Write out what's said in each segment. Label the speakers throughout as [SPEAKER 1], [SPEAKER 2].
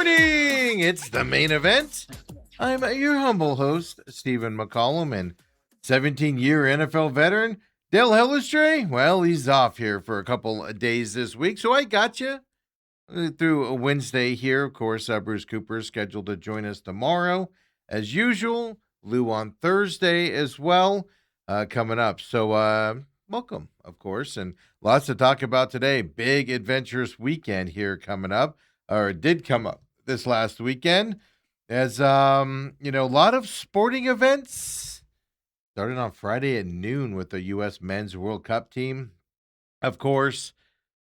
[SPEAKER 1] morning! It's the main event. I'm your humble host, Stephen McCollum, and 17-year NFL veteran, Dale Hellestrae. Well, he's off here for a couple of days this week, so I got you through a Wednesday here. Of course, Bruce Cooper is scheduled to join us tomorrow, as usual. Lou on Thursday as well, coming up. So, welcome, of course, and lots to talk about today. Big adventurous weekend here coming up, or did come up this last weekend, as a lot of sporting events started on Friday at noon with the U.S. Men's World Cup team. Of course,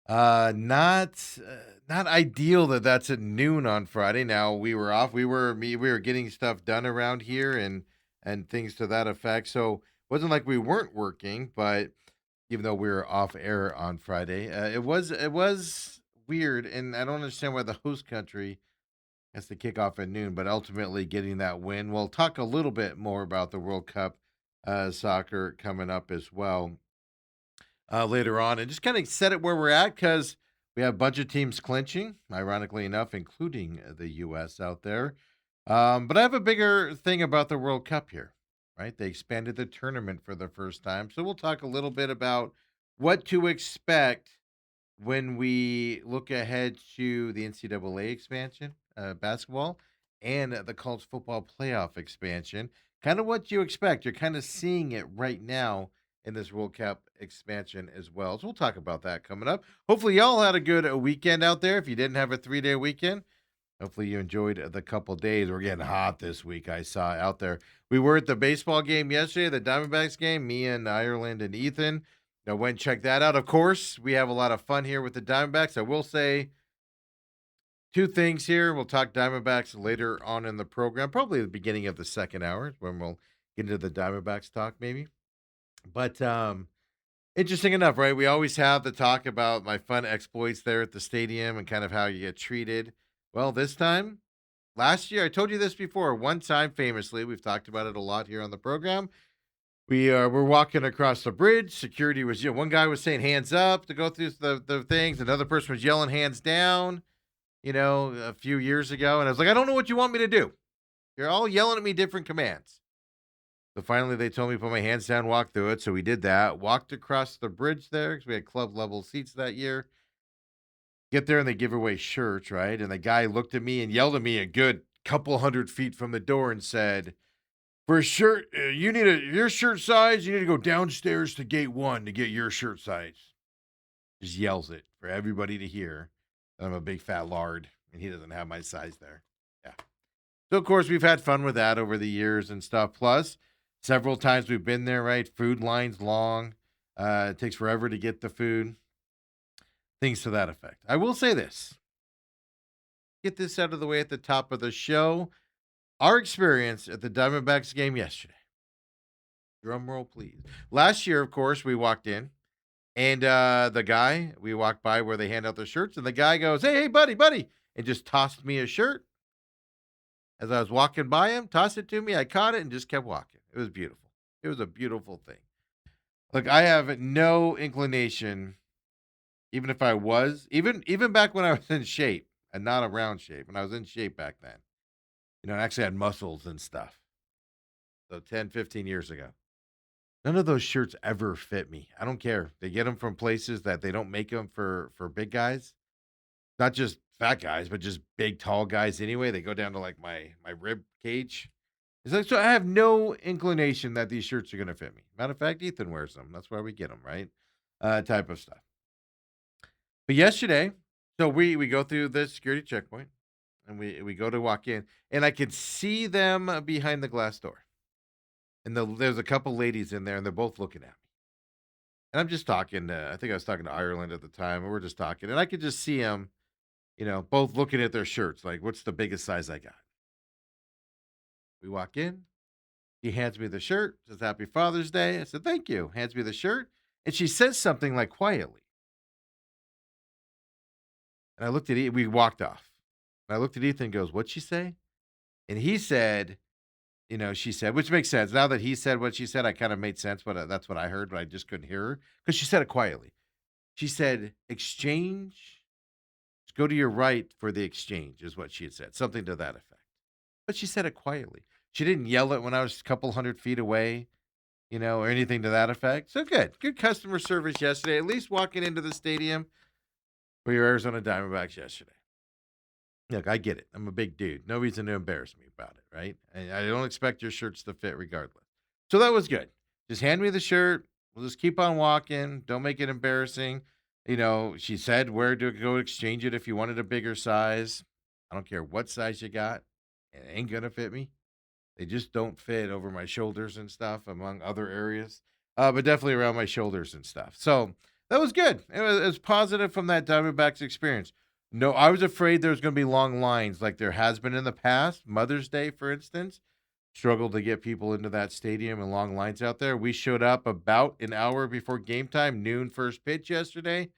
[SPEAKER 1] not ideal that that's at noon on Friday. Now we were off. We were getting stuff done around here and things to that effect. So it wasn't like we weren't working, but even though we were off air on Friday, it was weird, and I don't understand why the host country has to kick off at noon, but ultimately getting that win. We'll talk a little bit more about the World Cup soccer coming up as well later on, and just kind of set it where we're at because we have a bunch of teams clinching, ironically enough, including the U.S. out there. But I have a bigger thing about the World Cup here, right? They expanded the tournament for the first time. So we'll talk a little bit about what to expect when we look ahead to the NCAA expansion, basketball, and the college football playoff expansion. Kind of what you expect. You're kind of seeing it right now in this World Cup expansion as well. So we'll talk about that coming up. Hopefully, y'all had a good weekend out there. If you didn't have a 3-day weekend, hopefully you enjoyed the couple days. We're getting hot this week, I saw out there. We were at the baseball game yesterday, the Diamondbacks game, me and Ireland and Ethan. Now, went and check that out. Of course, we have a lot of fun here with the Diamondbacks. I will say two things here. We'll talk Diamondbacks later on in the program, probably the beginning of the second hour when we'll get into the Diamondbacks talk maybe. But interesting enough, right? We always have the talk about my fun exploits there at the stadium and kind of how you get treated. Well, this time, last year, I told you this before. One time, famously, we've talked about it a lot here on the program. We're walking across the bridge. Security was, one guy was saying hands up to go through the things. Another person was yelling hands down, a few years ago. And I was like, I don't know what you want me to do. You're all yelling at me different commands. So finally, they told me to put my hands down, walk through it. So we did that. Walked across the bridge there because we had club level seats that year. Get there and they give away shirts, right? And the guy looked at me and yelled at me a good couple hundred feet from the door and said, "For a shirt, you need your shirt size. You need to go downstairs to gate 1 to get your shirt size." Just yells it for everybody to hear. I'm a big fat lard, and he doesn't have my size there. Yeah. So of course we've had fun with that over the years and stuff. Plus, several times we've been there. Right, food lines long. It takes forever to get the food. Things to that effect. I will say this. Get this out of the way at the top of the show. Our experience at the Diamondbacks game yesterday. Drum roll, please. Last year, of course, we walked in, and we walked by where they hand out the shirts, and the guy goes, hey, buddy, and just tossed me a shirt. As I was walking by him, tossed it to me, I caught it, and just kept walking. It was beautiful. It was a beautiful thing. Look, I have no inclination, even if I was, even back when I was in shape, and not a round shape, when I was in shape back then. I actually had muscles and stuff. So 10, 15 years ago. None of those shirts ever fit me. I don't care. They get them from places that they don't make them for big guys. Not just fat guys, but just big, tall guys anyway. They go down to like my rib cage. It's like, so I have no inclination that these shirts are going to fit me. Matter of fact, Ethan wears them. That's why we get them, right? Type of stuff. But yesterday, so we go through the security checkpoint. And we go to walk in, and I could see them behind the glass door. And there's a couple ladies in there, and they're both looking at me. And I'm just talking. I think I was talking to Ireland at the time, and we're just talking. And I could just see them, both looking at their shirts, like, what's the biggest size I got? We walk in. He hands me the shirt, says, Happy Father's Day. I said, thank you. Hands me the shirt. And she says something like quietly. And I looked at we walked off. And I looked at Ethan and goes, what'd she say? And he said, she said, which makes sense. Now that he said what she said, I kind of made sense, but that's what I heard, but I just couldn't hear her because she said it quietly. She said, exchange go to your right for the exchange," is what she had said, something to that effect. But she said it quietly. She didn't yell it when I was a couple hundred feet away, or anything to that effect. So good. Good customer service yesterday, at least walking into the stadium for your Arizona Diamondbacks yesterday. Look, I get it. I'm a big dude. No reason to embarrass me about it, right? And I don't expect your shirts to fit regardless. So that was good. Just hand me the shirt. We'll just keep on walking. Don't make it embarrassing. She said where to go exchange it if you wanted a bigger size. I don't care what size you got. It ain't going to fit me. They just don't fit over my shoulders and stuff, among other areas, but definitely around my shoulders and stuff. So that was good. It was positive from that Diamondbacks experience. No, I was afraid there was going to be long lines like there has been in the past. Mother's Day, for instance, struggled to get people into that stadium and long lines out there. We showed up about an hour before game time, noon first pitch yesterday.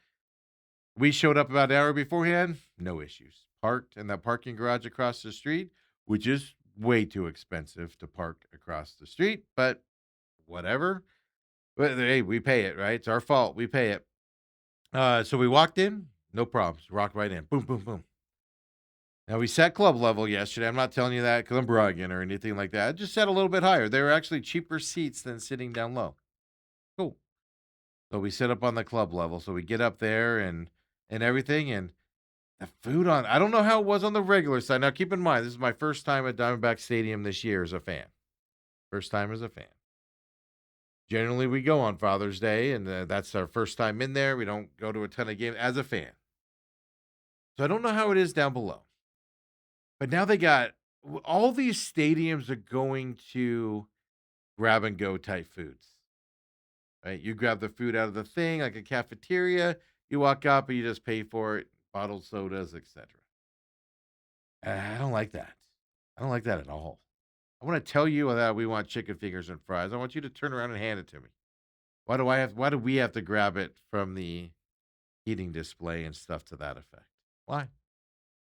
[SPEAKER 1] We showed up about an hour beforehand, no issues. Parked in that parking garage across the street, which is way too expensive to park across the street, but whatever. But hey, we pay it, right? It's our fault. We pay it. So we walked in, no problems. Rocked right in. Boom, boom, boom. Now we sat club level yesterday. I'm not telling you that because I'm bragging or anything like that. I just sat a little bit higher. They were actually cheaper seats than sitting down low. Cool. So we sit up on the club level. So we get up there and everything, and the food on, I don't know how it was on the regular side. Now, keep in mind, this is my first time at Diamondback Stadium this year as a fan. First time as a fan. Generally, we go on Father's Day, and that's our first time in there. We don't go to a ton of games as a fan. So I don't know how it is down below. But now they got all these stadiums are going to grab and go type foods, right? You grab the food out of the thing, like a cafeteria. You walk up and you just pay for it, bottled sodas, etc. I don't like that. I don't like that at all. I want to tell you that we want chicken fingers and fries. I want you to turn around and hand it to me. Why do we have to grab it from the eating display and stuff to that effect? Why?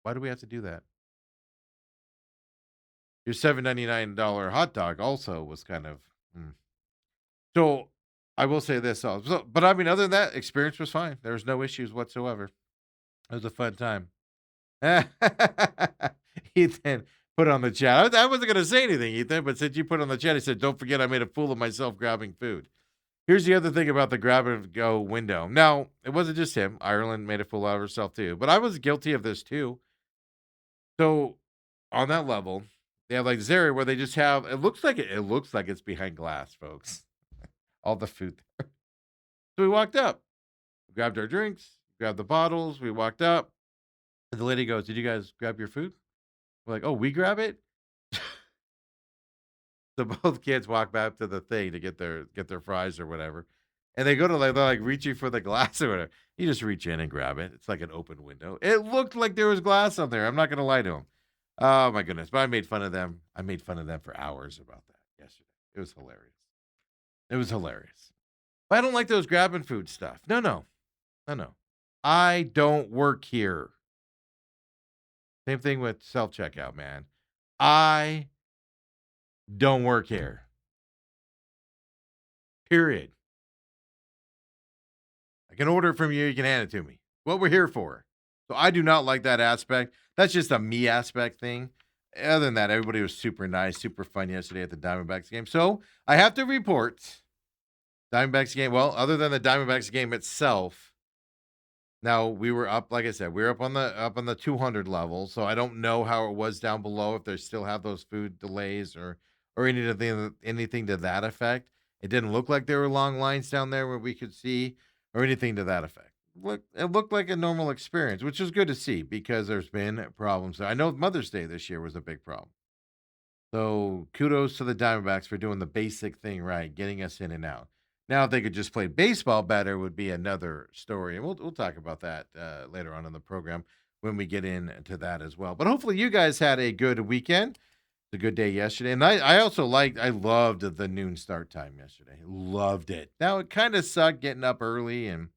[SPEAKER 1] Why do we have to do that? Your $7.99 hot dog also was kind of So I will say this also. But I mean, other than that, experience was fine. There was no issues whatsoever. It was a fun time. Ethan put on the chat. I wasn't going to say anything, Ethan, but since you put on the chat, he said, "Don't forget, I made a fool of myself grabbing food." Here's the other thing about the grab and go window. Now, it wasn't just him. Ireland made a fool out of herself too, but I was guilty of this too. So on that level, they have like this area where they just have. It looks like it's behind glass, folks. All the food there. So we walked up, grabbed our drinks, grabbed the bottles. We walked up, and the lady goes, "Did you guys grab your food?" We're like, "Oh, we grab it." So both kids walk back to the thing to get their fries or whatever, and they go to they're like reaching for the glass or whatever. You just reach in and grab it. It's like an open window. It looked like there was glass on there. I'm not gonna lie to them. Oh my goodness! But I made fun of them. I made fun of them for hours about that yesterday. It was hilarious. It was hilarious. But I don't like those grabbing food stuff. No, no, no, no. I don't work here. Same thing with self checkout, man. I don't work here. Period. I can order it from you. You can hand it to me. What we're here for. So I do not like that aspect. That's just a me aspect thing. Other than that, everybody was super nice, super fun yesterday at the Diamondbacks game. So I have to report Diamondbacks game. Well, other than the Diamondbacks game itself, now we were up, like I said, we were up on the 200 level. So I don't know how it was down below if they still have those food delays or anything to that effect. It didn't look like there were long lines down there where we could see or anything to that effect. It looked like a normal experience, which is good to see because there's been problems. I know Mother's Day this year was a big problem. So kudos to the Diamondbacks for doing the basic thing right, getting us in and out. Now, if they could just play baseball better, would be another story, and we'll talk about that later on in the program when we get into that as well. But hopefully, you guys had a good weekend. It's a good day yesterday, and I loved the noon start time yesterday. Loved it. Now it kind of sucked getting up early and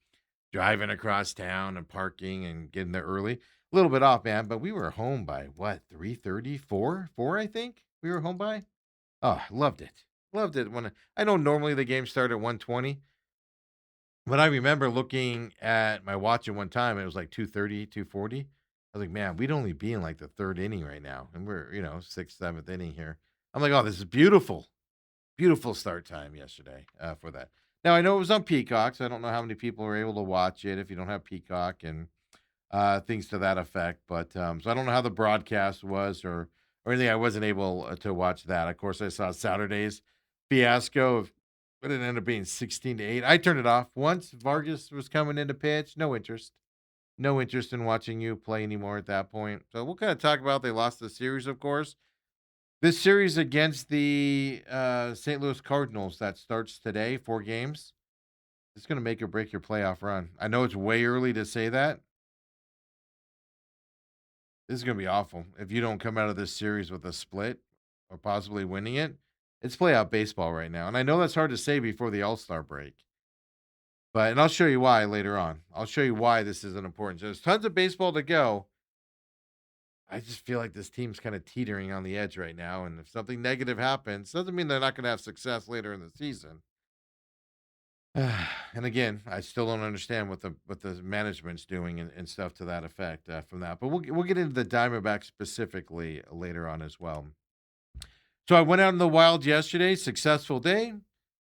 [SPEAKER 1] driving across town and parking and getting there early. A little bit off, man, but we were home by what, 3:30, 4, I think we were home by. Oh, loved it. Loved it. When I know normally the game started at 1:20, but I remember looking at my watch at one time, it was like 2:30, 2:40. I was like, man, we'd only be in like the third inning right now, and we're sixth, seventh inning here. I'm like, oh, this is beautiful, beautiful start time yesterday for that. Now I know it was on Peacock, so I don't know how many people were able to watch it if you don't have Peacock and things to that effect. But so I don't know how the broadcast was or anything. I wasn't able to watch that. Of course, I saw Saturday's fiasco of what it ended up being 16-8. I turned it off once Vargas was coming into pitch. No interest. No interest in watching you play anymore at that point. So we'll kind of talk about they lost the series, of course. This series against the St. Louis Cardinals that starts today, 4 games. It's going to make or break your playoff run. I know it's way early to say that. This is going to be awful if you don't come out of this series with a split or possibly winning it. It's playoff baseball right now, and I know that's hard to say before the All Star break. But and I'll show you why later on. I'll show you why this isn't important. So there's tons of baseball to go. I just feel like this team's kind of teetering on the edge right now, and if something negative happens, doesn't mean they're not going to have success later in the season. And again, I still don't understand what the management's doing and stuff to that effect from that. But we'll get into the Diamondbacks specifically later on as well. So I went out in the wild yesterday. Successful day.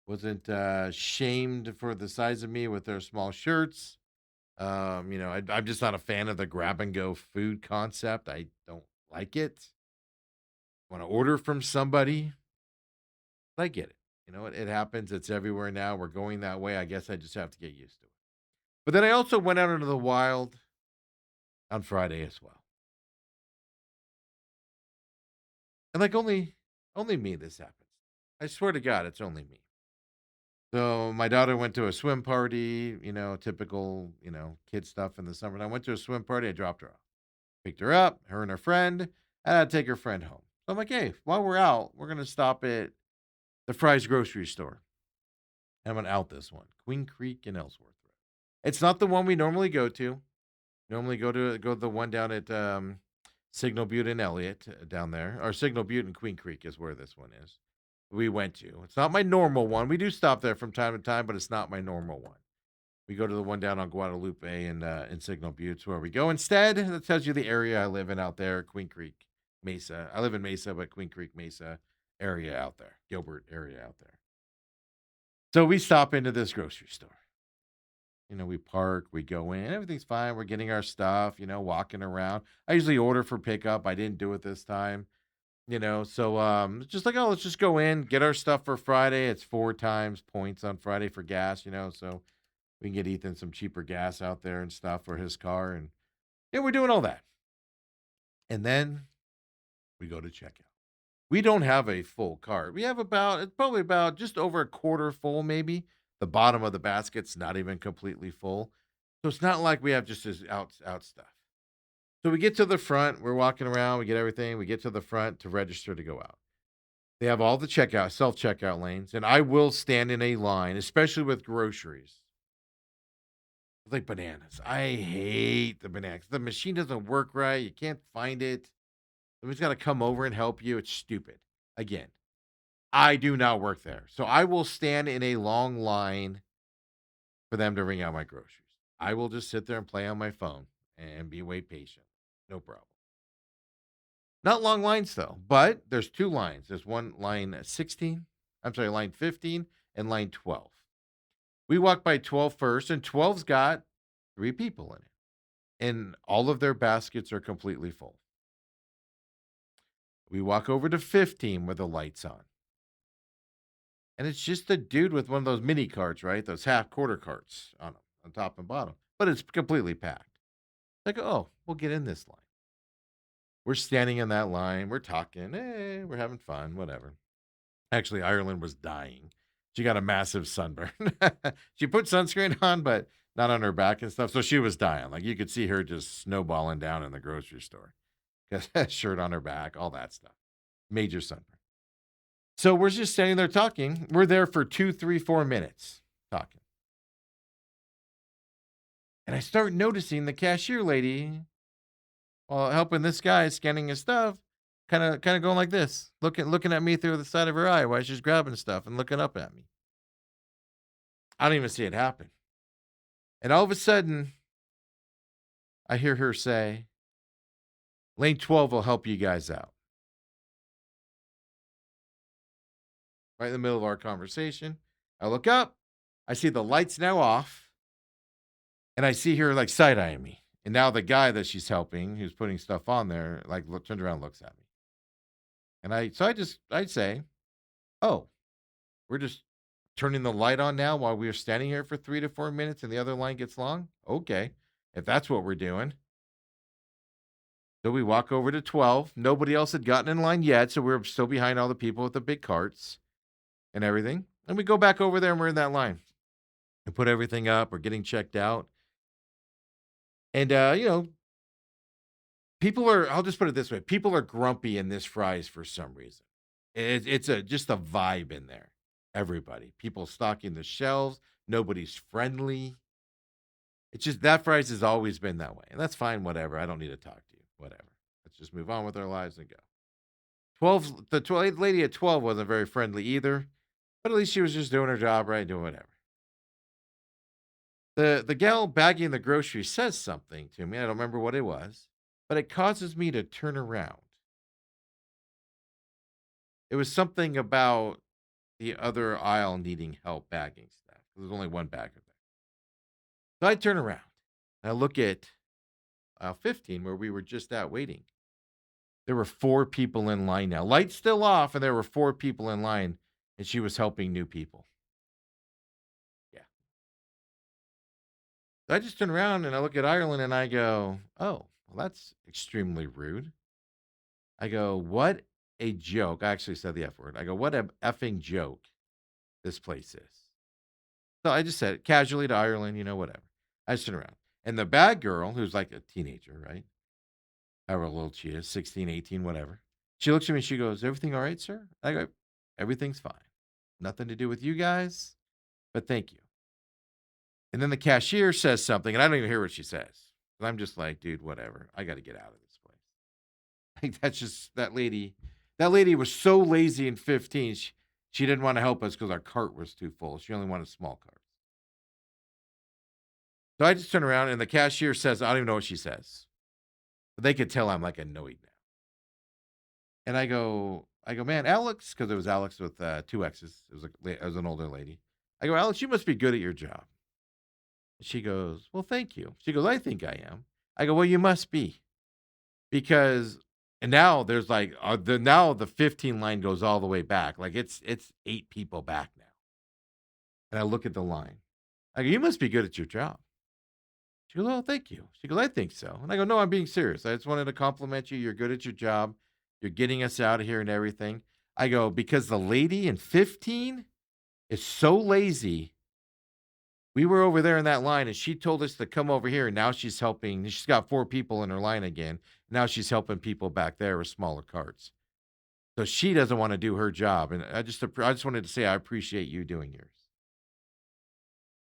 [SPEAKER 1] Wasn't shamed for the size of me with their small shirts. I'm just not a fan of the grab and go food concept. I don't like it. Want to order from somebody? I get it. It happens. It's everywhere now. We're going that way. I guess I just have to get used to it. But then I also went out into the wild on Friday as well. And like only me this happens. I swear to God, it's only me. So my daughter went to a swim party, typical, kid stuff in the summer. And I went to a swim party. I dropped her off, picked her up, her and her friend, and I'd take her friend home. So I'm like, hey, while we're out, we're gonna stop at the Fry's grocery store. I'm gonna out this one, Queen Creek in Ellsworth Road. It's not the one we normally go to. Normally go to the one down at Signal Butte and Elliott down there, or Signal Butte and Queen Creek is where this one is. We went to. It's not my normal one. We do stop there from time to time, but it's not my normal one. We go to the one down on Guadalupe and in Signal Butte, where we go instead. That tells you the area I live in out there, Queen Creek, Mesa. I live in Mesa, but Queen Creek, Mesa area out there, Gilbert area out there. So we stop into this grocery store. We park, we go in, everything's fine. We're getting our stuff, walking around. I usually order for pickup. I didn't do it this time, So just like, oh, let's just go in, get our stuff for Friday. It's 4 times points on Friday for gas, so we can get Ethan some cheaper gas out there and stuff for his car. And yeah, we're doing all that. And then we go to checkout. We don't have a full cart. We have it's probably about just over a quarter full, maybe. The bottom of the basket's not even completely full. So it's not like we have just this out stuff. So we get to the front, we're walking around, we get everything, we get to the front to register to go out. They have all the self-checkout lanes, and I will stand in a line, especially with groceries. Like bananas. I hate the bananas. The machine doesn't work right. You can't find it. Somebody's got to come over and help you. It's stupid. Again, I do not work there. So I will stand in a long line for them to ring out my groceries. I will just sit there and play on my phone and be wait patient. No problem. Not long lines though, but there's 2 lines. There's one line 16, I'm sorry, line 15 and line 12. We walk by 12 first, and 12's got 3 people in it. And all of their baskets are completely full. We walk over to 15 with the lights on. And it's just a dude with one of those mini carts, right? Those half quarter carts on top and bottom. But it's completely packed. Like, oh, we'll get in this line. We're standing in that line. We're talking. Hey, we're having fun, whatever. Actually, Ireland was dying. She got a massive sunburn. She put sunscreen on, but not on her back and stuff. So she was dying. Like you could see her just snowballing down in the grocery store. Shirt on her back, all that stuff. Major sunburn. So we're just standing there talking. We're there for 2, 3, 4 minutes talking. And I start noticing the cashier lady, while helping this guy scanning his stuff, kind of going like this, looking at me through the side of her eye while she's grabbing stuff and looking up at me. I don't even see it happen. And all of a sudden, I hear her say, Lane 12 will help you guys out. Right in the middle of our conversation, I look up, I see the lights now off, and I see her like side eyeing me. And now the guy that she's helping, who's putting stuff on there, like turns around and looks at me. And I'd say, oh, we're just turning the light on now while we're standing here for 3 to 4 minutes and the other line gets long. Okay. If that's what we're doing. So we walk over to 12. Nobody else had gotten in line yet. So we're still behind all the people with the big carts and everything. And we go back over there and we're in that line and put everything up. We're getting checked out. And, people are, I'll just put it this way, people are grumpy in this Fry's for some reason. It's just a vibe in there. Everybody. People stocking the shelves. Nobody's friendly. It's just that Fry's has always been that way. And that's fine, whatever. I don't need to talk to you. Whatever. Let's just move on with our lives and go. 12, the 12 lady at 12 wasn't very friendly either, but at least she was just doing her job right, doing whatever. The gal bagging the groceries says something to me. I don't remember what it was, but it causes me to turn around. It was something about the other aisle needing help bagging stuff. There's only one bagger there. So I turn around and I look at aisle 15 where we were just out waiting. There were 4 people in line now. Lights still off, and there were 4 people in line, and she was helping new people. Yeah. So I just turn around and I look at Ireland and I go, oh, well, that's extremely rude. I go, what a joke. I actually said the F word. I go, what a effing joke this place is. So I just said it casually to Ireland, whatever. I just turn around. And the bad girl, who's like a teenager, right? However old she is, 16, 18, whatever. She looks at me and she goes, everything all right, sir? I go, everything's fine. Nothing to do with you guys, but thank you. And then the cashier says something, and I don't even hear what she says. I'm just like, dude, whatever. I got to get out of this place. Like, that's just that lady. That lady was so lazy in 15. She didn't want to help us because our cart was too full. She only wanted small carts. So I just turn around, and the cashier says, I don't even know what she says. But they could tell I'm like annoyed now. And I go, man, Alex, because it was Alex with 2 X's. It was an older lady. I go, Alex, you must be good at your job. She goes, well, thank you. She goes, I think I am. I go, well, you must be. Because, and now there's like, now the 15 line goes all the way back. Like it's 8 people back now. And I look at the line. I go, you must be good at your job. She goes, oh, thank you. She goes, I think so. And I go, no, I'm being serious. I just wanted to compliment you. You're good at your job. You're getting us out of here and everything. I go, because the lady in 15 is so lazy. We were over there in that line and she told us to come over here. And now she's helping. She's got 4 people in her line again. Now she's helping people back there with smaller carts. So she doesn't want to do her job. And I just wanted to say, I appreciate you doing yours.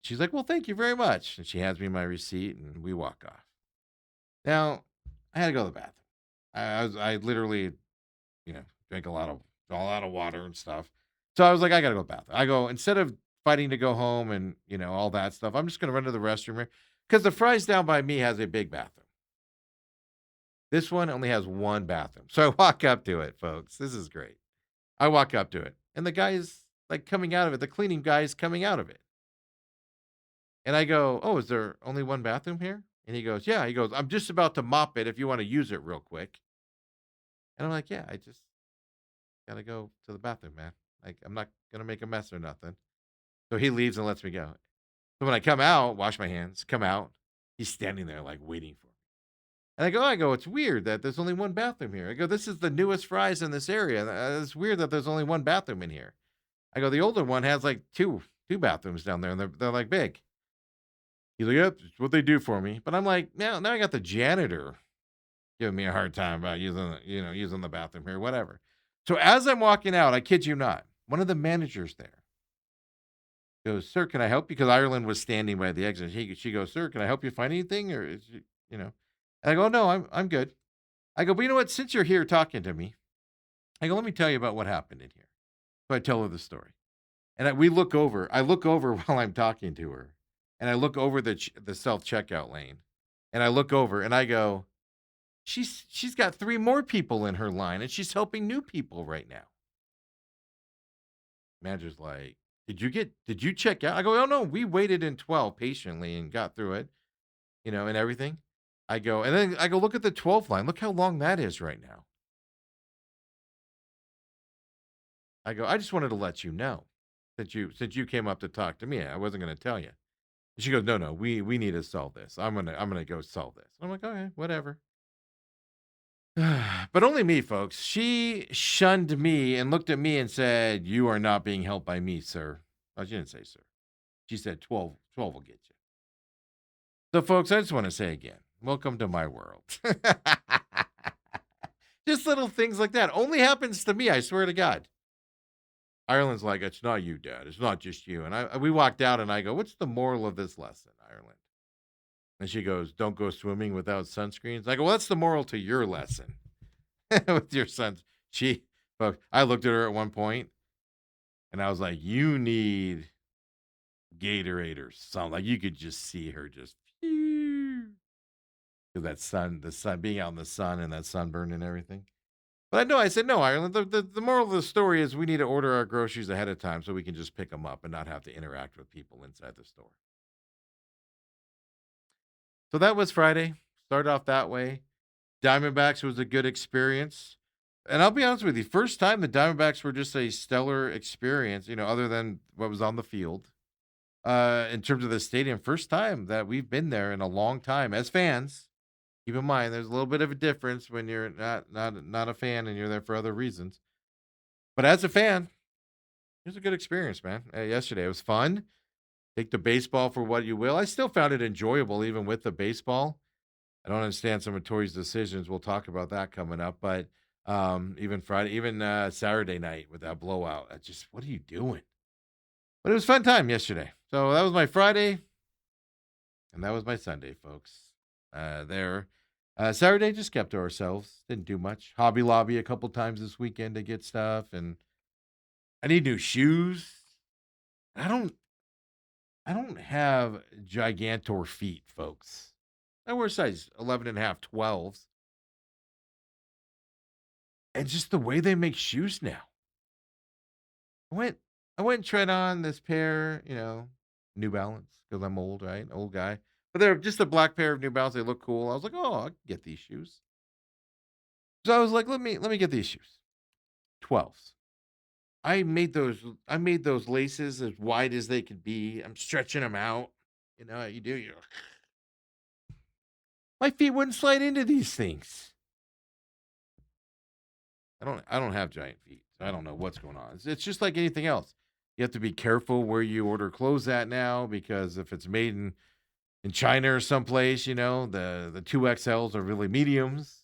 [SPEAKER 1] She's like, well, thank you very much. And she hands me my receipt and we walk off. Now, I had to go to the bathroom. I literally, drank a lot of water and stuff. So I was like, I gotta go to the bathroom. I go, instead of fighting to go home and all that stuff, I'm just gonna run to the restroom here. Because the Fry's down by me has a big bathroom. This one only has one bathroom. So I walk up to it, folks. This is great. I walk up to it, and the guy's like coming out of it. The cleaning guy is coming out of it. And I go, oh, is there only one bathroom here? And he goes, yeah. He goes, I'm just about to mop it if you want to use it real quick. And I'm like, yeah, I just gotta go to the bathroom, man. Like, I'm not gonna make a mess or nothing. So he leaves and lets me go. So when I come out, wash my hands, come out, he's standing there like waiting for me. And I go, it's weird that there's only one bathroom here. I go, this is the newest Fry's in this area. It's weird that there's only one bathroom in here. I go, the older one has like two bathrooms down there, and they're like big. He's like, yep, it's what they do for me. But I'm like, now I got the janitor giving me a hard time about using the bathroom here, whatever. So as I'm walking out, I kid you not, one of the managers there goes, sir, can I help you? Because Ireland was standing by the exit. She goes, sir, can I help you find anything? Or And I go, no, I'm good. I go, but you know what? Since you're here talking to me, I go, let me tell you about what happened in here. So I tell her the story. And we look over. I look over while I'm talking to her. And I look over the self-checkout lane. And I look over and I go, she's got 3 more people in her line, and she's helping new people right now. Manager's like, did you check out? I go, oh no, we waited in 12 patiently and got through it, and everything. And then I go, look at the 12th line. Look how long that is right now. I go, I just wanted to let you know since you came up to talk to me. I wasn't going to tell you. And she goes, no, no, we need to solve this. I'm gonna go solve this. I'm like, okay, whatever. But only me, folks. She shunned me and looked at me and said, "You are not being helped by me, sir." Oh, she didn't say sir. She said 12 will get you. So, folks, I just want to say again, welcome to my world. Just little things like that. Only happens to me, I swear to God. Ireland's like, it's not you, Dad. It's not just you. And we walked out and I go, what's the moral of this lesson, Ireland? And she goes, don't go swimming without sunscreens. I go, well, that's the moral to your lesson with your sons. I looked at her at one point and I was like, you need Gatorade or something. Like you could just see her just that the sun being out in the sun and that sunburn and everything. But I said, no, Ireland. The moral of the story is we need to order our groceries ahead of time so we can just pick them up and not have to interact with people inside the store. So that was Friday. Started off that way. Diamondbacks was a good experience. And I'll be honest with you, first time the Diamondbacks were just a stellar experience, other than what was on the field. In terms of the stadium, first time that we've been there in a long time as fans. Keep in mind, there's a little bit of a difference when you're not a fan and you're there for other reasons. But as a fan, it was a good experience, man. Yesterday, it was fun. Take the baseball for what you will. I still found it enjoyable, even with the baseball. I don't understand some of Tori's decisions. We'll talk about that coming up. But even Friday, even Saturday night with that blowout, what are you doing? But it was a fun time yesterday. So that was my Friday, and that was my Sunday, folks. Saturday just kept to ourselves. Didn't do much. Hobby Lobby a couple times this weekend to get stuff, and I need new shoes. I don't have gigantor feet, folks. I wear size 11 and a half, 12s. And just the way they make shoes now. I went and tried on this pair, New Balance, because I'm old, right? Old guy. But they're just a black pair of New Balance. They look cool. I was like, oh, I can get these shoes. So I was like, let me get these shoes. 12s. I made those laces as wide as they could be. I'm stretching them out. You know how you do. My feet wouldn't slide into these things. I don't have giant feet. So I don't know what's going on. It's just like anything else. You have to be careful where you order clothes at now, because if it's made in China or someplace, the 2XLs are really mediums.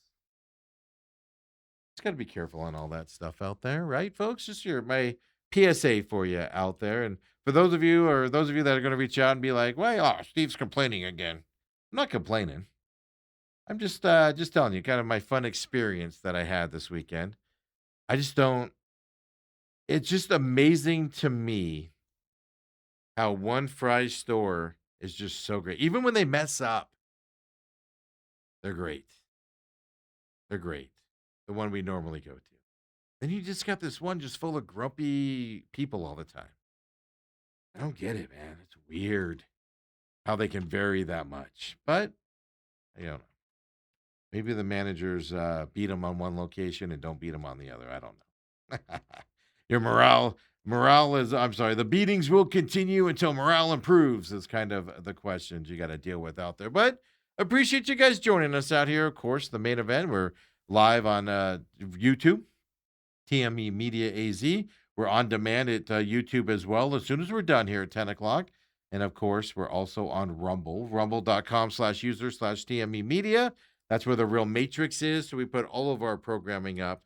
[SPEAKER 1] Just got to be careful on all that stuff out there, right, folks? Just my PSA for you out there. And for those of you that are going to reach out and be like, "Well, Steve's complaining again." I'm not complaining. I'm just telling you kind of my fun experience that I had this weekend. I just don't. It's just amazing to me how one fry store is just so great. Even when they mess up, they're great. They're great. The one we normally go to. Then you just got this one just full of grumpy people all the time. I don't get it, man. It's weird how they can vary that much. But I don't know. Maybe the managers beat them on one location and don't beat them on the other. I don't know. Your morale is, I'm sorry, the beatings will continue until morale improves is kind of the questions you got to deal with out there. But appreciate you guys joining us out here. Of course, the main event, we're live on YouTube, TME Media AZ. We're on demand at YouTube as well as soon as we're done here at 10 o'clock. And of course, we're also on Rumble, rumble.com/user/TME Media. That's where the real matrix is. So we put all of our programming up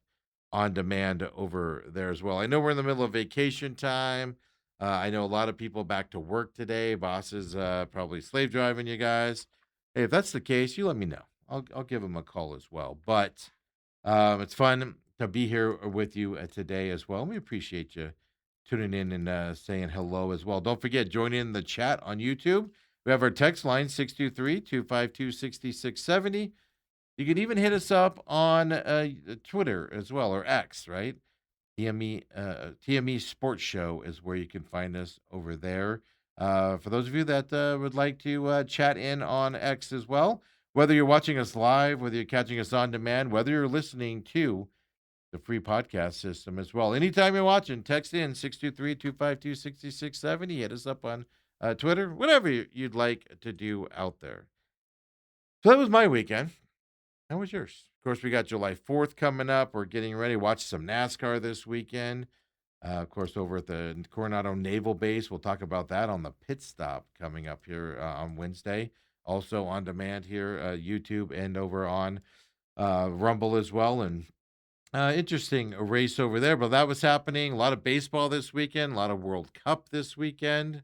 [SPEAKER 1] on demand over there as well. I know we're in the middle of vacation time. I know a lot of people back to work today. Bosses probably slave driving you guys. Hey, if that's the case, you let me know. I'll give them a call as well. But it's fun to be here with you today as well. We appreciate you tuning in and saying hello as well. Don't forget, join in the chat on YouTube. We have our text line, 623-252-6670. You can even hit us up on Twitter as well, or X, right? TME Sports Show is where you can find us over there. For those of you that would like to chat in on X as well, whether you're watching us live, whether you're catching us on demand, whether you're listening to the free podcast system as well. Anytime you're watching, text in 623-252-6670. Hit us up on Twitter, whatever you'd like to do out there. So that was my weekend. How was yours? Of course, we got July 4th coming up. We're getting ready. Watch some NASCAR this weekend. Of course, over at the Coronado Naval Base. We'll talk about that on the pit stop coming up here on Wednesday. Also on demand here, YouTube, and over on Rumble as well. And interesting race over there. But that was happening. A lot of baseball this weekend. A lot of World Cup this weekend. It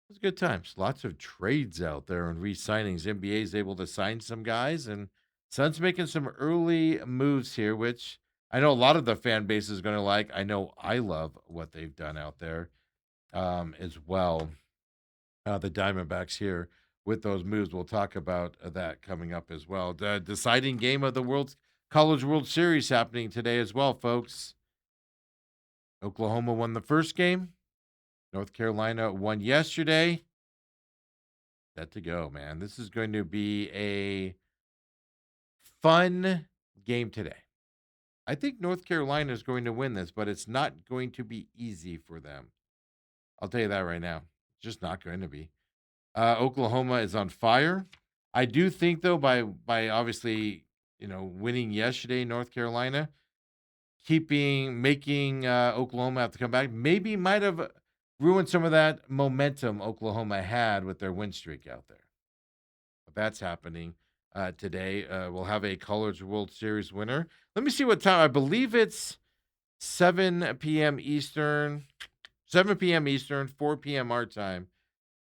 [SPEAKER 1] was good times. Lots of trades out there and re-signings. NBA is able to sign some guys, and Suns making some early moves here, which I know a lot of the fan base is going to like. I know I love what they've done out there as well. The Diamondbacks here with those moves. We'll talk about that coming up as well. The deciding game of the College World Series happening today as well, folks. Oklahoma won the first game. North Carolina won yesterday. Set to go, man. This is going to be a fun game today. I think North Carolina is going to win this, but it's not going to be easy for them. I'll tell you that right now. It's just not going to be. Oklahoma is on fire. I do think, though, by obviously, winning yesterday, North Carolina, making Oklahoma have to come back, maybe might have ruined some of that momentum Oklahoma had with their win streak out there. But that's happening today. We'll have a College World Series winner. Let me see what time. I believe it's 7 p.m. Eastern, 4 p.m. our time.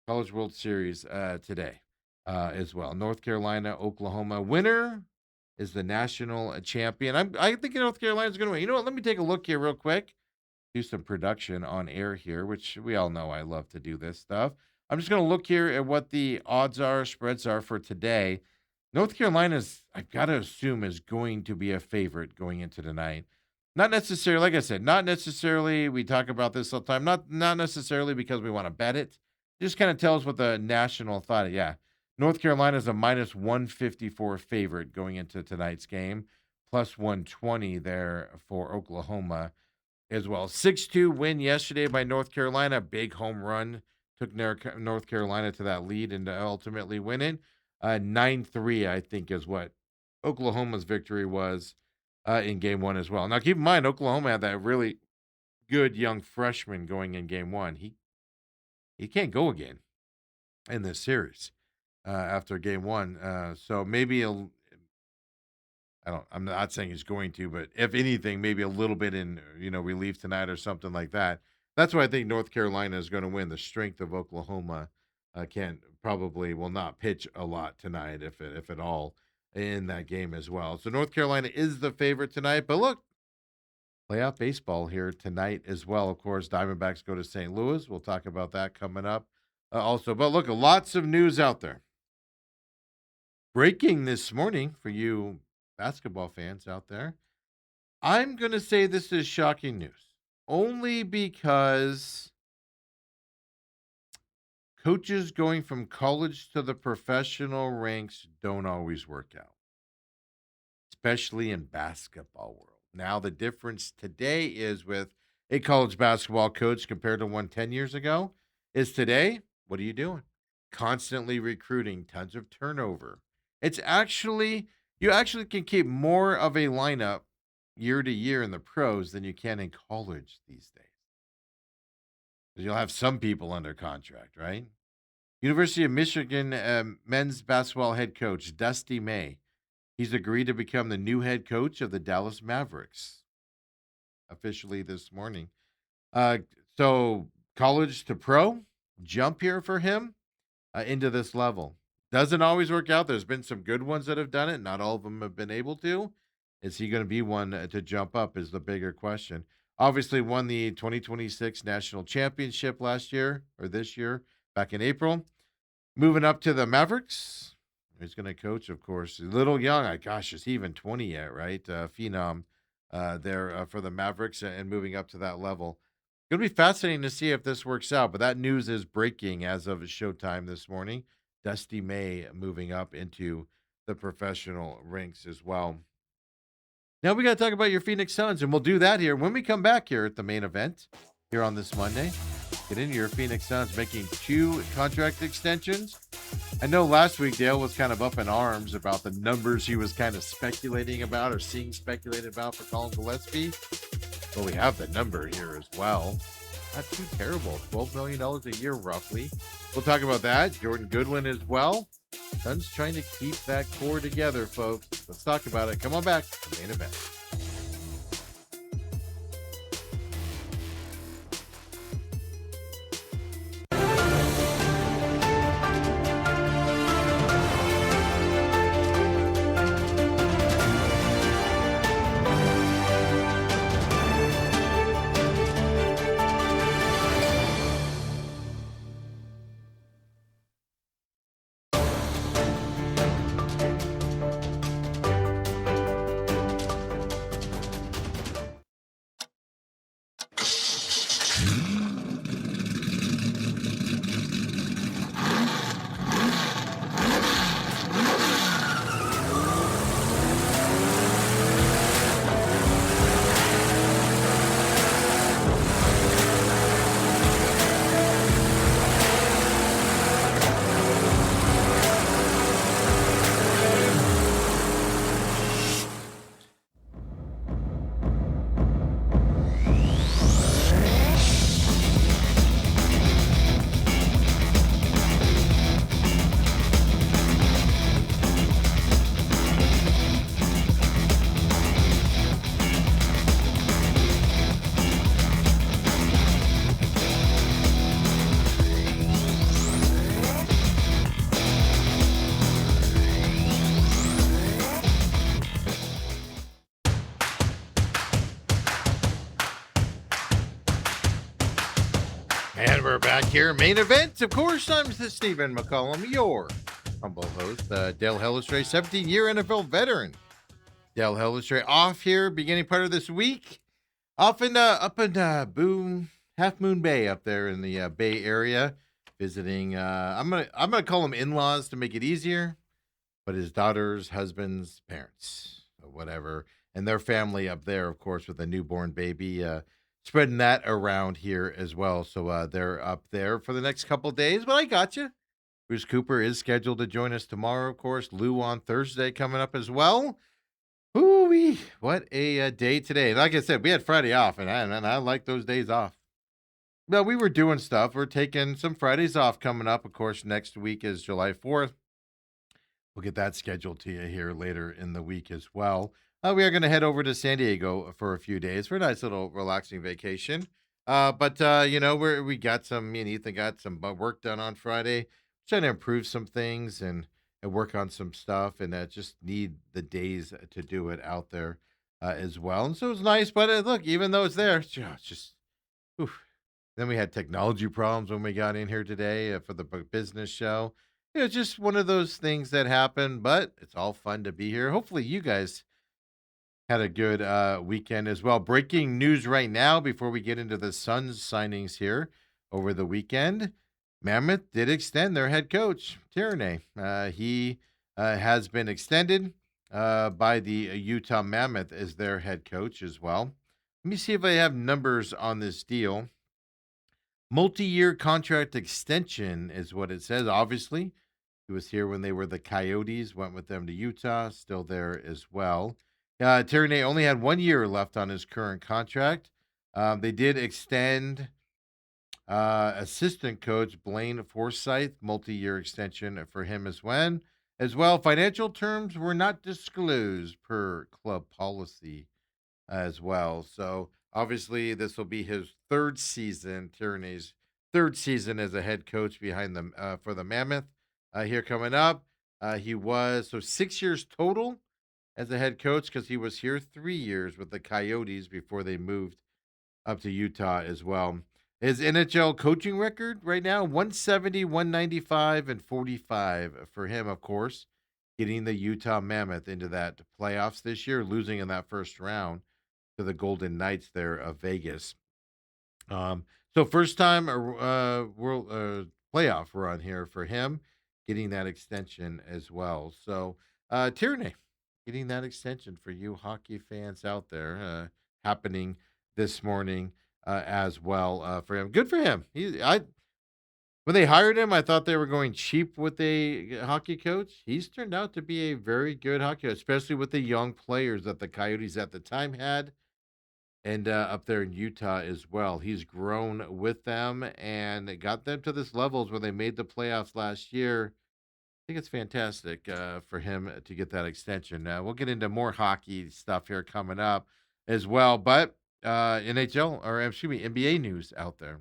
[SPEAKER 1] College World Series today as well. North Carolina, Oklahoma. Winner is the national champion. I think North Carolina's going to win. You know what? Let me take a look here real quick. Do some production on air here, which we all know I love to do this stuff. I'm just going to look here at what the odds are, spreads are for today. North Carolina's, I've got to assume, is going to be a favorite going into tonight. Not necessarily, like I said, not necessarily, we talk about this all the time, not necessarily because we want to bet it. Just kind of tells what the national thought. Yeah, North Carolina is a minus 154 favorite going into tonight's game, plus 120 there for Oklahoma as well. 6-2 win yesterday by North Carolina. Big home run. Took North Carolina to that lead and to ultimately win it. 9-3, I think, is what Oklahoma's victory was in game one as well. Now, keep in mind, Oklahoma had that really good young freshman going in game one. He can't go again in this series after game one. So maybe I'm not saying he's going to, but if anything, maybe a little bit in, relief tonight or something like that. That's why I think North Carolina is going to win. The strength of Oklahoma will not pitch a lot tonight, if at all, in that game as well. So North Carolina is the favorite tonight. But look, playoff baseball here tonight as well. Of course, Diamondbacks go to St. Louis. We'll talk about that coming up also. But look, lots of news out there. Breaking this morning for you basketball fans out there. I'm going to say this is shocking news only because coaches going from college to the professional ranks don't always work out, especially in basketball world. Now, the difference today is with a college basketball coach compared to one 10 years ago is today, what are you doing? Constantly recruiting, tons of turnover. You actually can keep more of a lineup year to year in the pros than you can in college these days. 'Cause you'll have some people under contract, right? University of Michigan men's basketball head coach Dusty May. He's agreed to become the new head coach of the Dallas Mavericks officially this morning. Uh, so college to pro jump here for him into this level. Doesn't always work out. There's been some good ones that have done it. Not all of them have been able to. Is he going to be one to jump up is the bigger question. Obviously won the 2026 national championship last year or this year back in April. Moving up to the Mavericks. He's going to coach, of course. A little young. Gosh, is he even 20 yet, right? Phenom there for the Mavericks and moving up to that level. Going to be fascinating to see if this works out. But that news is breaking as of Showtime this morning. Dusty May moving up into the professional ranks as well. Now we got to talk about your Phoenix Suns, and we'll do that here when we come back here at the main event here on this Monday. Get into your Phoenix Suns making 2 contract extensions. I know last week Dale was kind of up in arms about the numbers he was kind of speculating about or seeing speculated about for Colin Gillespie. But we have the number here as well. Not too terrible. $12 million a year, roughly. We'll talk about that. Jordan Goodwin as well. Suns trying to keep that core together, folks. Let's talk about it. Come on back to the main event. And we're back here. Main event, of course. I'm Stephen McCollum, your humble host. Dale Hellestrae, 17-year NFL veteran. Dale Hellestrae off here, beginning part of this week. Off in up in Boone, Half Moon Bay, up there in the Bay Area, visiting. I'm gonna call them in-laws to make it easier, but his daughter's husband's parents, or whatever, and their family up there, of course, with a newborn baby. Spreading that around here as well. So they're up there for the next couple of days. But I got you. Bruce Cooper is scheduled to join us tomorrow, of course. Lou on Thursday coming up as well. Ooh-wee, what a day today. Like I said, we had Friday off, and I like those days off. Well, we were doing stuff. We're taking some Fridays off coming up. Of course, next week is July 4th. We'll get that scheduled to you here later in the week as well. We are going to head over to San Diego for a few days for a nice little relaxing vacation. But you know, we got some, me and Ethan got some work done on Friday, trying to improve some things and work on some stuff, and just need the days to do it out there as well. And so it's nice, but look, even though it's there, it's just, oof. Then we had technology problems when we got in here today for the business show. Just one of those things that happen, but it's all fun to be here. Hopefully, you guys had a good weekend as well. Breaking news right now before we get into the Suns signings here over the weekend. Mammoth did extend their head coach, Tierney. He has been extended by the Utah Mammoth as their head coach as well. Let me see if I have numbers on this deal. Multi-year contract extension is what it says, obviously. He was here when they were the Coyotes, went with them to Utah, still there as well. Tierney only had 1 year left on his current contract. They did extend assistant coach Blaine Forsythe, multi-year extension for him as well. Financial terms were not disclosed per club policy as well. So obviously this will be his third season, Tierney's third season as a head coach behind them for the Mammoth. Here coming up, he was 6 years total as a head coach because he was here 3 years with the Coyotes before they moved up to Utah as well. His NHL coaching record right now, 170, 195, and 45 for him, of course. getting the Utah Mammoth into that playoffs this year, losing in that first round to the Golden Knights there of Vegas. Um, so first time world playoff run here for him, getting that extension as well. So Tierney getting that extension for you hockey fans out there, happening this morning as well for him. Good for him. I when they hired him, I thought they were going cheap with a hockey coach. He's turned out to be a very good hockey coach, especially with the young players that the Coyotes at the time had and up there in Utah as well. He's grown with them and got them to this levels where they made the playoffs last year. I think it's fantastic for him to get that extension. We'll get into more hockey stuff here coming up as well, but NHL or excuse me, NBA news out there.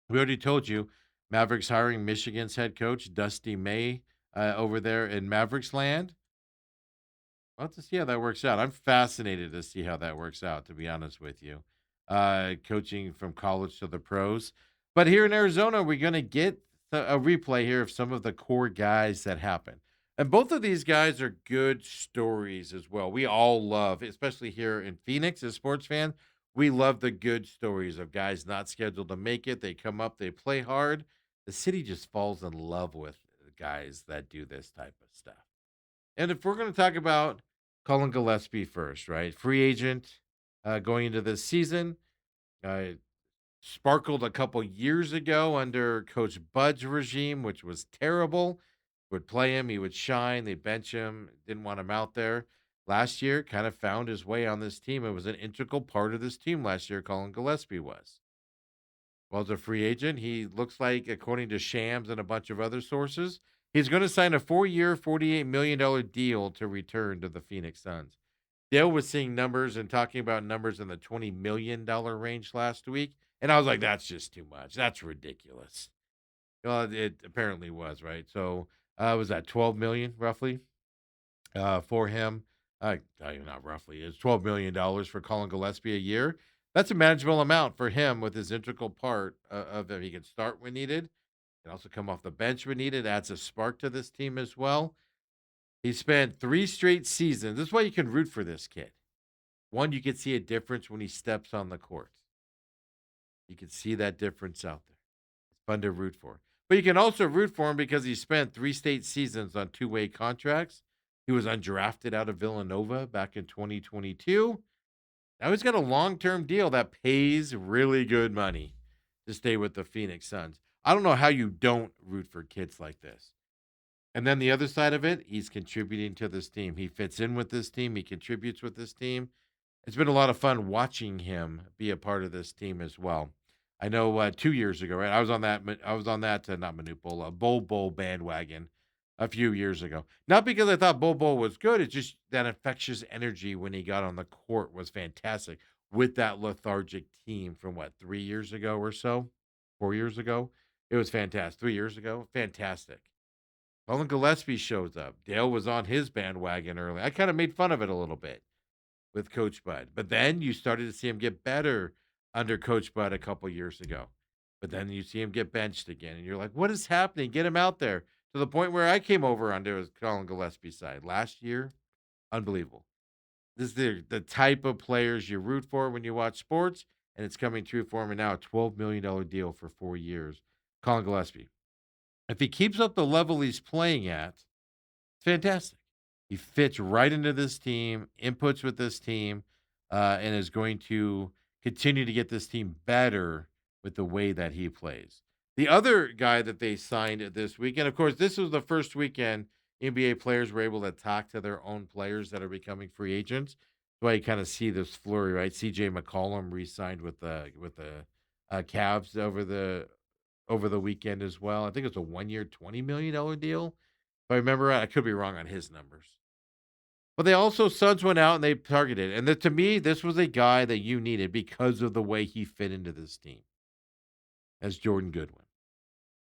[SPEAKER 1] We already told you, Mavericks hiring Michigan's head coach Dusty May over there in Mavericks land. We'll have to see how that works out. I'm fascinated to see how that works out, to be honest with you. Coaching from college to the pros. But here in Arizona, we're going to get a replay here of some of the core guys that happen. And both of these guys are good stories as well. We all love, especially here in Phoenix as sports fans, we love the good stories of guys not scheduled to make it. They come up, they play hard. The city just falls in love with guys that do this type of stuff. And if we're going to talk about Colin Gillespie first, right? Free agent going into this season. Uh, Sparkled a couple years ago under Coach Bud's regime, which was terrible. Would play him, he would shine. They bench him, didn't want him out there. Last year, kind of found his way on this team. It was an integral part of this team last year. Colin Gillespie was. Well, as a free agent, he looks like, according to Shams and a bunch of other sources, he's going to sign a 4-year, $48 million deal to return to the Phoenix Suns. Dale was seeing numbers and talking about numbers in the $20 million range last week. And I was like, that's just too much. That's ridiculous. Well, it apparently was, right? So was that 12 million roughly for him? Not roughly. It's $12 million for Colin Gillespie a year. That's a manageable amount for him with his integral part of that. He can start when needed, can also come off the bench when needed. Adds a spark to this team as well. He spent 3 straight seasons. This is why you can root for this kid. One, you can see a difference when he steps on the court. You can see that difference out there. It's fun to root for. But you can also root for him because he spent 3 state seasons on two-way contracts. He was undrafted out of Villanova back in 2022. Now he's got a long-term deal that pays really good money to stay with the Phoenix Suns. I don't know how you don't root for kids like this. And then the other side of it, he's contributing to this team. He fits in with this team. He contributes with this team. It's been a lot of fun watching him be a part of this team as well. I know 2 years ago, right? I was on that not Manute Bowl bandwagon a few years ago. Not because I thought Bowl was good. It's just that infectious energy when he got on the court was fantastic with that lethargic team from 3 years ago or so, 4 years ago. It was fantastic. 3 years ago, fantastic. Colin Gillespie shows up. Dale was on his bandwagon early. I kind of made fun of it a little bit with Coach Bud. But then you started to see him get better under Coach Bud a couple years ago. But then you see him get benched again. And you're like, what is happening? Get him out there. To the point where I came over onto Colin Gillespie's side. Last year, unbelievable. This is the type of players you root for when you watch sports. And it's coming true for him. And now a $12 million deal for 4 years. Colin Gillespie. If he keeps up the level he's playing at, it's fantastic. He fits right into this team, inputs with this team, and is going to continue to get this team better with the way that he plays. The other guy that they signed this weekend, of course, this was the first weekend NBA players were able to talk to their own players that are becoming free agents. That's why you kind of see this flurry, right? CJ McCollum re-signed with the Cavs over the weekend as well. I think it's a 1-year, $20 million deal. If I remember right, I could be wrong on his numbers. But they also Suns went out and they targeted. And to me, this was a guy that you needed because of the way he fit into this team. As Jordan Goodwin,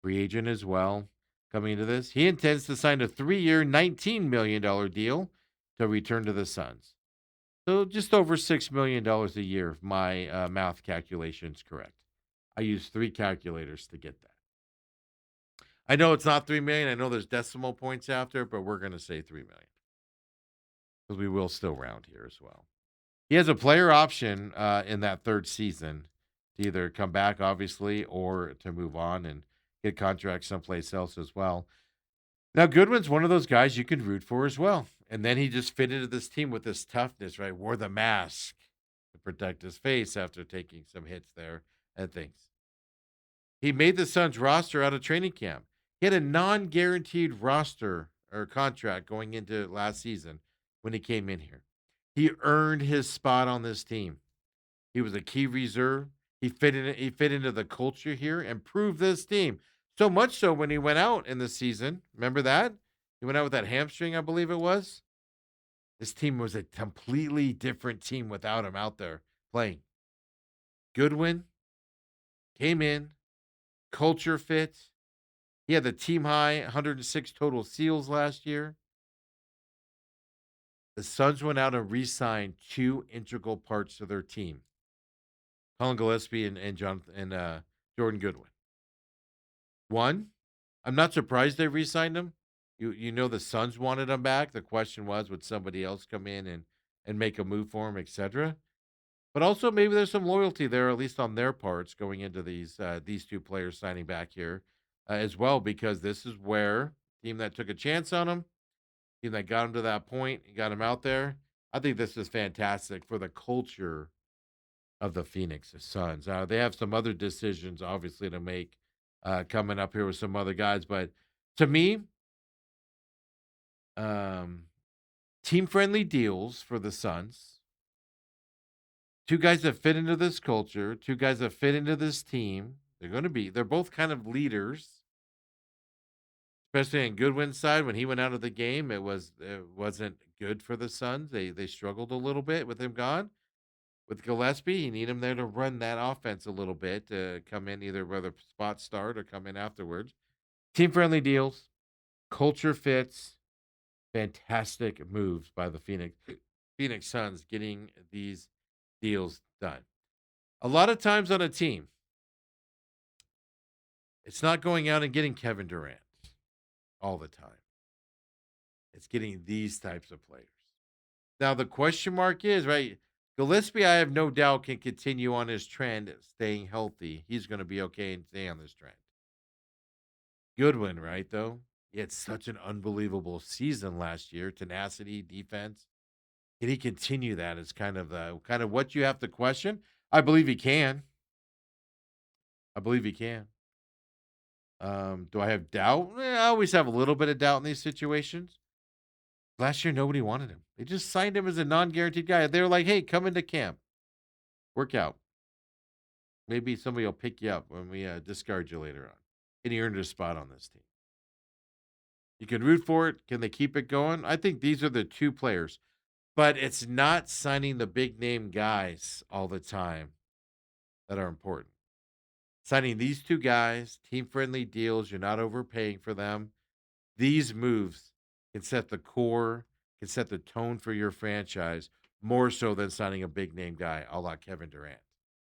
[SPEAKER 1] free agent as well, coming into this. He intends to sign a 3-year, $19 million deal to return to the Suns. So just over $6 million a year, if my math calculation is correct. I used 3 calculators to get that. I know it's not 3 million. I know there's decimal points after, but we're gonna say 3 million because we will still round here as well. He has a player option in that third season to either come back, obviously, or to move on and get contracts someplace else as well. Now, Goodwin's one of those guys you can root for as well. And then he just fit into this team with this toughness, right? Wore the mask to protect his face after taking some hits there and things. He made the Suns roster out of training camp. He had a non-guaranteed roster or contract going into last season when he came in here. He earned his spot on this team. He was a key reserve. He fit into the culture here and proved this team. So much so when he went out in the season, remember that? He went out with that hamstring, I believe it was. This team was a completely different team without him out there playing. Goodwin came in, culture fit. He had the team high 106 total steals last year. The Suns went out and re-signed two integral parts to their team: Colin Gillespie and Jordan Goodwin. One, I'm not surprised they re-signed him. You know the Suns wanted him back. The question was, would somebody else come in and make a move for him, etc. But also maybe there's some loyalty there, at least on their parts, going into these two players signing back here as well, because this is where team that took a chance on him, team that got him to that point, got him out there. I think this is fantastic for the culture of the Phoenix Suns. They have some other decisions, obviously, to make coming up here with some other guys. But to me, um, team friendly deals for the Suns. Two guys that fit into this culture, two guys that fit into this team. They're both kind of leaders, especially on Goodwin's side. When he went out of the game, it wasn't good for the Suns. They struggled a little bit with him gone. With Gillespie, you need him there to run that offense a little bit, to come in either whether spot start or come in afterwards. Team friendly deals, culture fits, fantastic moves by the Phoenix Suns getting these deals done. A lot of times on a team, it's not going out and getting Kevin Durant all the time. It's getting these types of players. Now the question mark is, right, Gillespie, I have no doubt, can continue on his trend, staying healthy. He's going to be okay and stay on this trend. Goodwin, right, though? He had such an unbelievable season last year. Tenacity, defense. Can he continue that? Is kind of what you have to question. I believe he can. I believe he can. Do I have doubt? I always have a little bit of doubt in these situations. Last year, nobody wanted him. They just signed him as a non-guaranteed guy. They were like, "Hey, come into camp, work out. Maybe somebody will pick you up when we discard you later on." And he earned a spot on this team. You can root for it. Can they keep it going? I think these are the two players, but it's not signing the big name guys all the time that are important. Signing these two guys, team friendly deals, you're not overpaying for them. These moves can set the core, can set the tone for your franchise more so than signing a big name guy a la Kevin Durant.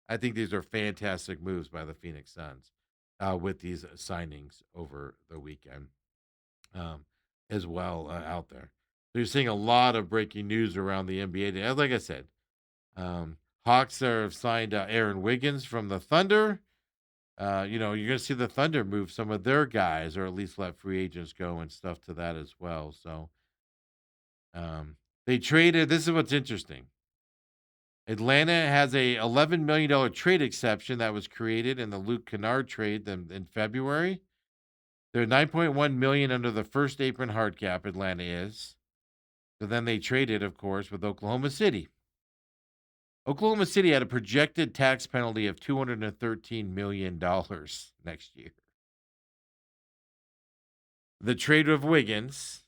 [SPEAKER 1] I think these are fantastic moves by the Phoenix Suns with these signings over the weekend um, as well out there. So you're seeing a lot of breaking news around the NBA. Like I said, Hawks have signed Aaron Wiggins from the Thunder. You're going to see the Thunder move some of their guys, or at least let free agents go and stuff to that as well. So they traded. This is what's interesting. Atlanta has a $11 million trade exception that was created in the Luke Kennard trade in February. They're 9.1 million under the first apron hard cap. Atlanta is. So then they traded, of course, with Oklahoma City. Oklahoma City had a projected tax penalty of $213 million next year. The trade of Wiggins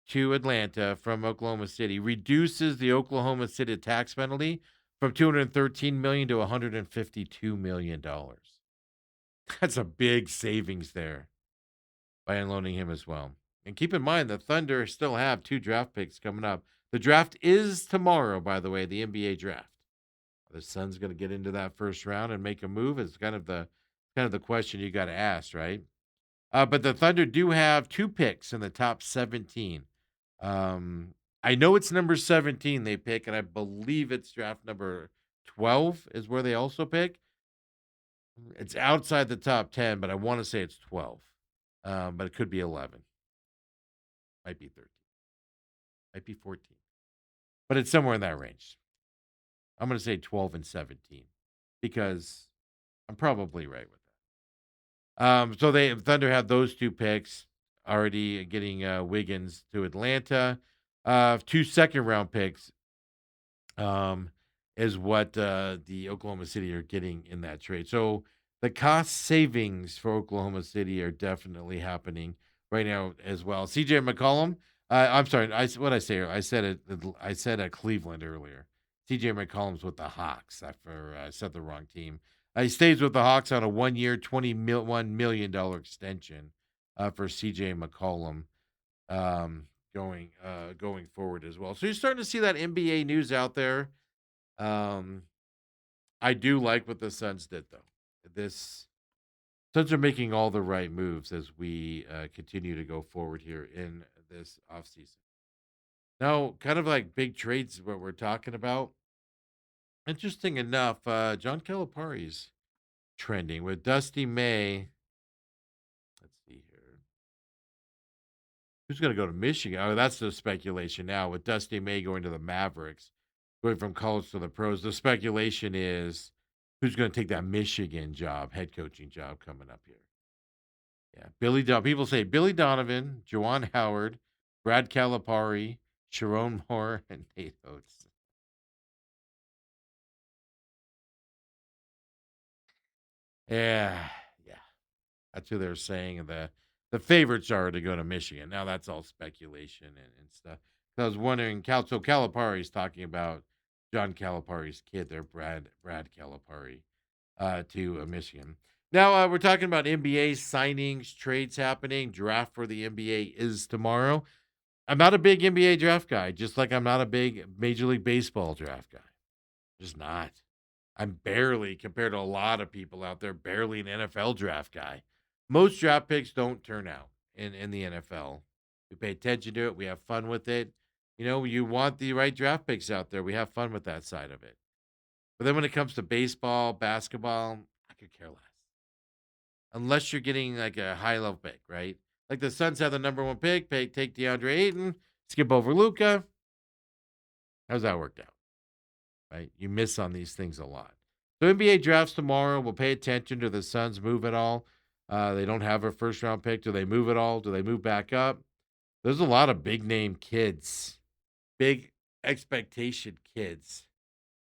[SPEAKER 1] to Atlanta from Oklahoma City reduces the Oklahoma City tax penalty from $213 million to $152 million. That's a big savings there by unloading him as well. And keep in mind, the Thunder still have 2 draft picks coming up. The draft is tomorrow, by the way, the NBA draft. The Suns going to get into that first round and make a move is kind of the question you got to ask, right? But the Thunder do have 2 picks in the top 17. Um, I know it's number 17 they pick, and I believe it's draft number 12 is where they also pick. It's outside the top 10, but I wanna say it's 12. But it could be 11, might be 13, might be 14, but it's somewhere in that range. I'm gonna say 12 and 17 because I'm probably right with that. So they Thunder have those 2 picks already getting, Wiggins to Atlanta. 2 second-round picks um, is what the Oklahoma City are getting in that trade. So the cost savings for Oklahoma City are definitely happening right now as well. CJ McCollum, I'm sorry, what I say? I said it. I said at Cleveland earlier. CJ McCollum's with the Hawks. I said the wrong team. He stays with the Hawks on a 1 year, $21 million extension for CJ McCollum going forward as well. So you're starting to see that NBA news out there. Um, I do like what the Suns did though. This Suns are making all the right moves as we continue to go forward here in this offseason. Now, kind of like big trades, what we're talking about. Interesting enough, John Calipari's trending with Dusty May. Let's see here. Who's going to go to Michigan? Oh, that's the speculation now with Dusty May going to the Mavericks, going from college to the pros. The speculation is who's going to take that Michigan job, head coaching job coming up here. Yeah, People say Billy Donovan, Juwan Howard, Brad Calipari, Sharon Moore, and Nate Oates. Yeah, yeah, that's who they're saying the favorites are to go to Michigan. Now that's all speculation and stuff. I was wondering, so Calipari's talking about John Calipari's kid there, Brad Calipari, to Michigan. Now we're talking about NBA signings, trades happening. Draft for the NBA is tomorrow. I'm not a big NBA draft guy, just like I'm not a big Major League Baseball draft guy. Just not. I'm barely, compared to a lot of people out there, barely an NFL draft guy. Most draft picks don't turn out in the NFL. We pay attention to it. We have fun with it. You know, you want the right draft picks out there. We have fun with that side of it. But then when it comes to baseball, basketball, I could care less. Unless you're getting like a high level pick, right? Like the Suns have the number 1 pick, take DeAndre Ayton, skip over Luca. How's that worked out? Right? You miss on these things a lot. So NBA drafts tomorrow. We'll pay attention to the Suns move at all. They don't have a first round pick. Do they move at all? Do they move back up? There's a lot of big name kids, big expectation kids,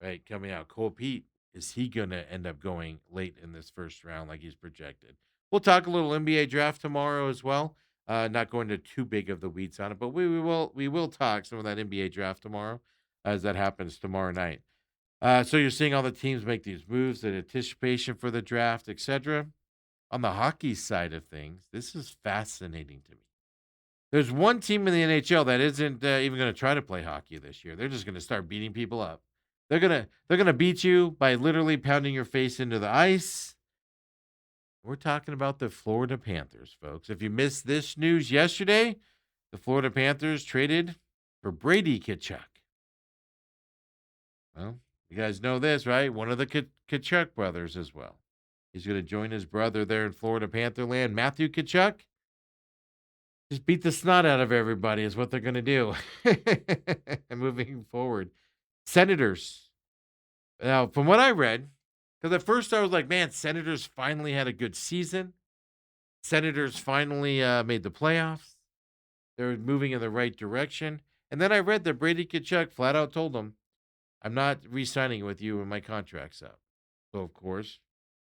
[SPEAKER 1] right? Coming out. Cole Pete, is he going to end up going late in this first round like he's projected? We'll talk a little NBA draft tomorrow as well. Not going to too big of the weeds on it, but we will talk some of that NBA draft tomorrow as that happens tomorrow night. So you're seeing all the teams make these moves, the anticipation for the draft, etc. On the hockey side of things, this is fascinating to me. There's one team in the NHL that isn't even going to try to play hockey this year. They're just going to start beating people up. They're gonna beat you by literally pounding your face into the ice. We're talking about the Florida Panthers, folks. If you missed this news yesterday, the Florida Panthers traded for Brady Tkachuk. Well, you guys know this, right? One of the Tkachuk brothers as well. He's going to join his brother there in Florida Pantherland, Matthew Tkachuk. Just beat the snot out of everybody is what they're going to do. Moving forward. Senators. Now, from what I read, because at first I was like, man, Senators finally had a good season. Senators finally made the playoffs. They're moving in the right direction. And then I read that Brady Tkachuk flat out told them, I'm not re-signing with you when my contract's up. So, of course,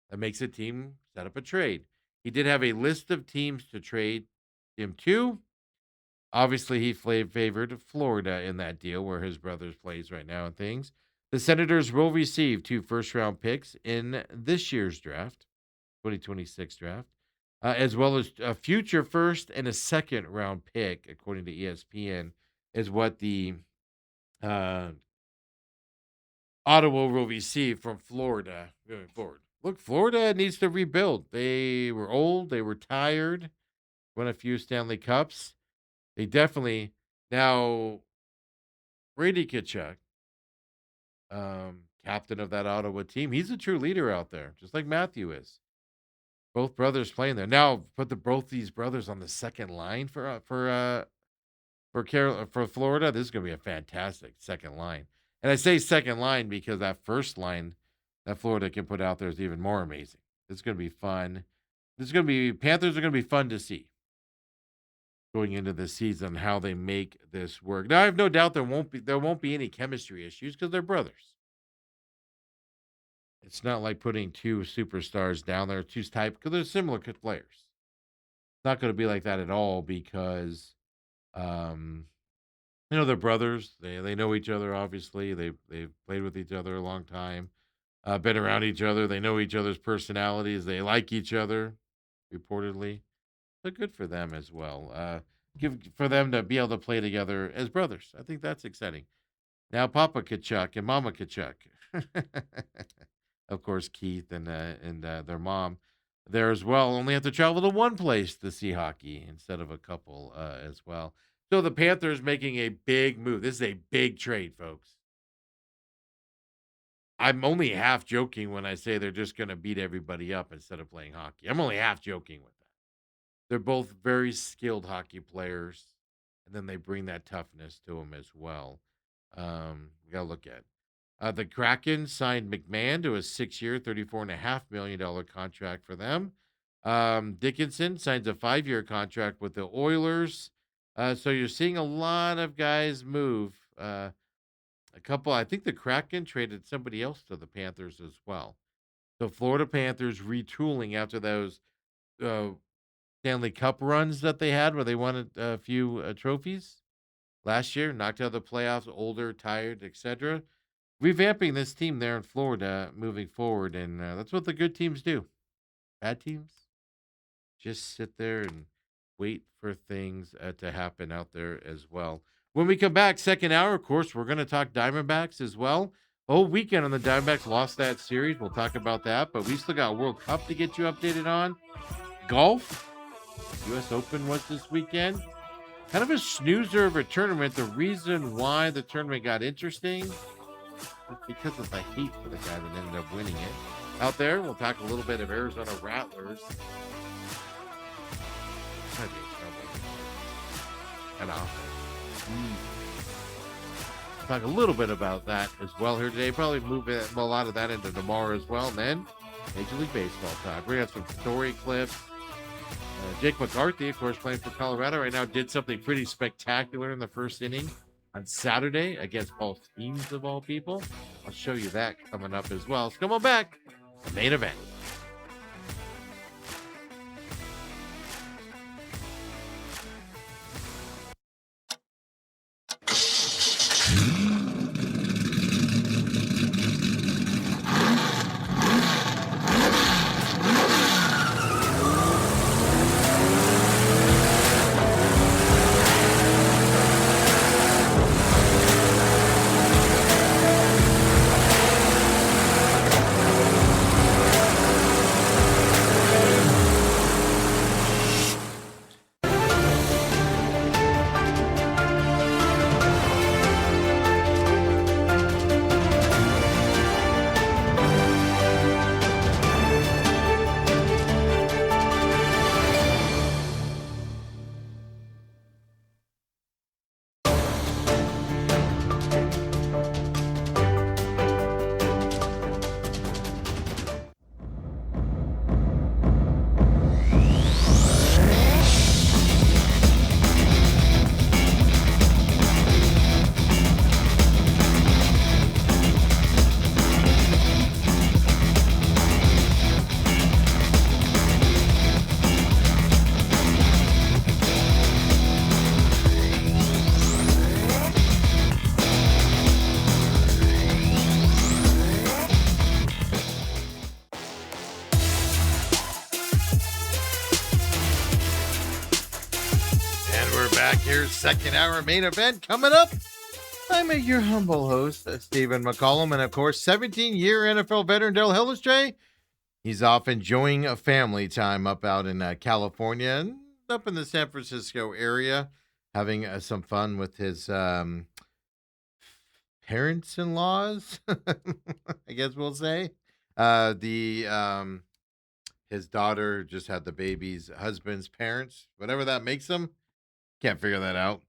[SPEAKER 1] that makes a team set up a trade. He did have a list of teams to trade him to. Obviously, he favored Florida in that deal where his brother plays right now and things. The Senators will receive 2 first-round picks in this year's draft, 2026 draft, as well as a future first and a second-round pick, according to ESPN, is what the uh, Ottawa will receive from Florida moving forward.
[SPEAKER 2] Look, Florida needs to rebuild. They were old. They were tired. Won a few Stanley Cups. They definitely now Brady Kachuk, captain of that Ottawa team. He's a true leader out there, just like Matthew is. Both brothers playing there now. Put both these brothers on the second line for Florida. This is going to be a fantastic second line. And I say second line because that first line that Florida can put out there is even more amazing. It's going to be fun. Panthers are going to be fun to see going into this season, how they make this work. Now I have no doubt there won't be any chemistry issues because they're brothers. It's not like putting two superstars down there, two type because they're similar players. It's not going to be like that at all because um they're brothers. They know each other. Obviously, they've played with each other a long time, been around each other. They know each other's personalities. They like each other, reportedly. So good for them as well. Give for them to be able to play together as brothers. I think that's exciting. Now, Papa Kachuk and Mama Kachuk, of course, Keith and their mom there as well. Only have to travel to one place to see hockey instead of a couple as well. So the Panthers making a big move. This is a big trade, folks. I'm only half joking when I say they're just going to beat everybody up instead of playing hockey. I'm only half joking with that. They're both very skilled hockey players, and then they bring that toughness to them as well. We got to look at the Kraken signed McMahon to a 6-year, $34.5 million contract for them. Dickinson signs a 5-year contract with the Oilers. So you're seeing a lot of guys move. A couple, I think the Kraken traded somebody else to the Panthers as well. So Florida Panthers retooling after those Stanley Cup runs that they had where they won a few trophies last year, knocked out of the playoffs, older, tired, etc. Revamping this team there in Florida moving forward, and that's what the good teams do. Bad teams just sit there and wait for things to happen out there as well. When we come back, second hour, of course, we're going to talk Diamondbacks as well. Whole weekend on the Diamondbacks lost that series. We'll talk about that, but we still got World Cup to get you updated on. Golf, U.S. Open was this weekend. Kind of a snoozer of a tournament. The reason why the tournament got interesting is because of the hate for the guy that ended up winning it. Out there, we'll talk a little bit of Arizona Rattlers. Might be in trouble. And talk a little bit about that as well here today. Probably move a lot of that into tomorrow as well. And then Major League Baseball talk. We have some story clips. Jake McCarthy, of course, playing for Colorado right now, did something pretty spectacular in the first inning on Saturday against both teams of all people. I'll show you that coming up as well. So come on back. The main event. Second hour main event coming up. I'm your humble host, Stephen McCollum, and of course, 17-year NFL veteran Hellestrae.
[SPEAKER 1] He's off enjoying a family time up out in California and up in the San Francisco area, having some fun with his parents-in-laws, I guess we'll say. The His daughter just had the baby's husband's parents, whatever that makes them. Can't figure that out.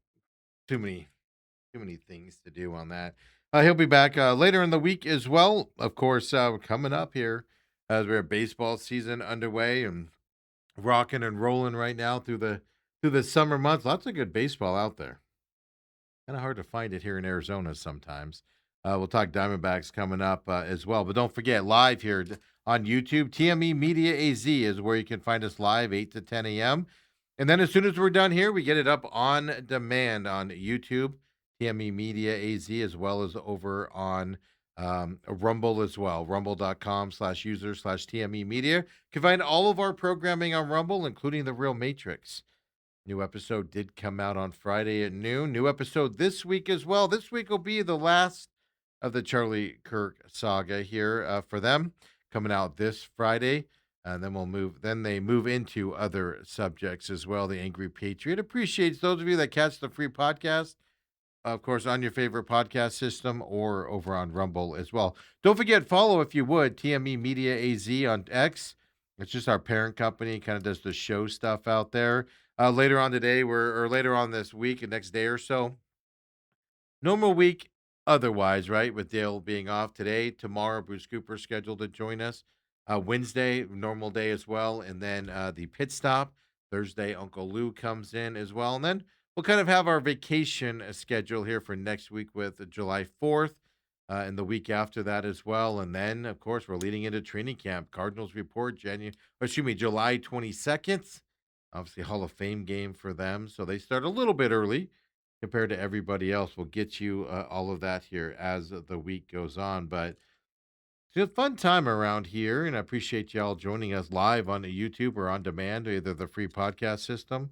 [SPEAKER 1] Too many too many things to do on that. He'll be back later in the week as well. Of course, coming up here as we're baseball season underway and rocking and rolling right now through the summer months. Lots of good baseball out there. Kind of hard to find it here in Arizona sometimes. We'll talk Diamondbacks coming up as well. But don't forget, live here on YouTube, TME Media AZ is where you can find us live, 8 to 10 a.m. And then as soon as we're done here, we get it up on demand on YouTube, TME Media AZ, as well as over on Rumble as well, rumble.com/user/TME Media. You can find all of our programming on Rumble, including The Real Matrix. New episode did come out on Friday at noon. New episode this week as well. This week will be the last of the Charlie Kirk saga here for them, coming out this Friday. And then we'll move. Then they move into other subjects as well. The Angry Patriot appreciates those of you that catch the free podcast, of course, on your favorite podcast system or over on Rumble as well. Don't forget, follow if you would, TME Media AZ on X. It's just our parent company, kind of does the show stuff out there. Later on today, or later on this week, the next day or so, normal week otherwise, right? With Dale being off today, tomorrow, Bruce Cooper scheduled to join us. Wednesday, normal day as well. And then the pit stop. Thursday, Uncle Lou comes in as well. And then we'll kind of have our vacation schedule here for next week with July 4th and the week after that as well. And then, of course, we're leading into training camp. Cardinals report July 22nd. Obviously, Hall of Fame game for them. So they start a little bit early compared to everybody else. We'll get you all of that here as the week goes on. But it's a fun time around here, and I appreciate y'all joining us live on the YouTube or on demand, either the free podcast system.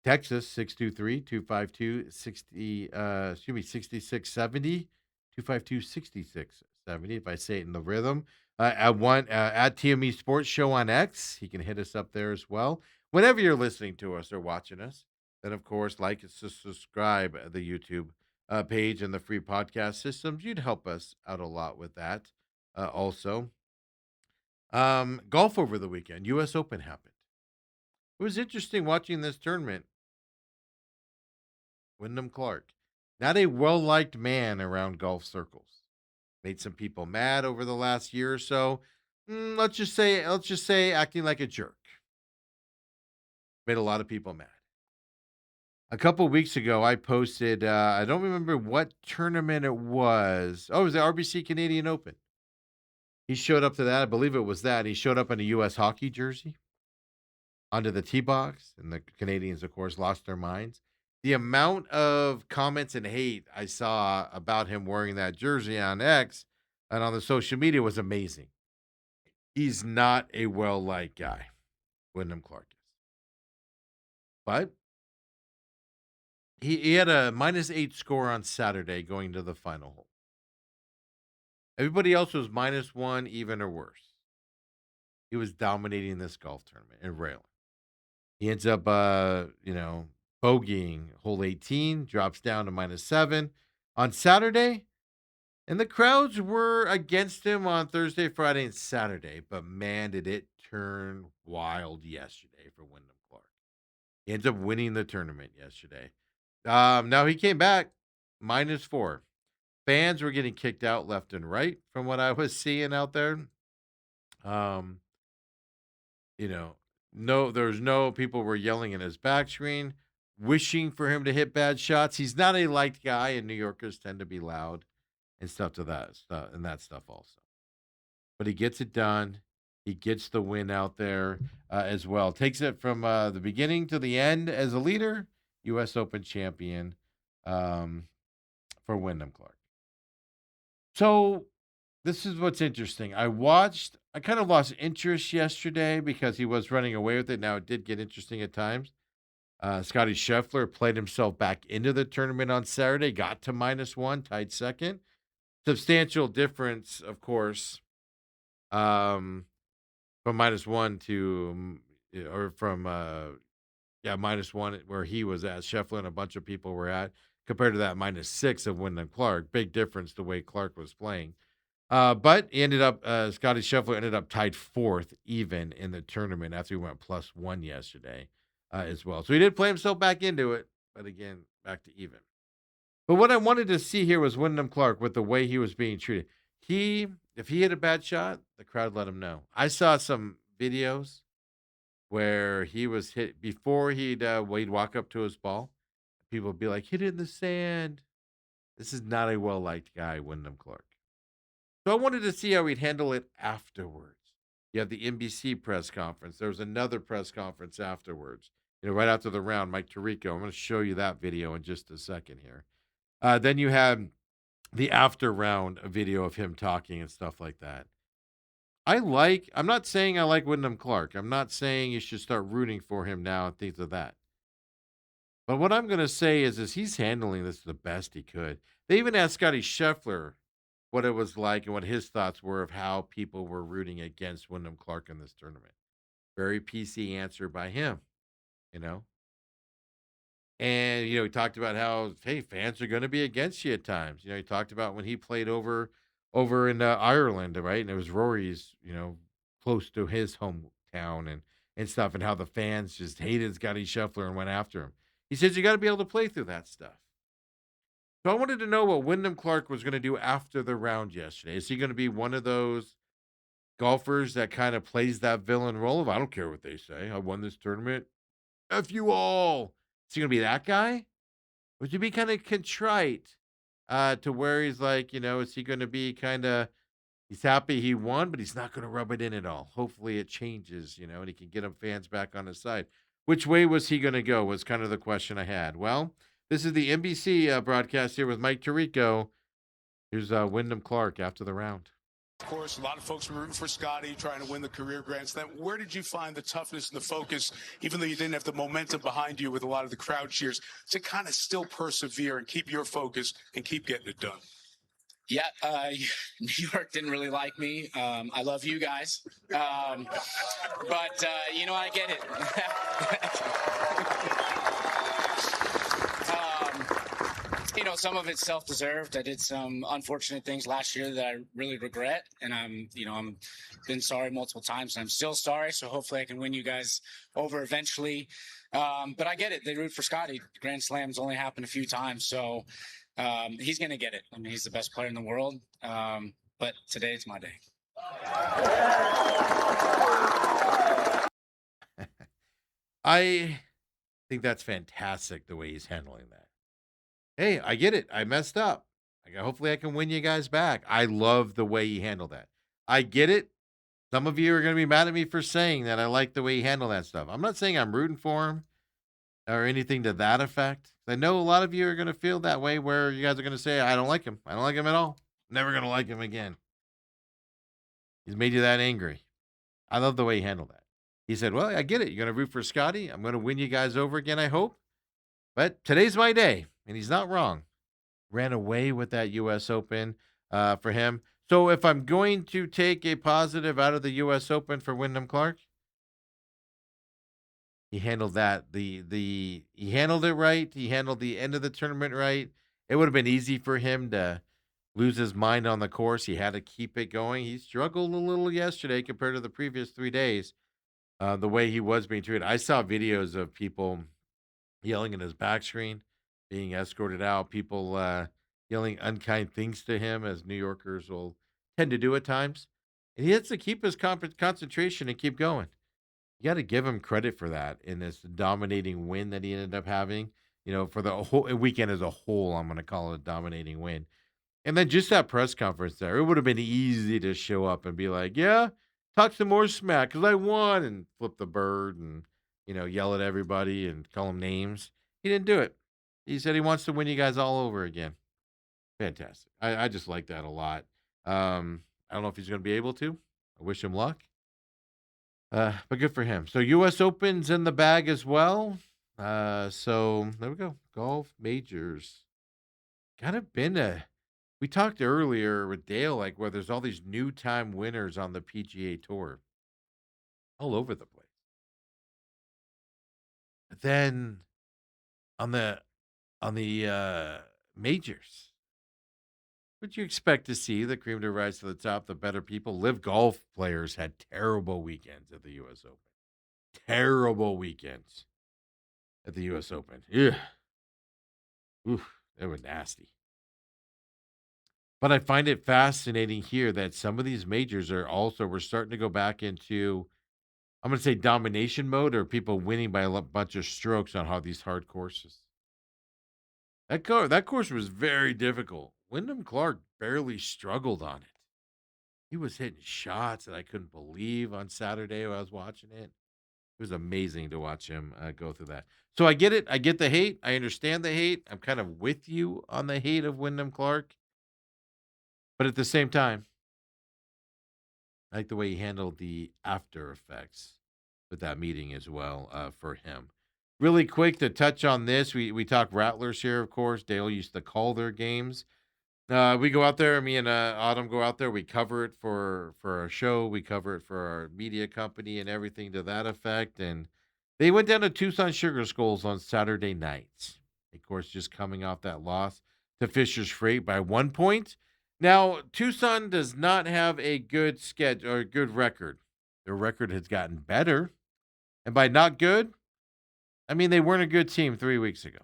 [SPEAKER 1] Texas 623-252-60 6670 252-6670 if I say it in the rhythm. At TME Sports Show on X. He can hit us up there as well. Whenever you're listening to us or watching us, then of course like and subscribe the YouTube page and the free podcast systems. You'd help us out a lot with that. Also, golf over the weekend. U.S. Open happened. It was interesting watching this tournament. Wyndham Clark, not a well-liked man around golf circles. Made some people mad over the last year or so. Let's just say acting like a jerk. Made a lot of people mad. A couple weeks ago, I posted, I don't remember what tournament it was. Oh, it was the RBC Canadian Open. He showed up to that. I believe it was that. He showed up in a U.S. hockey jersey onto the tee box, and the Canadians, of course, lost their minds. The amount of comments and hate I saw about him wearing that jersey on X and on the social media was amazing. He's not a well-liked guy, Wyndham Clark is. But he had a -8 score on Saturday going to the final hole. Everybody else was -1, even or worse. He was dominating this golf tournament and railing. He ends up, bogeying hole 18, drops down to -7 on Saturday, and the crowds were against him on Thursday, Friday, and Saturday. But man, did it turn wild yesterday for Wyndham Clark. He ends up winning the tournament yesterday. Now he came back -4. Fans were getting kicked out left and right from what I was seeing out there. Um, You know, no, there's no people were yelling in his back screen, wishing for him to hit bad shots. He's not a liked guy, and New Yorkers tend to be loud and stuff to that stuff and that stuff also. But he gets it done. He gets the win out there as well. Takes it from the beginning to the end as a leader. U.S. Open champion um, for Wyndham Clark. So this is what's interesting. I kind of lost interest yesterday because he was running away with it. Now it did get interesting at times. Scotty Scheffler played himself back into the tournament on Saturday, got to -1, tied second. Substantial difference, of course. Um,
[SPEAKER 2] from -1 to, or from, yeah, -1 where he was at, Scheffler and a bunch of people were at, compared to that -6 of Wyndham Clark. Big difference the way Clark was playing. But he ended up, Scotty Scheffler ended up tied 4th even in the tournament after he went +1 yesterday, as well. So he did play himself back into it, but again, back to even. But what I wanted to see here was Wyndham Clark with the way he was being treated. He, if he hit a bad shot, the crowd let him know. I saw some videos where he was hit before he'd walk up to his ball. People would be like, hit it in the sand. This is not a well liked guy, Wyndham Clark. So I wanted to see how he'd handle it afterwards. You have the NBC press conference. There was another press conference afterwards. Right after the round, Mike Tirico. I'm going to show you that video in just a second here. Then you had the after round video of him talking and stuff like that. I'm not saying I like Wyndham Clark. I'm not saying you should start rooting for him now and things of that. But what I'm going to say is he's handling this the best he could. They even asked Scotty Scheffler what it was like and what his thoughts were of how people were rooting against Wyndham Clark in this tournament. Very PC answer by him, you know. And he talked about how hey, fans are going to be against you at times. He talked about when he played over in Ireland, right? And it was Rory's, close to his hometown and stuff, and how the fans just hated Scotty Scheffler and went after him. He says you got to be able to play through that stuff. So I wanted to know what Wyndham Clark was going to do after the round yesterday. Is he going to be one of those golfers that kind of plays that villain role of I don't care what they say, I won this tournament, F you all? Is he going to be that guy? Would you be kind of contrite to where he's like, is he going to be kind of, he's happy he won, but he's not going to rub it in at all. Hopefully it changes, and he can get him fans back on his side. Which way was he going to go was kind of the question I had. Well, this is the NBC broadcast here with Mike Tirico. Here's Wyndham Clark after the round.
[SPEAKER 3] Of course, a lot of folks were rooting for Scotty, trying to win the career Grand Slam. Where did you find the toughness and the focus, even though you didn't have the momentum behind you with a lot of the crowd cheers, to kind of still persevere and keep your focus and keep getting it done?
[SPEAKER 4] Yeah, New York didn't really like me. I love you guys. But I get it. Some of it's self-deserved. I did some unfortunate things last year that I really regret, and I'm been sorry multiple times, and I'm still sorry. So hopefully I can win you guys over eventually. But I get it. They root for Scotty. Grand Slams only happen a few times, so he's gonna get it. I mean, he's the best player in the world. But today it's my day.
[SPEAKER 2] I think that's fantastic the way he's handling that. Hey, I get it. I messed up. Hopefully I can win you guys back. I love the way he handled that. I get it. Some of you are going to be mad at me for saying that I like the way he handled that stuff. I'm not saying I'm rooting for him or anything to that effect. I know a lot of you are going to feel that way where you guys are going to say, I don't like him. I don't like him at all. Never going to like him again. He's made you that angry. I love the way he handled that. He said, well, I get it. You're going to root for Scotty. I'm going to win you guys over again, I hope. But today's my day. And he's not wrong. Ran away with that U.S. Open for him. So if I'm going to take a positive out of the U.S. Open for Wyndham Clark, he handled that. He handled it right. He handled the end of the tournament right. It would have been easy for him to lose his mind on the course. He had to keep it going. He struggled a little yesterday compared to the previous 3 days. The way he was being treated. I saw videos of people yelling in his back screen, being escorted out, people yelling unkind things to him, as New Yorkers will tend to do at times. And he has to keep his concentration and keep going. You got to give him credit for that in this dominating win that he ended up having. For the whole weekend as a whole, I'm going to call it a dominating win. And then just that press conference there, it would have been easy to show up and be like, yeah, talk some more smack because I won, and flip the bird and, yell at everybody and call them names. He didn't do it. He said he wants to win you guys all over again. Fantastic. I just like that a lot. I don't know if he's going to be able to. I wish him luck. But good for him. So U.S. Open's in the bag as well. So there we go. Golf majors. We talked earlier with Dale, like where there's all these new time winners on the PGA Tour. all over the place. But then on the majors, what you expect to see the cream to rise to the top, the better people. Live golf players had terrible weekends at the U.S. Open. Terrible weekends at the U.S. Open. Yeah, oof, they were nasty. But I find it fascinating here that some of these majors we're starting to go back into, I'm going to say, domination mode, or people winning by a bunch of strokes on these hard courses. That course was very difficult. Wyndham Clark barely struggled on it. He was hitting shots that I couldn't believe on Saturday when I was watching it. It was amazing to watch him go through that. So I get it. I get the hate. I understand the hate. I'm kind of with you on the hate of Wyndham Clark. But at the same time, I like the way he handled the after effects with that meeting as well for him. Really quick to touch on this. We talk Rattlers here, of course. Dale used to call their games. We go out there. Me and Autumn go out there. We cover it for our show. We cover it for our media company and everything to that effect. And they went down to Tucson Sugar Skulls on Saturday night. Of course, just coming off that loss to Fisher's Freight by 1 point. Now, Tucson does not have a good schedule or a good record. Their record has gotten better. And by not good, I mean they weren't a good team 3 weeks ago.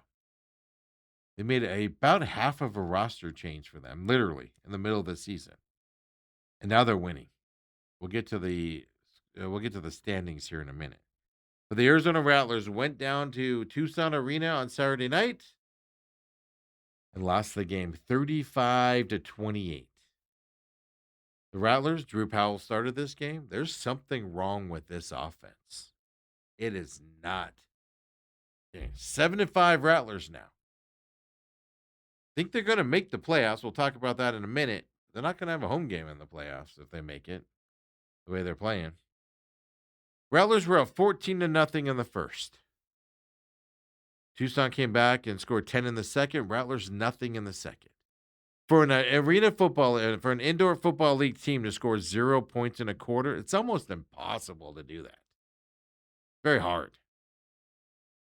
[SPEAKER 2] They made about half of a roster change for them, literally in the middle of the season, and now they're winning. We'll get to the standings here in a minute. But the Arizona Rattlers went down to Tucson Arena on Saturday night and lost the game 35-28. The Rattlers, Drew Powell started this game. There's something wrong with this offense. It is not. 7-5 Rattlers now. Think they're going to make the playoffs. We'll talk about that in a minute. They're not going to have a home game in the playoffs if they make it the way they're playing. Rattlers were up 14-0 in the first. Tucson came back and scored 10 in the second. Rattlers nothing in the second. For an arena football, for an indoor football league team to score 0 points in a quarter, it's almost impossible to do that. Very hard.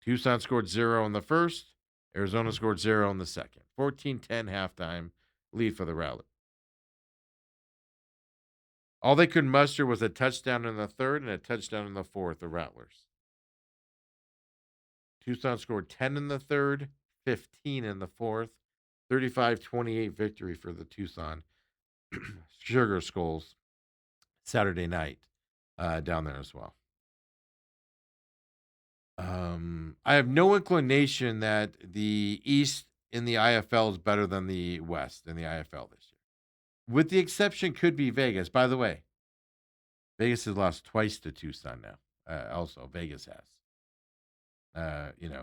[SPEAKER 2] Tucson scored 0 in the first. Arizona scored 0 in the second. 14-10 halftime lead for the Rattlers. All they could muster was a touchdown in the third and a touchdown in the fourth, the Rattlers. Tucson scored 10 in the third, 15 in the fourth. 35-28 victory for the Tucson Sugar Skulls Saturday night down there as well. I have no inclination that the East in the IFL is better than the West in the IFL this year. With the exception could be Vegas. By the way, Vegas has lost twice to Tucson now. Also, Vegas has.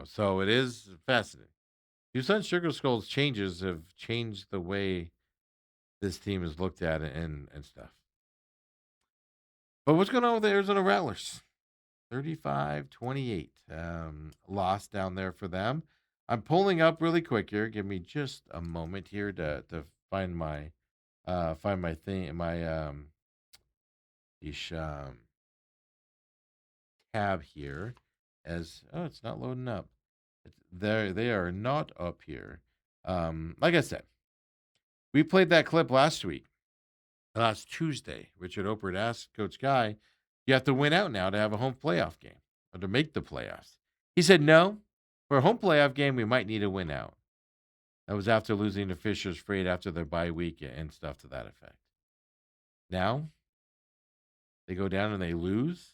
[SPEAKER 2] So it is fascinating. Tucson Sugar Skulls changes have changed the way this team is looked at and stuff. But what's going on with the Arizona Rattlers? 35-28. Loss down there for them. I'm pulling up really quick here. Give me just a moment here to find my thing, my ish, tab here. It's not loading up. They are not up here. Like I said, we played that clip last Tuesday. Richard Oprah asked Coach Guy, you have to win out now to have a home playoff game or to make the playoffs. He said, no, for a home playoff game, we might need a win out. That was after losing to Fisher's Freight after their bye week and stuff to that effect. Now, they go down and they lose.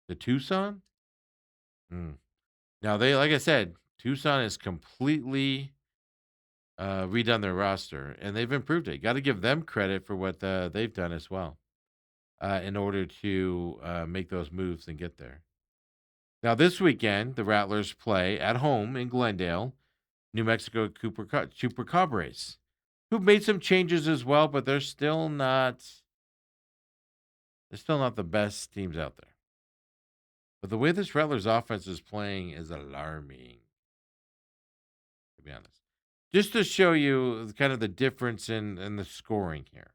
[SPEAKER 2] The Tucson? Now, like I said, Tucson is completely redone their roster, and they've improved it. Got to give them credit for what they've done as well in order to make those moves and get there. Now, this weekend, the Rattlers play at home in Glendale, New Mexico Chupacabras, who've made some changes as well, but they're still not the best teams out there. But the way this Rattlers offense is playing is alarming, to be honest. Just to show you kind of the difference in the scoring here.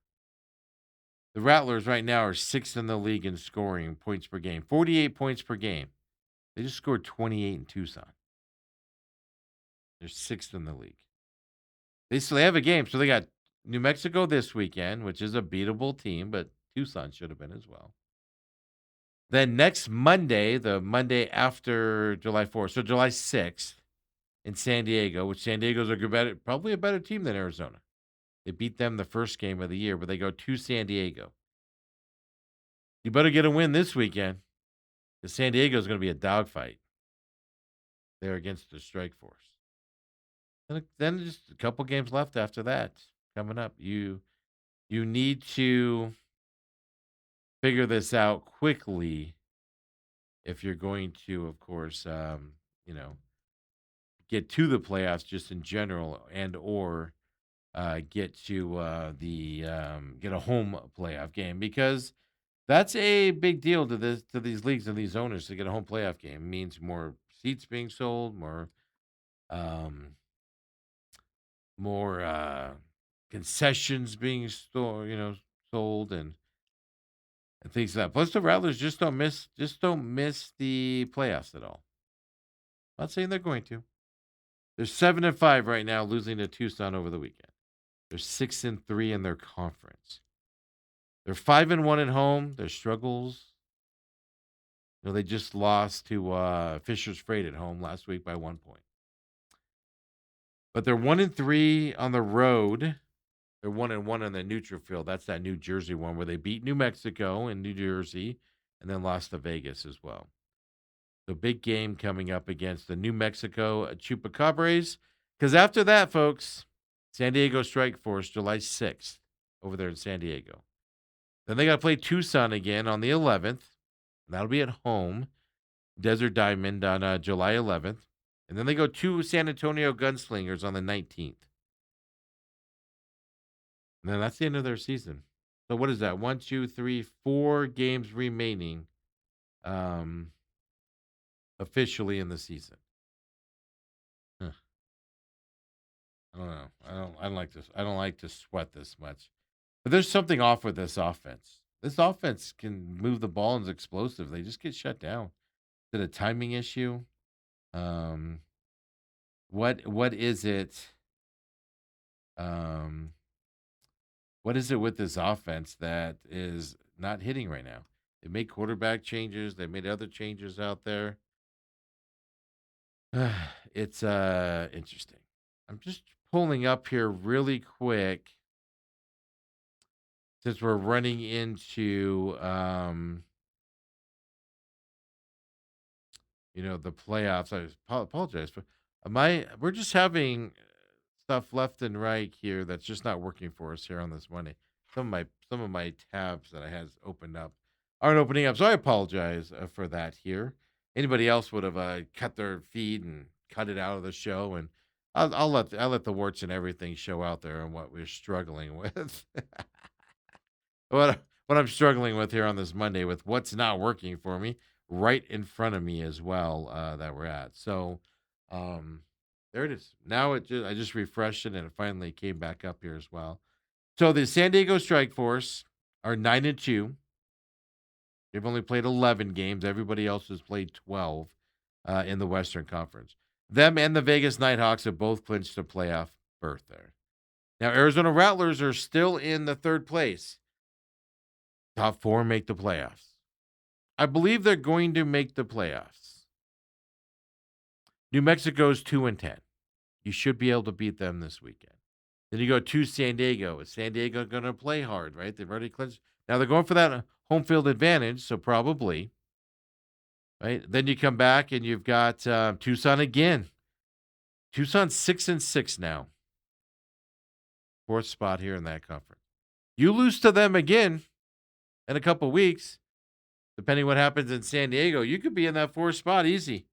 [SPEAKER 2] The Rattlers right now are 6th in the league in scoring points per game, 48 points per game. They just scored 28 in Tucson. They're 6th in the league. They still have a game, so they got New Mexico this weekend, which is a beatable team, but Tucson should have been as well. Then next Monday, the Monday after July 4th, so July 6th in San Diego, which San Diego's probably a better team than Arizona. They beat them the first game of the year, but they go to San Diego. You better get a win this weekend because San Diego is going to be a dogfight there against the Strike Force. And then just a couple games left after that coming up. You need to figure this out quickly if you're going to, of course, get to the playoffs just in general, and or get to get a home playoff game, because that's a big deal to these leagues and these owners. To get a home playoff game it means more seats being sold, um, more concessions being sold, and things like that. Plus, the Rattlers just don't miss the playoffs at all. Not saying they're going to. They're 7-5 right now, losing to Tucson over the weekend. They're 6-3 in their conference. They're 5-1 at home. Their struggles. They just lost to Fisher's Freight at home last week by 1 point. But they're 1-3 on the road. They're 1-1 on the neutral field. That's that New Jersey one where they beat New Mexico and New Jersey and then lost to Vegas as well. The big game coming up against the New Mexico Chupacabras. Because after that, folks, San Diego Strike Force, July 6th, over there in San Diego. Then they got to play Tucson again on the 11th. And that'll be at home, Desert Diamond on July 11th. And then they go to San Antonio Gunslingers on the 19th. And then that's the end of their season. So what is that? 1, 2, 3, 4 games remaining officially in the season. Huh. I don't know. I don't like this. I don't like to sweat this much. But there's something off with this offense. This offense can move the ball and is explosive. They just get shut down. Is it a timing issue? What is it? What is it with this offense that is not hitting right now? They made quarterback changes. They made other changes out there. It's interesting. I'm just pulling up here really quick since we're running into the playoffs. I apologize for we're just having stuff left and right here that's just not working for us here on this Monday. Some of my tabs that I had opened up aren't opening up, so I apologize for that here. Anybody else would have cut their feed and cut it out of the show, and I'll let the warts and everything show out there and what we're struggling with. what I'm struggling with here on this Monday with what's not working for me right in front of me as well, that we're at. So there it is. Now I just refreshed it and it finally came back up here as well. So the San Diego Strike Force are 9-2. They've only played 11 games. Everybody else has played 12 in the Western Conference. Them and the Vegas Nighthawks have both clinched a playoff berth there. Now, Arizona Rattlers are still in the third place. Top 4 make the playoffs. I believe they're going to make the playoffs. New Mexico's 2-10. You should be able to beat them this weekend. Then you go to San Diego. Is San Diego going to play hard, right? They've already clinched. Now they're going for that home field advantage, so probably. Right? Then you come back and you've got Tucson again. Tucson's 6-6 now. 4th spot here in that conference. You lose to them again in a couple weeks, depending what happens in San Diego, you could be in that 4th spot easy.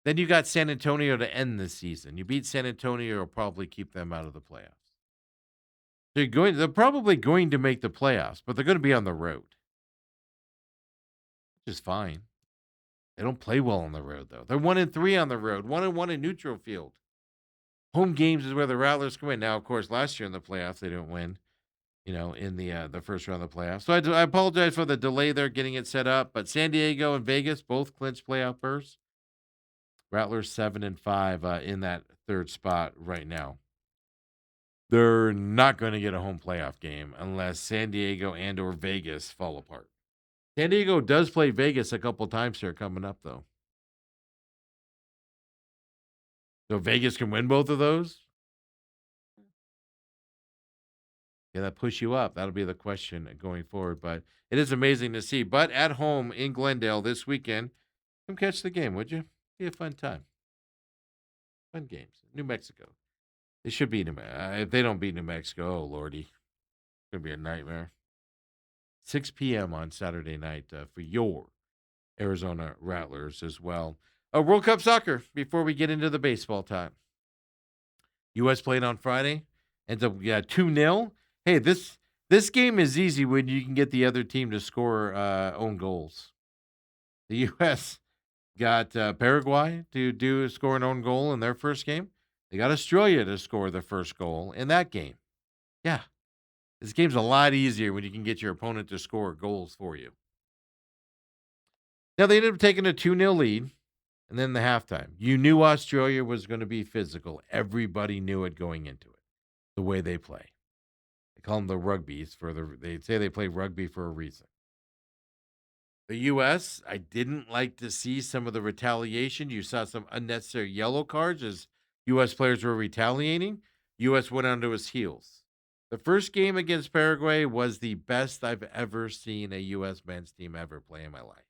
[SPEAKER 2] Then you got San Antonio to end the season. You beat San Antonio, you'll probably keep them out of the playoffs. So they're probably going to make the playoffs, but they're going to be on the road, which is fine. They don't play well on the road, though. They're 1-3 on the road, 1-1 in neutral field. Home games is where the Rattlers come in. Now, of course, last year in the playoffs, they didn't win. in the first round of the playoffs. So I apologize for the delay there getting it set up, but San Diego and Vegas both clinched playoff berths. Rattlers 7-5 in that third spot right now. They're not going to get a home playoff game unless San Diego and or Vegas fall apart. San Diego does play Vegas a couple times here coming up, though. So Vegas can win both of those. Yeah, that push you up. That'll be the question going forward. But it is amazing to see. But at home in Glendale this weekend, come catch the game, would you? Be a fun time. Fun games. New Mexico. They should beat New Mexico. If they don't beat New Mexico, oh, Lordy. It's going to be a nightmare. 6 p.m. on Saturday night for your Arizona Rattlers as well. World Cup soccer before we get into the baseball time. U.S. played on Friday. Ends up 2-0. Hey, this game is easy when you can get the other team to score own goals. The U.S. got Paraguay to score an own goal in their first game. They got Australia to score the first goal in that game. Yeah, this game's a lot easier when you can get your opponent to score goals for you. Now, they ended up taking a 2-0 lead, and then the halftime. You knew Australia was going to be physical. Everybody knew it going into it, the way they play. They call them the rugbies. They say they play rugby for a reason. The U.S., I didn't like to see some of the retaliation. You saw some unnecessary yellow cards as U.S. players were retaliating. U.S. went onto its heels. The first game against Paraguay was the best I've ever seen a U.S. men's team ever play in my life.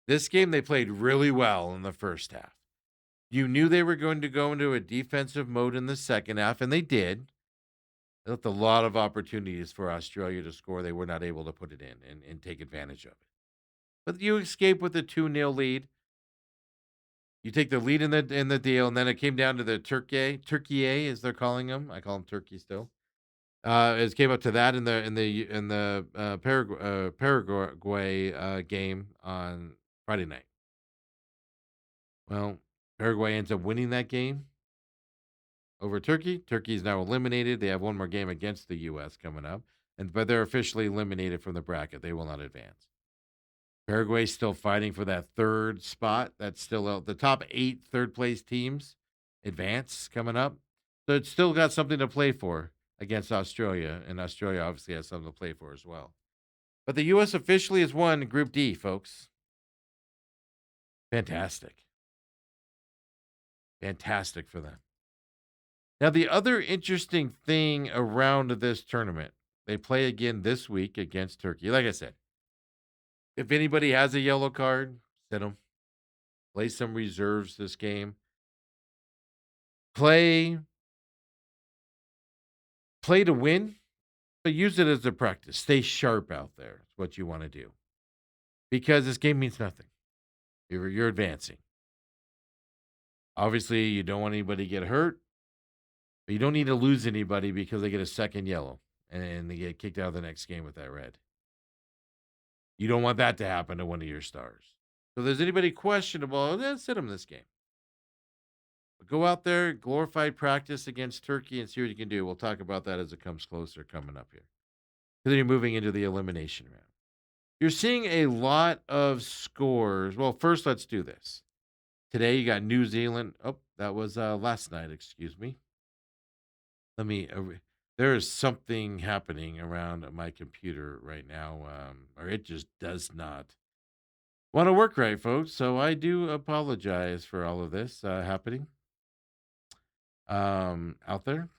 [SPEAKER 2] This game, they played really well in the first half. You knew they were going to go into a defensive mode in the second half, and they did. They left a lot of opportunities for Australia to score. They were not able to put it in and take advantage of it. But you escape with a 2-0 lead. You take the lead in the deal, and then it came down to the Turkey, as they're calling them. I call them Turkey still. It came up to that in the Paraguay game on Friday night. Well, Paraguay ends up winning that game over Turkey. Turkey is now eliminated. They have one more game against the U.S. coming up, but they're officially eliminated from the bracket. They will not advance. Paraguay's still fighting for that third spot. That's still out. The top 8 third-place teams advance coming up. So it's still got something to play for against Australia, and Australia obviously has something to play for as well. But the U.S. officially has won Group D, folks. Fantastic. Fantastic for them. Now, the other interesting thing around this tournament, they play again this week against Turkey. Like I said, if anybody has a yellow card, sit them. Play some reserves this game. Play to win, but use it as a practice. Stay sharp out there. It's what you want to do. Because this game means nothing. You're advancing. Obviously, you don't want anybody to get hurt, but you don't need to lose anybody because they get a second yellow and they get kicked out of the next game with that red. You don't want that to happen to one of your stars. So if there's anybody questionable, then sit them this game. But go out there, glorified practice against Turkey, and see what you can do. We'll talk about that as it comes closer coming up here. Then you're moving into the elimination round. You're seeing a lot of scores. Well, first, let's do this. Today, you got New Zealand. Oh, that was last night, excuse me. There is something happening around my computer right now, or it just does not want to work right, folks. So I do apologize for all of this happening out there.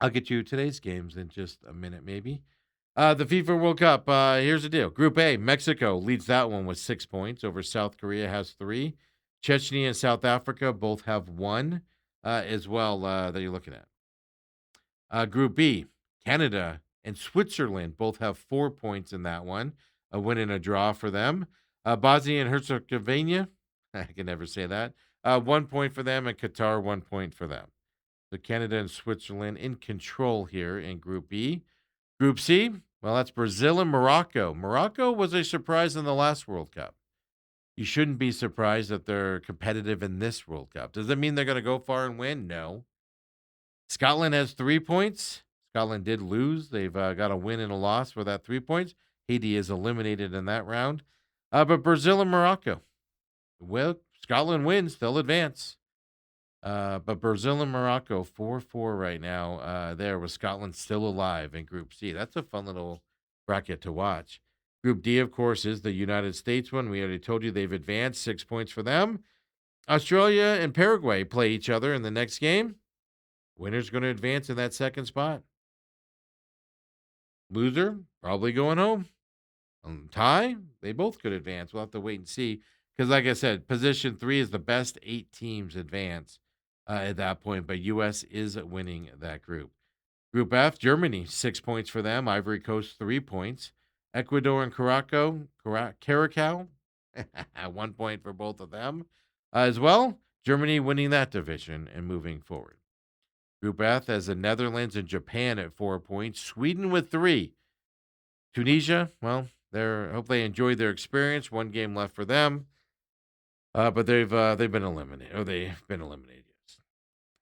[SPEAKER 2] I'll get you today's games in just a minute, maybe. The FIFA World Cup, here's the deal. Group A, Mexico leads that one with 6 points over South Korea has 3. Chechnya and South Africa both have 1 as well that you're looking at. Group B, Canada and Switzerland both have 4 points in that one. A win and a draw for them. Bosnia and Herzegovina, I can never say that. 1 point for them, and Qatar 1 point for them. So Canada and Switzerland in control here in Group B. Group C, well, that's Brazil and Morocco. Morocco was a surprise in the last World Cup. You shouldn't be surprised that they're competitive in this World Cup. Does that mean they're going to go far and win? No. Scotland has 3 points. Scotland did lose. They've got a win and a loss for that 3 points. Haiti is eliminated in that round. But Brazil and Morocco. Well, Scotland wins, they'll advance. But Brazil and Morocco 4-4 right now. There with Scotland still alive in Group C. That's a fun little bracket to watch. Group D, of course, is the United States one. We already told you they've advanced, 6 points for them. Australia and Paraguay play each other in the next game. Winner's going to advance in that second spot. Loser, probably going home. Tie, they both could advance. We'll have to wait and see. Because, like I said, position 3 is the best 8 teams advance at that point. But U.S. is winning that group. Group F, Germany, 6 points for them. Ivory Coast, 3 points. Ecuador and Curacao, 1 point for both of them. As well, Germany winning that division and moving forward. Group F has the Netherlands and Japan at 4 points. Sweden with 3. Tunisia, well, hope they enjoyed their experience. 1 game left for them. But they've been eliminated. Or they've been eliminated, yes.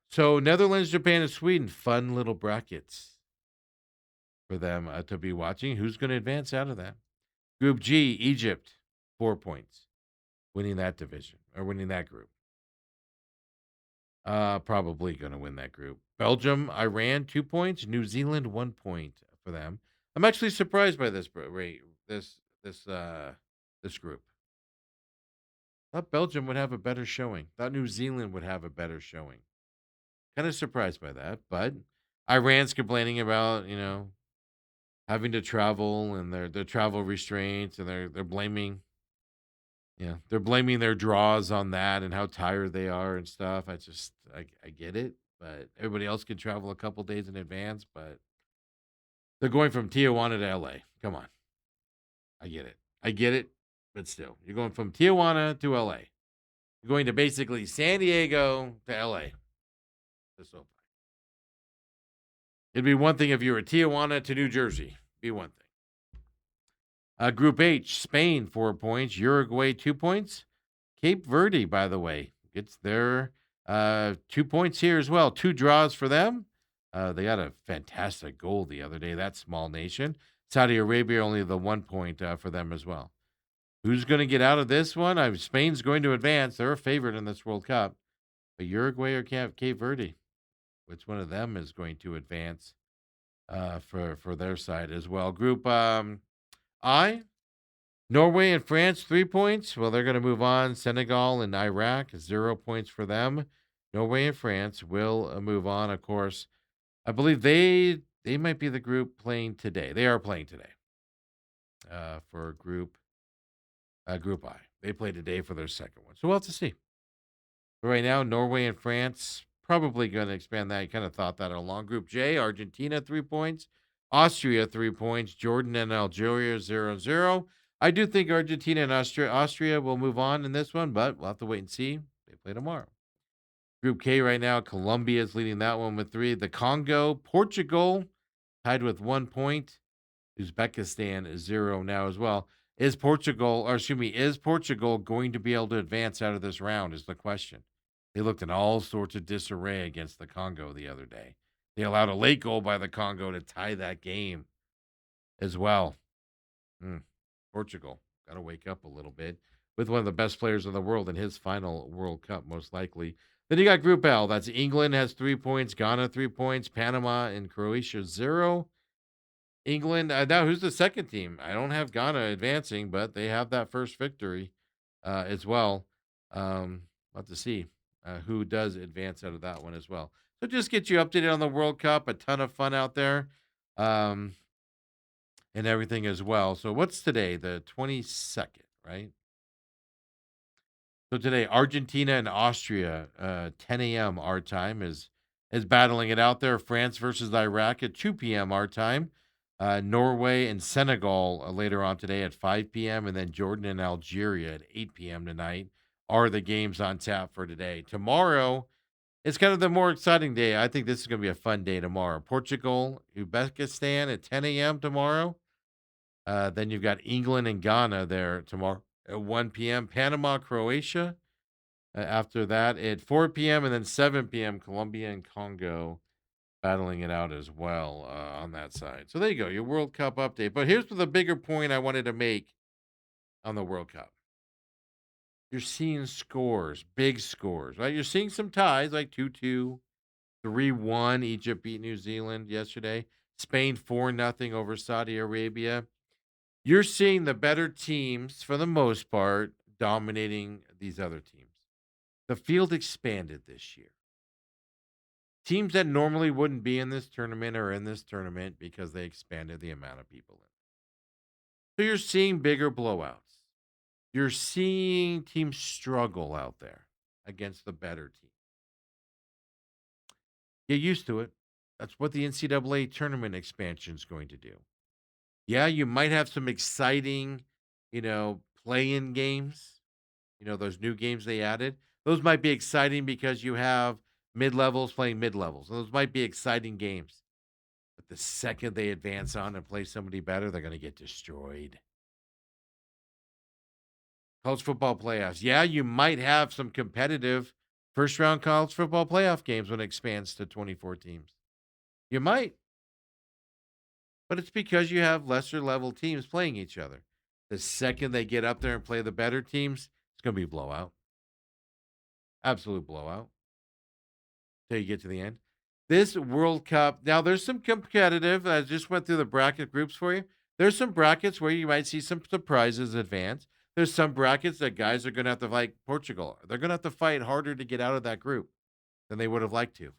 [SPEAKER 2] So Netherlands, Japan, and Sweden, fun little brackets for them to be watching. Who's going to advance out of that? Group G, Egypt, 4 points, winning that division or winning that group. Probably going to win that group. Belgium, Iran, 2 points. New Zealand, 1 point for them. I'm actually surprised by this rate. This group. Thought Belgium would have a better showing. Thought New Zealand would have a better showing. Kind of surprised by that, but Iran's complaining about having to travel and their travel restraints, and they're blaming their draws on that and how tired they are and stuff. I get it, but everybody else can travel a couple days in advance, but they're going from Tijuana to LA. Come on. I get it, but still. You're going from Tijuana to LA. You're going to basically San Diego to LA. To SoFi. It'd be one thing if you were Tijuana to New Jersey. Be one thing. Group H, Spain, 4 points. Uruguay, 2 points. Cape Verde, by the way, gets their 2 points here as well. 2 draws for them. They got a fantastic goal the other day, that small nation. Saudi Arabia, only the 1 point for them as well. Who's going to get out of this one? Spain's going to advance. They're a favorite in this World Cup. But Uruguay or Cape Verde? Which one of them is going to advance for their side as well? Group I, Norway and France, 3 points. Well, they're going to move on. Senegal and Iraq, 0 points for them. Norway and France will move on. Of course, I believe they might be the group playing today. They are playing today for Group I. They play today for their second one. So we'll have to see. But right now, Norway and France probably going to expand that. You kind of thought that along. Group J, Argentina, 3 points. Austria, 3 points. Jordan and Algeria, 0-0. I do think Argentina and Austria will move on in this one, but we'll have to wait and see. They play tomorrow. Group K right now, Colombia is leading that one with 3. The Congo, Portugal, tied with 1 point. Uzbekistan is 0 now as well. Is Portugal going to be able to advance out of this round is the question. They looked in all sorts of disarray against the Congo the other day. They allowed a late goal by the Congo to tie that game as well. Portugal, got to wake up a little bit with one of the best players in the world in his final World Cup, most likely. Then you got Group L. That's England has 3 points, Ghana 3 points, Panama and Croatia 0. England, now who's the second team? I don't have Ghana advancing, but they have that first victory as well. We'll have to see who does advance out of that one as well. So just get you updated on the World Cup. A ton of fun out there and everything as well. So what's today? The 22nd, right? So today, Argentina and Austria, 10 a.m. our time is battling it out there. France versus Iraq at 2 p.m. our time. Norway and Senegal later on today at 5 p.m. And then Jordan and Algeria at 8 p.m. tonight are the games on tap for today. Tomorrow, it's kind of the more exciting day. I think this is going to be a fun day tomorrow. Portugal, Uzbekistan at 10 a.m. tomorrow. Then you've got England and Ghana there tomorrow at 1 p.m. Panama, Croatia. After that at 4 p.m. and then 7 p.m. Colombia and Congo battling it out as well on that side. So there you go, your World Cup update. But here's the bigger point I wanted to make on the World Cup. You're seeing scores, big scores, right? You're seeing some ties like 2-2, 3-1. Egypt beat New Zealand yesterday. Spain 4-0 over Saudi Arabia. You're seeing the better teams, for the most part, dominating these other teams. The field expanded this year. Teams that normally wouldn't be in this tournament are in this tournament because they expanded the amount of people in. So you're seeing bigger blowouts. You're seeing teams struggle out there against the better team. Get used to it. That's what the NCAA tournament expansion is going to do. Yeah, you might have some exciting, play-in games. Those new games they added. Those might be exciting because you have mid-levels playing mid-levels. Those might be exciting games. But the second they advance on and play somebody better, they're going to get destroyed. College football playoffs. Yeah, you might have some competitive first-round college football playoff games when it expands to 24 teams. You might. But it's because you have lesser level teams playing each other. The second they get up there and play the better teams, it's going to be a blowout. Absolute blowout. Till you get to the end. This World Cup, now there's some competitive. I just went through the bracket groups for you. There's some brackets where you might see some surprises advance. There's some brackets that guys are going to have to fight Portugal. They're going to have to fight harder to get out of that group than they would have liked to.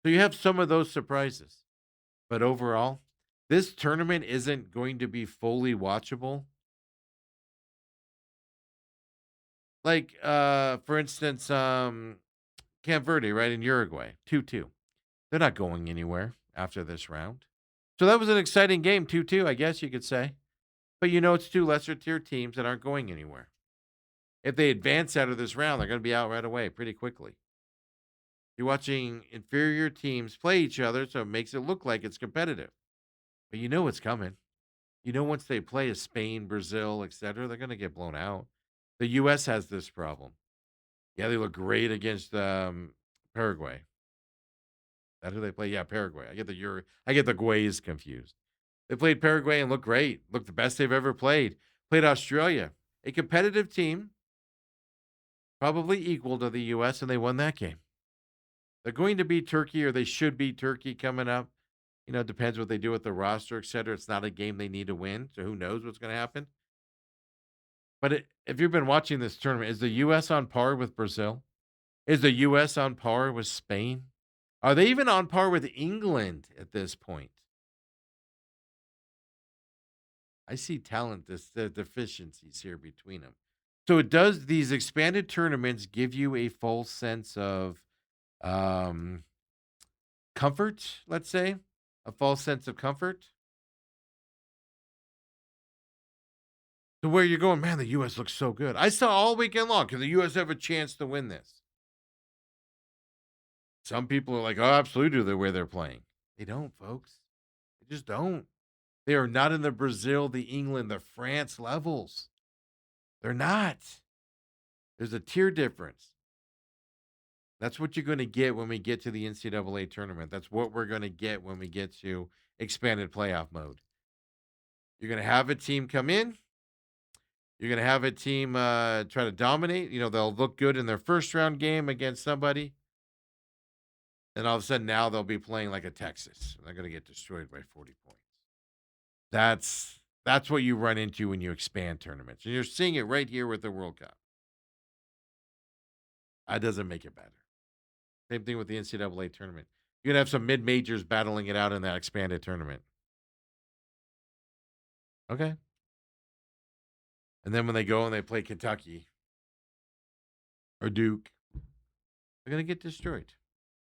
[SPEAKER 2] So you have some of those surprises. But overall, this tournament isn't going to be fully watchable. Like, for instance, Camp Verde, right, in Uruguay, 2-2. They're not going anywhere after this round. So that was an exciting game, 2-2, I guess you could say. But it's two lesser tier teams that aren't going anywhere. If they advance out of this round, they're going to be out right away pretty quickly. You're watching inferior teams play each other, so it makes it look like it's competitive. But you know it's coming. Once they play as Spain, Brazil, etc., they're going to get blown out. The U.S. has this problem. Yeah, they look great against Paraguay. That's who they play. Yeah, Paraguay. I get the Guays confused. They played Paraguay and looked great. Looked the best they've ever played. Played Australia, a competitive team, probably equal to the U.S., and they won that game. They're going to beat Turkey, or they should beat Turkey coming up. It depends what they do with the roster, etc. It's not a game they need to win, so who knows what's going to happen. But if you've been watching this tournament, is the U.S. on par with Brazil? Is the U.S. on par with Spain? Are they even on par with England at this point? I see the deficiencies here between them. So these expanded tournaments give you a false sense of um, comfort, let's say? A false sense of comfort? To where you're going, man, the U.S. looks so good. I saw all weekend long, can the U.S. have a chance to win this? Some people are like, oh, absolutely, the way they're playing. They don't, folks. They just don't. They are not in the Brazil, the England, the France levels. They're not. There's a tier difference. That's what you're going to get when we get to the NCAA tournament. That's what we're going to get when we get to expanded playoff mode. You're going to have a team come in. You're going to have a team try to dominate. They'll look good in their first round game against somebody. Then all of a sudden now they'll be playing like a Texas. They're going to get destroyed by 40 points. That's what you run into when you expand tournaments. And you're seeing it right here with the World Cup. That doesn't make it better. Same thing with the NCAA tournament. You're going to have some mid-majors battling it out in that expanded tournament. Okay. And then when they go and they play Kentucky or Duke, they're going to get destroyed.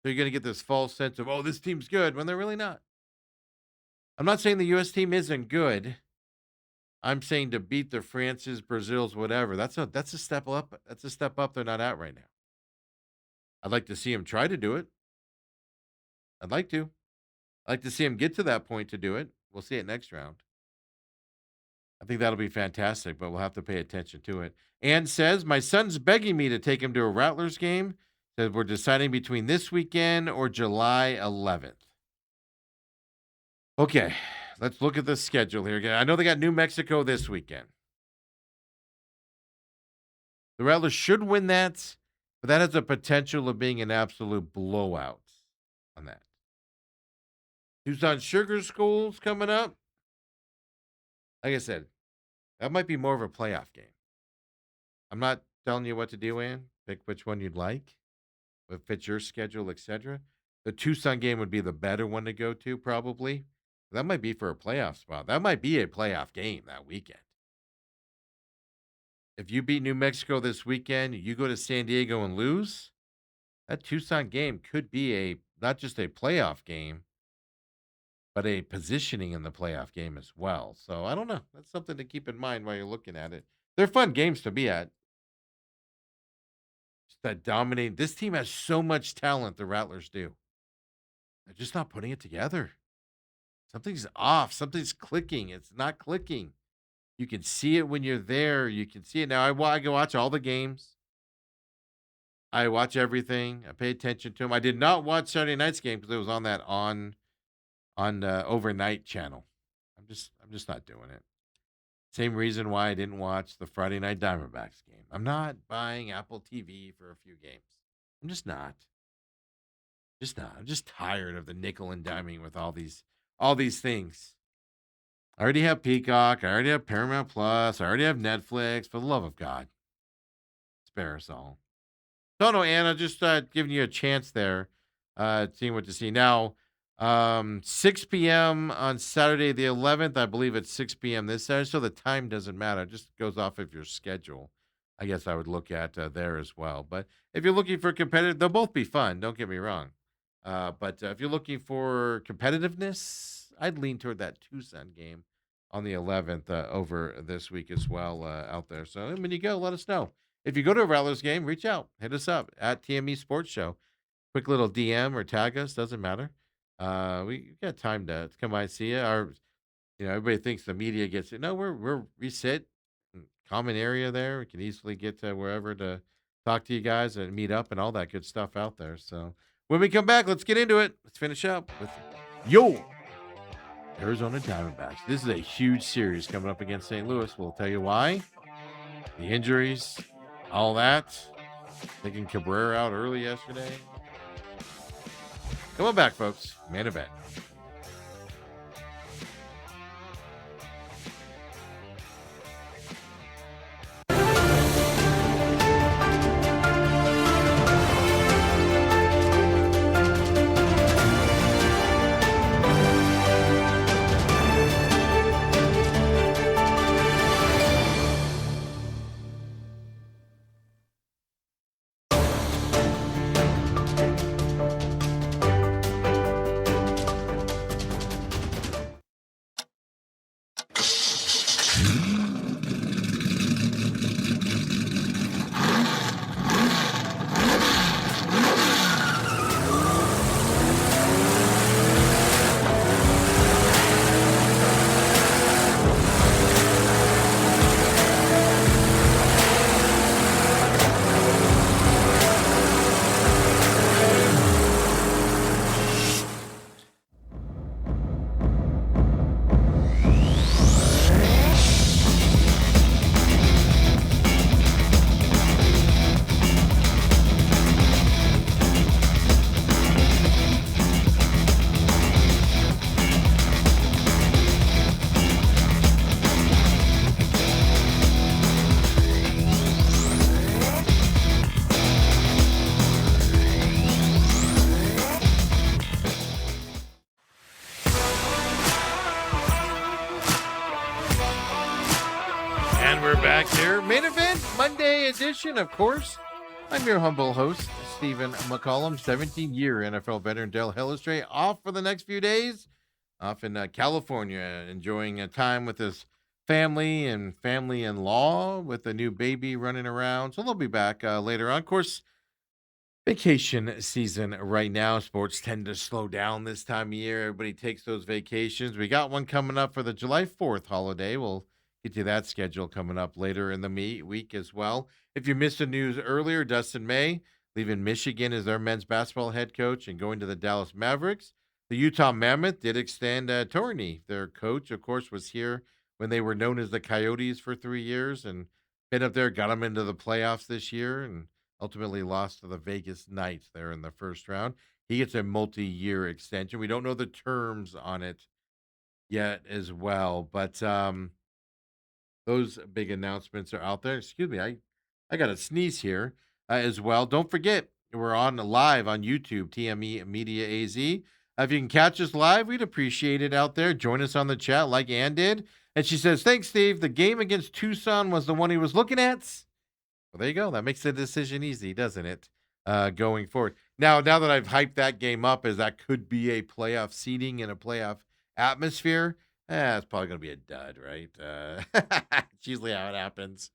[SPEAKER 2] So you're going to get this false sense of, oh, this team's good, when they're really not. I'm not saying the U.S. team isn't good. I'm saying to beat the France's, Brazil's, whatever. That's a step up. That's a step up they're not at right now. I'd like to see them try to do it. I'd like to see them get to that point to do it. We'll see it next round. I think that'll be fantastic, but we'll have to pay attention to it. Ann says, my son's begging me to take him to a Rattlers game Said we're deciding between this weekend or July 11th. Okay, let's look at the schedule here. I know they got New Mexico this weekend. The Rattlers should win that, but that has the potential of being an absolute blowout on that. Tucson Sugar School's coming up. Like I said, that might be more of a playoff game. I'm not telling you what to do, Ann. Pick which one you'd like. If fits your schedule, etc. The Tucson game would be the better one to go to, probably. That might be for a playoff spot. That might be a playoff game that weekend. If you beat New Mexico this weekend, you go to San Diego and lose, that Tucson game could be not just a playoff game, but a positioning in the playoff game as well. So I don't know. That's something to keep in mind while you're looking at it. They're fun games to be at. Just that dominate. This team has so much talent, the Rattlers do. They're just not putting it together. Something's off. Something's clicking. It's not clicking. You can see it when you're there. You can see it now. I go watch all the games. I watch everything. I pay attention to them. I did not watch Saturday night's game because it was on that on overnight channel. I'm just not doing it. Same reason why I didn't watch the Friday night Diamondbacks game. I'm not buying Apple TV for a few games. I'm just not. Just not. I'm just tired of the nickel and diming with all these things. I already have Peacock. I already have Paramount Plus. I already have Netflix. For the love of God, spare us all. So no, Anna, just giving you a chance there, seeing what to see now. 6 p.m. on Saturday the 11th. I believe it's 6 p.m. this Saturday, so the time doesn't matter. It just goes off of your schedule. I guess I would look at there as well. But if you're looking for competitive, they'll both be fun. Don't get me wrong. But if you're looking for competitiveness, I'd lean toward that Tucson game on the 11th over this week as well out there. So when you go, let us know. If you go to a Rattlers game, reach out. Hit us up at TME Sports Show. Quick little DM or tag us. Doesn't matter. We got time to come by and see you. Everybody thinks the media gets it. No, we sit in common area there. We can easily get to wherever to talk to you guys and meet up and all that good stuff out there. So when we come back, let's get into it. Let's finish up with your Arizona Diamondbacks. This is a huge series coming up against St. Louis. We'll tell you why. The injuries, all that. Taking Cabrera out early yesterday. Come on back, folks. Main event. And we're back here. Main event, Monday edition, of course. I'm your humble host, Stephen McCollum, 17-year NFL veteran Dale Hellestrae, off for the next few days, off in California, enjoying a time with his family and family-in-law with a new baby running around. So they'll be back later on. Of course, vacation season right now. Sports tend to slow down this time of year. Everybody takes those vacations. We got one coming up for the July 4th holiday. We'll get you that schedule coming up later in the week as well. If you missed the news earlier, Dustin May leaving Michigan as their men's basketball head coach and going to the Dallas Mavericks. The Utah Mammoth did extend Torney. Their coach, of course, was here when they were known as the Coyotes for 3 years and been up there, got them into the playoffs this year, and ultimately lost to the Vegas Knights there in the first round. He gets a multi-year extension. We don't know the terms on it yet as well, but those big announcements are out there. Excuse me, I got to sneeze here as well. Don't forget, we're on live on YouTube, TME Media AZ. If you can catch us live, we'd appreciate it out there. Join us on the chat like Ann did. And she says, thanks, Steve. The game against Tucson was the one he was looking at. Well, there you go. That makes the decision easy, doesn't it? Going forward. Now that I've hyped that game up as that could be a playoff seeding and a playoff atmosphere, it's probably going to be a dud, right? It's usually how it happens.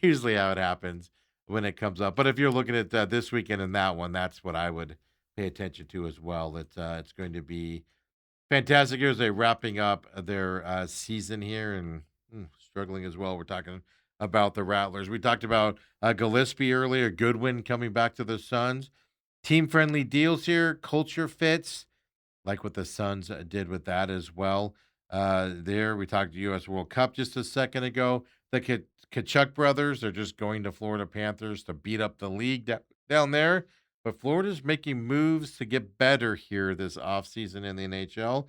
[SPEAKER 2] Usually how it happens when it comes up. But if you're looking at this weekend and that one, that's what I would pay attention to as well. It's going to be fantastic as they're wrapping up their season here and struggling as well. We're talking about the Rattlers. We talked about Gillespie earlier, Goodwin coming back to the Suns. Team-friendly deals here, culture fits, like what the Suns did with that as well. There, we talked to U.S. World Cup just a second ago. The Kachuk brothers are just going to Florida Panthers to beat up the league down there. But Florida's making moves to get better here this offseason in the NHL.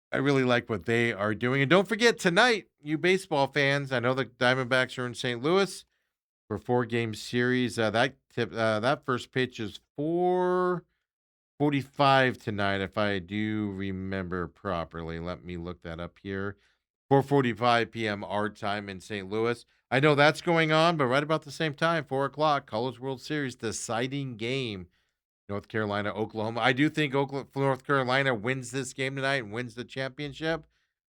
[SPEAKER 2] I really like what they are doing. And don't forget, tonight, you baseball fans, I know the Diamondbacks are in St. Louis for a 4-game series. That first pitch is 4:45 tonight, if I do remember properly. Let me look that up here. 4:45 p.m. our time in St. Louis. I know that's going on, but right about the same time, 4 o'clock, College World Series, deciding game. North Carolina, Oklahoma. I do think North Carolina wins this game tonight and wins the championship.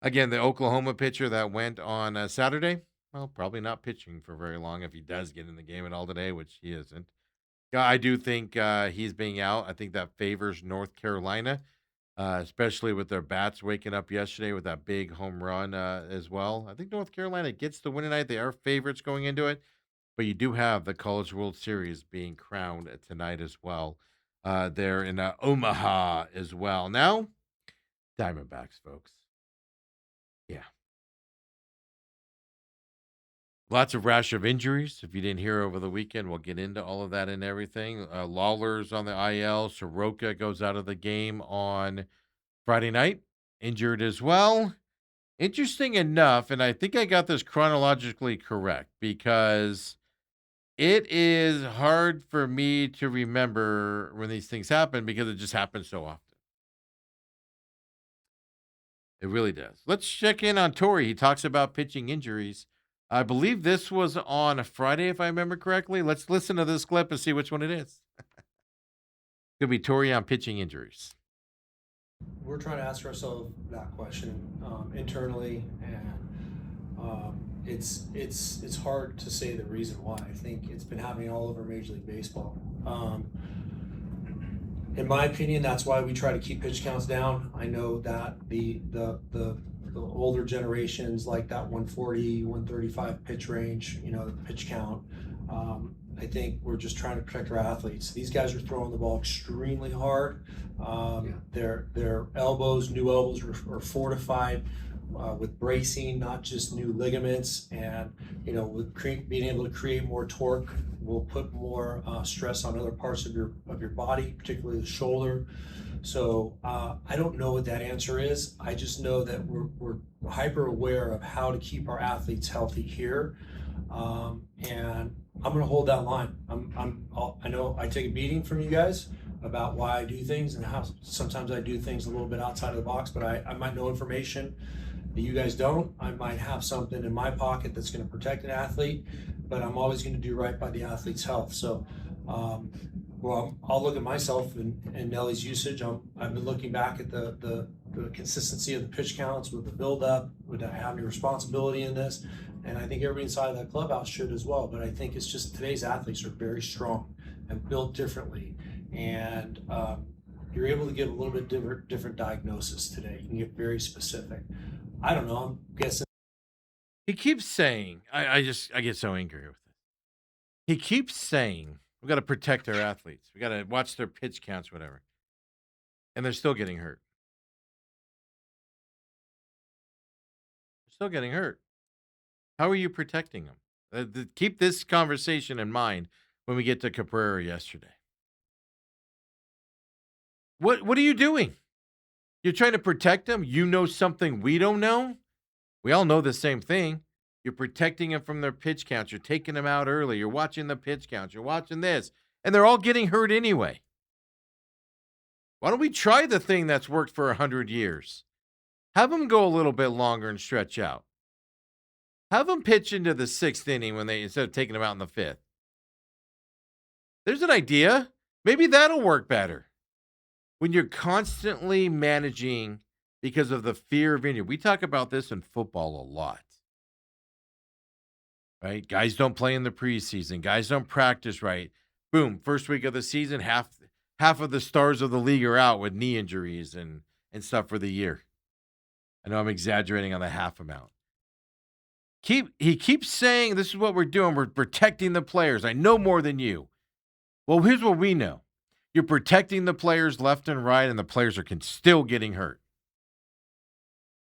[SPEAKER 2] Again, the Oklahoma pitcher that went on Saturday, well, probably not pitching for very long if he does get in the game at all today, which he isn't. Yeah, I do think he's being out. I think that favors North Carolina, especially with their bats waking up yesterday with that big home run as well. I think North Carolina gets the win tonight. They are favorites going into it, but you do have the College World Series being crowned tonight as well. There in Omaha as well. Now, Diamondbacks, folks. Yeah. Lots of rash of injuries. If you didn't hear over the weekend, we'll get into all of that and everything. Lawler's on the IL. Soroka goes out of the game on Friday night, injured as well. Interesting enough, and I think I got this chronologically correct because it is hard for me to remember when these things happen because it just happens so often. It really does. Let's check in on Torrey. He talks about pitching injuries. I believe this was on a Friday, if I remember correctly. Let's listen to this clip and see which one it is. Could be Torrey on pitching injuries.
[SPEAKER 5] We're trying to ask ourselves that question internally, and it's hard to say the reason why. I think it's been happening all over Major League Baseball. In my opinion, that's why we try to keep pitch counts down. I know that the older generations like that 140, 135 pitch range, the pitch count. I think we're just trying to protect our athletes. These guys are throwing the ball extremely hard. Their elbows, new elbows are fortified with bracing, not just new ligaments. And with being able to create more torque, will put more stress on other parts of your body, particularly the shoulder. So I don't know what that answer is. I just know that we're hyper aware of how to keep our athletes healthy here, and I'm going to hold that line. I know I take a beating from you guys about why I do things and how sometimes I do things a little bit outside of the box, but I might know information that you guys don't. I might have something in my pocket that's going to protect an athlete, but I'm always going to do right by the athlete's health. So, I'll look at myself and Nelly's usage. I've been looking back at the consistency of the pitch counts with the build-up. Would I have any responsibility in this? And I think everybody inside of that clubhouse should as well. But I think it's just today's athletes are very strong and built differently. And you're able to give a little bit different diagnosis today. You can get very specific. I don't know. I'm guessing.
[SPEAKER 2] He keeps saying, I get so angry with it. He keeps saying, we got to protect our athletes. We got to watch their pitch counts, whatever. And they're still getting hurt. They're still getting hurt. How are you protecting them? Keep this conversation in mind when we get to Cabrera yesterday. What are you doing? You're trying to protect them? You know something we don't know? We all know the same thing. You're protecting them from their pitch counts. You're taking them out early. You're watching the pitch counts. You're watching this. And they're all getting hurt anyway. Why don't we try the thing that's worked for 100 years? Have them go a little bit longer and stretch out. Have them pitch into the 6th inning instead of taking them out in the 5th. There's an idea. Maybe that'll work better. When you're constantly managing because of the fear of injury. We talk about this in football a lot. Right? Guys don't play in the preseason. Guys don't practice right. Boom, first week of the season, half of the stars of the league are out with knee injuries and stuff for the year. I know I'm exaggerating on the half amount. He keeps saying this is what we're doing. We're protecting the players. I know more than you. Well, here's what we know. You're protecting the players left and right, and the players are still getting hurt.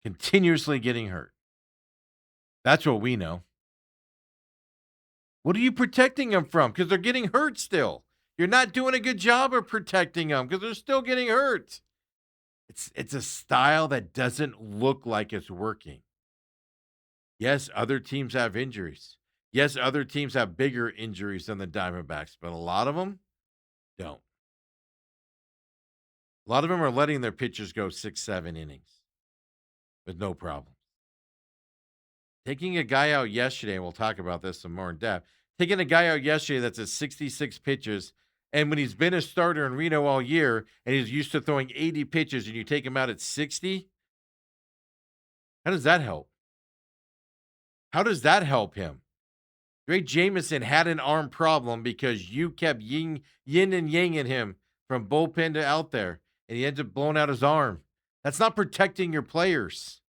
[SPEAKER 2] Continuously getting hurt. That's what we know. What are you protecting them from? Because they're getting hurt still. You're not doing a good job of protecting them because they're still getting hurt. It's a style that doesn't look like it's working. Yes, other teams have injuries. Yes, other teams have bigger injuries than the Diamondbacks, but a lot of them don't. A lot of them are letting their pitchers go 6-7 innings with no problem. Taking a guy out yesterday, and we'll talk about this some more in depth, taking a guy out yesterday that's at 66 pitches, and when he's been a starter in Reno all year, and he's used to throwing 80 pitches, and you take him out at 60, how does that help? How does that help him? Ray Jamison had an arm problem because you kept yin and yanging him from bullpen to out there, and he ended up blowing out his arm. That's not protecting your players.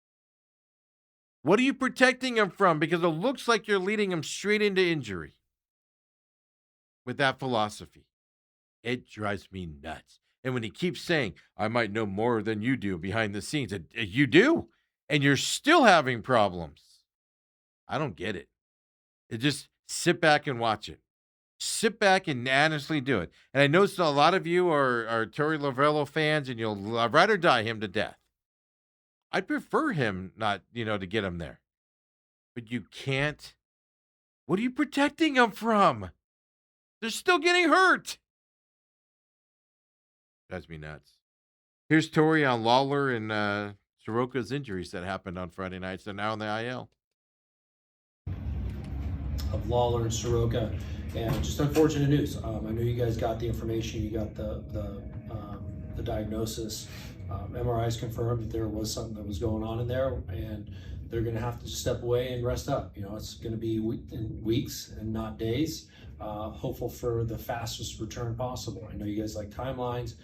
[SPEAKER 2] What are you protecting him from? Because it looks like you're leading him straight into injury with that philosophy. It drives me nuts. And when he keeps saying, I might know more than you do behind the scenes, you do, and you're still having problems. I don't get it. Just sit back and watch it. Sit back and honestly do it. And I know a lot of you are Torey Lovello fans, and you'll ride or die him to death. I'd prefer him not, to get him there. But you can't. What are you protecting him from? They're still getting hurt. Drives me nuts. Here's Torey on Lawler and Soroka's injuries that happened on Friday nights. They're now in the IL.
[SPEAKER 5] Of Lawler and Soroka, and just unfortunate news. I know you guys got the information, you got the diagnosis. MRIs confirmed that there was something that was going on in there, and they're going to have to just step away and rest up. It's going to be in weeks and not days. Hopeful for the fastest return possible. I know you guys like timelines.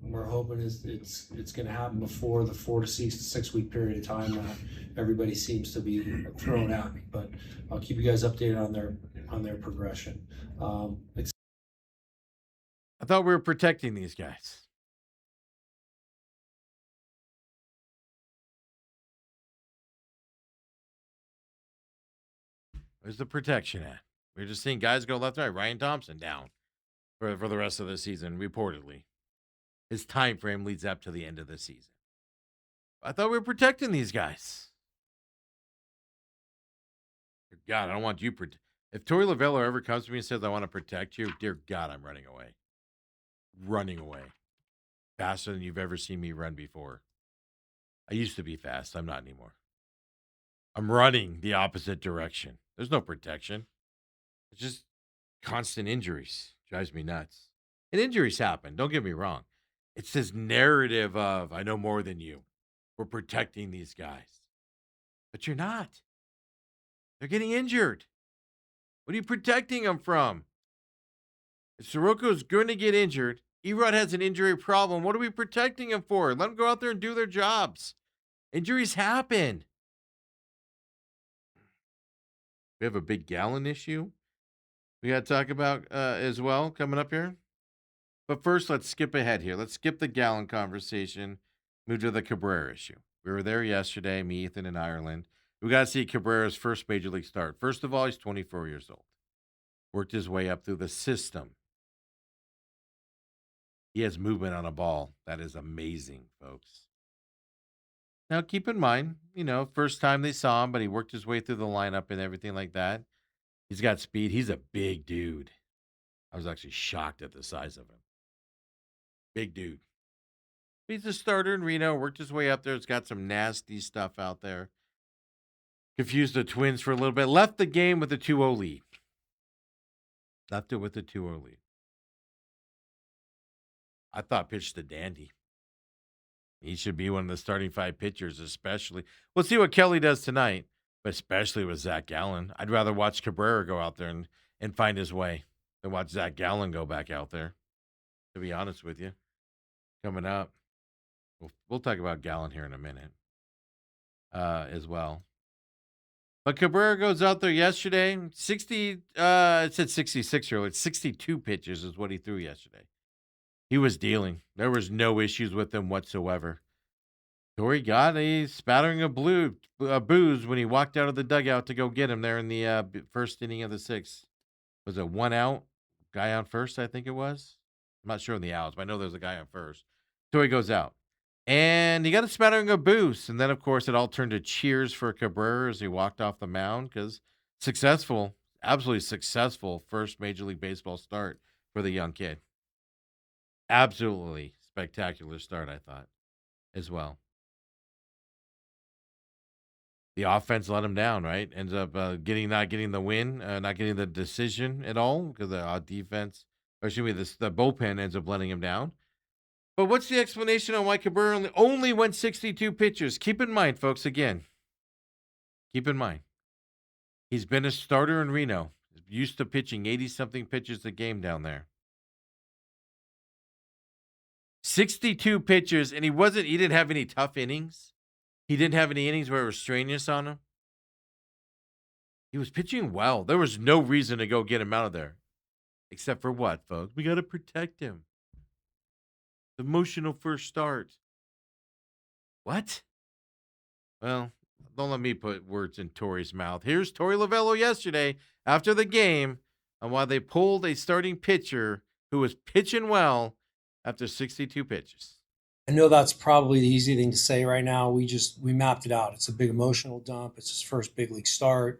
[SPEAKER 5] We're hoping it's going to happen before the 4 to 6 week period of time that everybody seems to be thrown at me. But I'll keep you guys updated on their progression.
[SPEAKER 2] I thought we were protecting these guys. Where's the protection at? We're just seeing guys go left and right. Ryan Thompson down for the rest of the season, reportedly. His time frame leads up to the end of the season. I thought we were protecting these guys. Dear God, I don't want you if Torey Lovello ever comes to me and says, I want to protect you, dear God, I'm running away. Running away. Faster than you've ever seen me run before. I used to be fast. I'm not anymore. I'm running the opposite direction. There's no protection. It's just constant injuries. Drives me nuts. And injuries happen. Don't get me wrong. It's this narrative of, I know more than you. We're protecting these guys. But you're not. They're getting injured. What are you protecting them from? If Soroka's going to get injured, Erod has an injury problem. What are we protecting him for? Let them go out there and do their jobs. Injuries happen. We have a big gallon issue. we got to talk about as well coming up here. But first, let's skip ahead here. Let's skip the Gallon conversation, move to the Cabrera issue. We were there yesterday, me, Ethan, and Ireland. We got to see Cabrera's first major league start. First of all, he's 24 years old. Worked his way up through the system. He has movement on a ball. That is amazing, folks. Now, keep in mind, first time they saw him, but he worked his way through the lineup and everything like that. He's got speed. He's a big dude. I was actually shocked at the size of him. Big dude. He's a starter in Reno, worked his way up there. It's got some nasty stuff out there. Confused the Twins for a little bit. Left the game with a 2-0 lead. Left it with a 2-0 lead. I thought pitched to Dandy. He should be one of the starting 5 pitchers, especially. We'll see what Kelly does tonight, but especially with Zach Gallen. I'd rather watch Cabrera go out there and find his way than watch Zach Gallen go back out there, to be honest with you. Coming up, we'll talk about Gallen here in a minute as well. But Cabrera goes out there yesterday, 60, it said 66 earlier. 62 pitches is what he threw yesterday. He was dealing. There was no issues with him whatsoever. Torrey got a spattering of booze when he walked out of the dugout to go get him there in the first inning of the 6th. Was it 1 out? Guy on first, I think it was. I'm not sure on the outs, but I know there's a guy on first. Torrey goes out. And he got a smattering of booze. And then, of course, it all turned to cheers for Cabrera as he walked off the mound because successful, absolutely successful first Major League Baseball start for the young kid. Absolutely spectacular start, I thought, as well. The offense let him down, right? Ends up not getting the win, not getting the decision at all because the defense, or excuse me, the bullpen ends up letting him down. But what's the explanation on why Cabrera only went 62 pitches? Keep in mind, folks, again, keep in mind, he's been a starter in Reno, used to pitching 80-something pitches a game down there. 62 pitches, and he didn't have any tough innings. He didn't have any innings where it was strenuous on him. He was pitching well. There was no reason to go get him out of there. Except for what, folks? We got to protect him. Emotional first start. What? Well, don't let me put words in Torrey's mouth. Here's Torey Lovello yesterday after the game on why they pulled a starting pitcher who was pitching well after 62 pitches.
[SPEAKER 5] I know that's probably the easy thing to say right now. We mapped it out. It's a big emotional dump. It's his first big league start.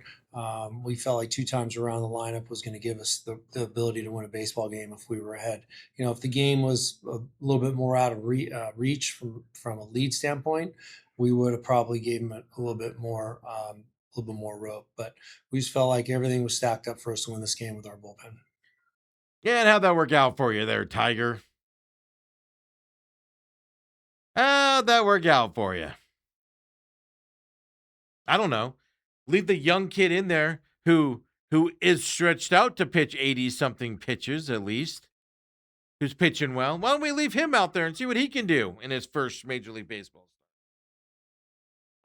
[SPEAKER 5] We felt like 2 times around the lineup was going to give us the ability to win a baseball game if we were ahead. If the game was a little bit more out of reach from a lead standpoint, we would have probably gave him a little bit more rope. But we just felt like everything was stacked up for us to win this game with our bullpen.
[SPEAKER 2] Yeah, and how'd that work out for you there, Tiger? How'd that work out for you? I don't know. Leave the young kid in there who is stretched out to pitch 80-something pitches at least, who's pitching well. Why don't we leave him out there and see what he can do in his first Major League Baseball?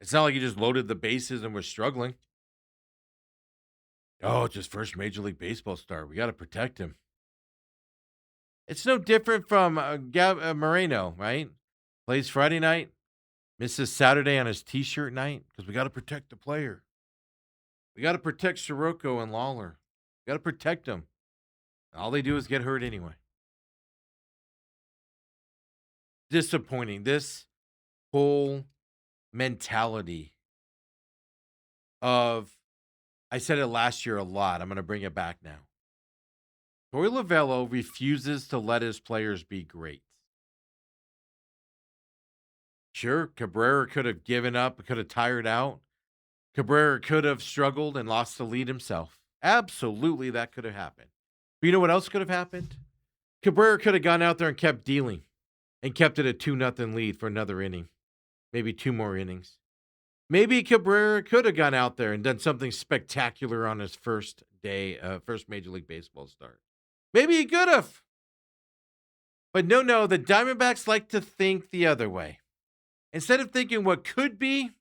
[SPEAKER 2] It's not like he just loaded the bases and was struggling. Oh, it's his first Major League Baseball start. We got to protect him. It's no different from Moreno, right? Plays Friday night, misses Saturday on his T-shirt night because we got to protect the player. We got to protect Sirocco and Lawler. We got to protect them. All they do is get hurt anyway. Disappointing. This whole mentality of, I said it last year a lot. I'm going to bring it back now. Torey Lovello refuses to let his players be great. Sure, Cabrera could have given up, could have tired out. Cabrera could have struggled and lost the lead himself. Absolutely, that could have happened. But you know what else could have happened? Cabrera could have gone out there and kept dealing and kept it a 2-0 lead for another inning, maybe 2 more innings. Maybe Cabrera could have gone out there and done something spectacular on his first Major League Baseball start. Maybe he could have. But no, the Diamondbacks like to think the other way. Instead of thinking what could be,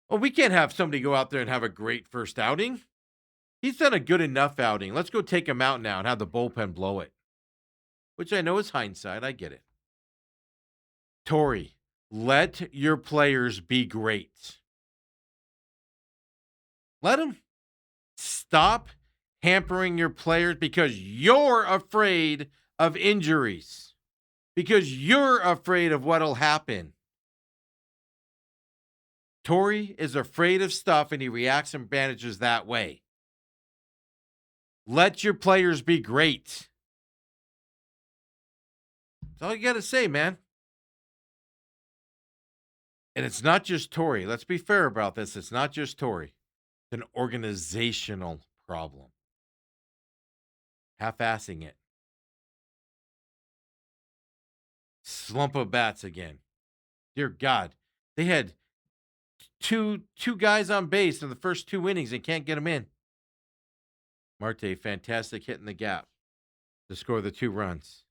[SPEAKER 2] well, we can't have somebody go out there and have a great first outing. He's done a good enough outing. Let's go take him out now and have the bullpen blow it. Which I know is hindsight. I get it. Torrey, let your players be great. Let them. Stop hampering your players because you're afraid of injuries. Because you're afraid of what'll happen. Torrey is afraid of stuff and he reacts and manages that way. Let your players be great. That's all you got to say, man. And it's not just Torrey. Let's be fair about this. It's not just Torrey. It's an organizational problem. Half-assing it. Slump of bats again. Dear God. They had two guys on base in the first 2 innings and can't get them in. Marte, fantastic hit in the gap to score the 2 runs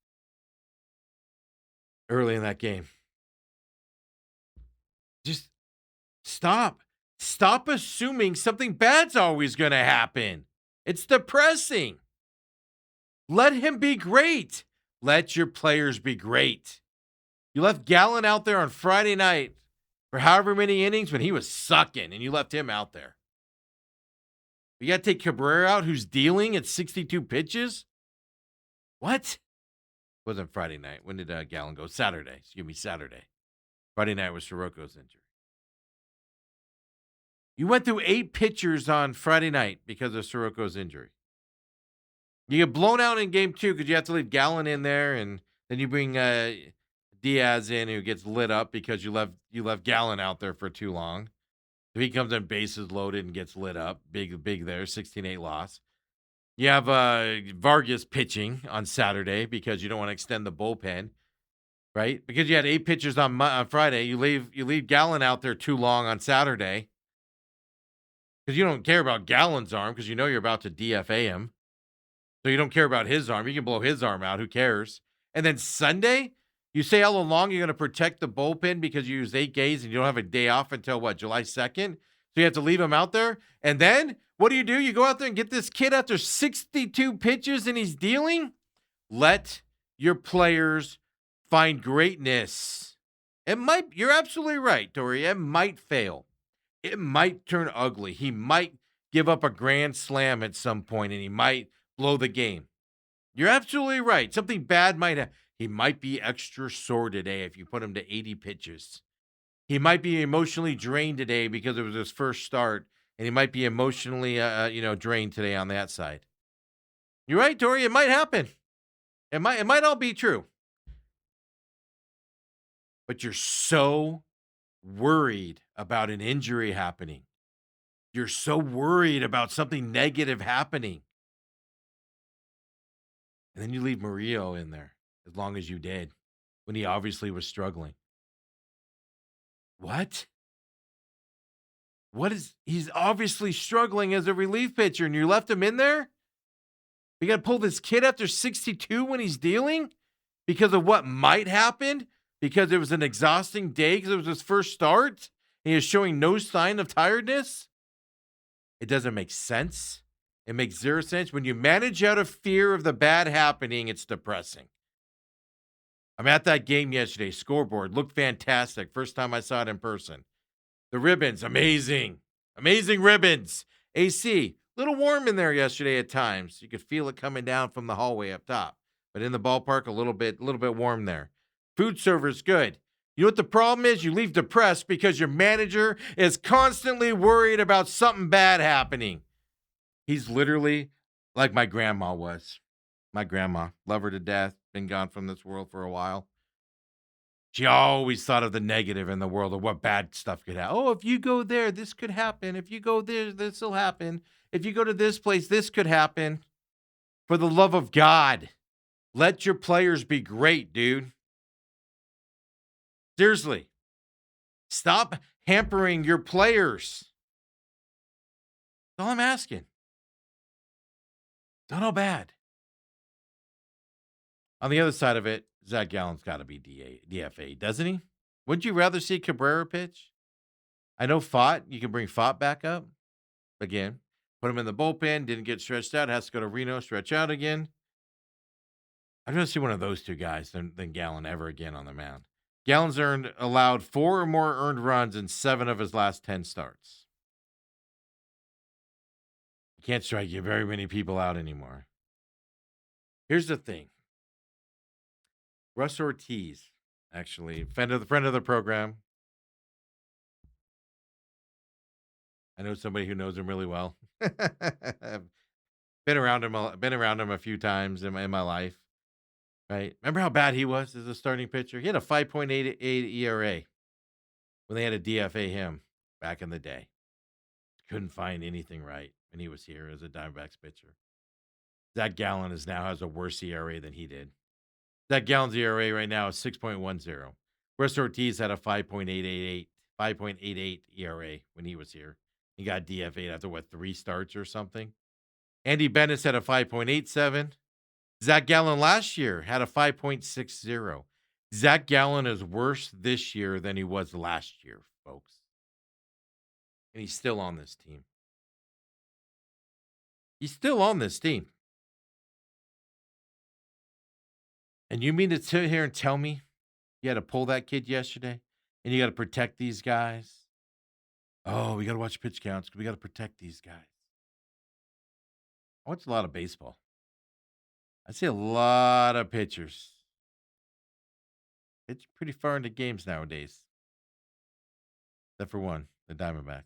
[SPEAKER 2] early in that game. Just stop. Stop assuming something bad's always going to happen. It's depressing. Let him be great. Let your players be great. You left Gallen out there on Friday night for however many innings when he was sucking, and you left him out there. You got to take Cabrera out, who's dealing at 62 pitches? What? Wasn't Friday night. When did Gallen go? Saturday. Excuse me, Saturday. Friday night was Soroko's injury. You went through 8 pitchers on Friday night because of Soroko's injury. You get blown out in game 2 because you have to leave Gallen in there, and then you bring Diaz in, who gets lit up because you left Gallen out there for too long. So he comes in bases loaded and gets lit up. Big there, 16-8 loss. You have Vargas pitching on Saturday because you don't want to extend the bullpen, right? Because you had 8 pitchers on Friday. You leave Gallen out there too long on Saturday because you don't care about Gallen's arm because you know you're about to DFA him. So you don't care about his arm. You can blow his arm out. Who cares? And then Sunday, you say all along you're going to protect the bullpen because you use 8 days and you don't have a day off until, what, July 2nd? So you have to leave him out there. And then what do? You go out there and get this kid after 62 pitches and he's dealing? Let your players find greatness. You're absolutely right, Tori. It might fail. It might turn ugly. He might give up a grand slam at some point and he might blow the game. You're absolutely right. Something bad might happen. He might be extra sore today if you put him to 80 pitches. He might be emotionally drained today because it was his first start, and he might be emotionally, drained today on that side. You're right, Tori. It might happen. It might all be true. But you're so worried about an injury happening. You're so worried about something negative happening. And then you leave Murillo in there as long as you did when he obviously was struggling. What? He's obviously struggling as a relief pitcher and you left him in there? You got to pull this kid after 62 when he's dealing because of what might happen? Because it was an exhausting day because it was his first start? And he is showing no sign of tiredness? It doesn't make sense. It makes 0 sense. When you manage out of fear of the bad happening, it's depressing. I'm at that game yesterday. Scoreboard looked fantastic. First time I saw it in person. The ribbons, amazing. Amazing ribbons. AC, a little warm in there yesterday at times. You could feel it coming down from the hallway up top. But in the ballpark, a little bit warm there. Food server's good. You know what the problem is? You leave depressed because your manager is constantly worried about something bad happening. He's literally like my grandma was. My grandma, love her to death, been gone from this world for a while. She always thought of the negative in the world of what bad stuff could happen. Oh, if you go there, this could happen. If you go there, this will happen. If you go to this place, this could happen. For the love of God, let your players be great, dude. Seriously. Stop hampering your players. That's all I'm asking. Don't know bad. On the other side of it, Zach Gallen's got to be DFA, doesn't he? Wouldn't you rather see Cabrera pitch? I know Fott, you can bring Fott back up. Again, Put him in the bullpen, didn't get stretched out, has to go to Reno, stretch out again. I'd rather see one of those two guys than Gallen ever again on the mound. Gallen's allowed 4 or more earned runs in 7 of his last 10 starts. You can't strike you very many people out anymore. Here's the thing. Russ Ortiz, actually, friend of the program. I know somebody who knows him really well. Been around him a few times in my life. Right? Remember how bad he was as a starting pitcher? He had a 5.88 ERA when they had to DFA him back in the day. Couldn't find anything right when he was here as a Diamondbacks pitcher. Zach Gallen has a worse ERA than he did. Zach Gallen's ERA right now is 6.10. Russ Ortiz had a 5.88 ERA when he was here. He got DFA'd after 3 starts or something. Andy Bennett's had a 5.87. Zach Gallen last year had a 5.60. Zach Gallen is worse this year than he was last year, folks. And he's still on this team. He's still on this team. And you mean to sit here and tell me you had to pull that kid yesterday and you got to protect these guys? Oh, we got to watch pitch counts. We got to protect these guys. I watch a lot of baseball. I see a lot of pitchers. It's pretty far into games nowadays. Except for one, the Diamondbacks.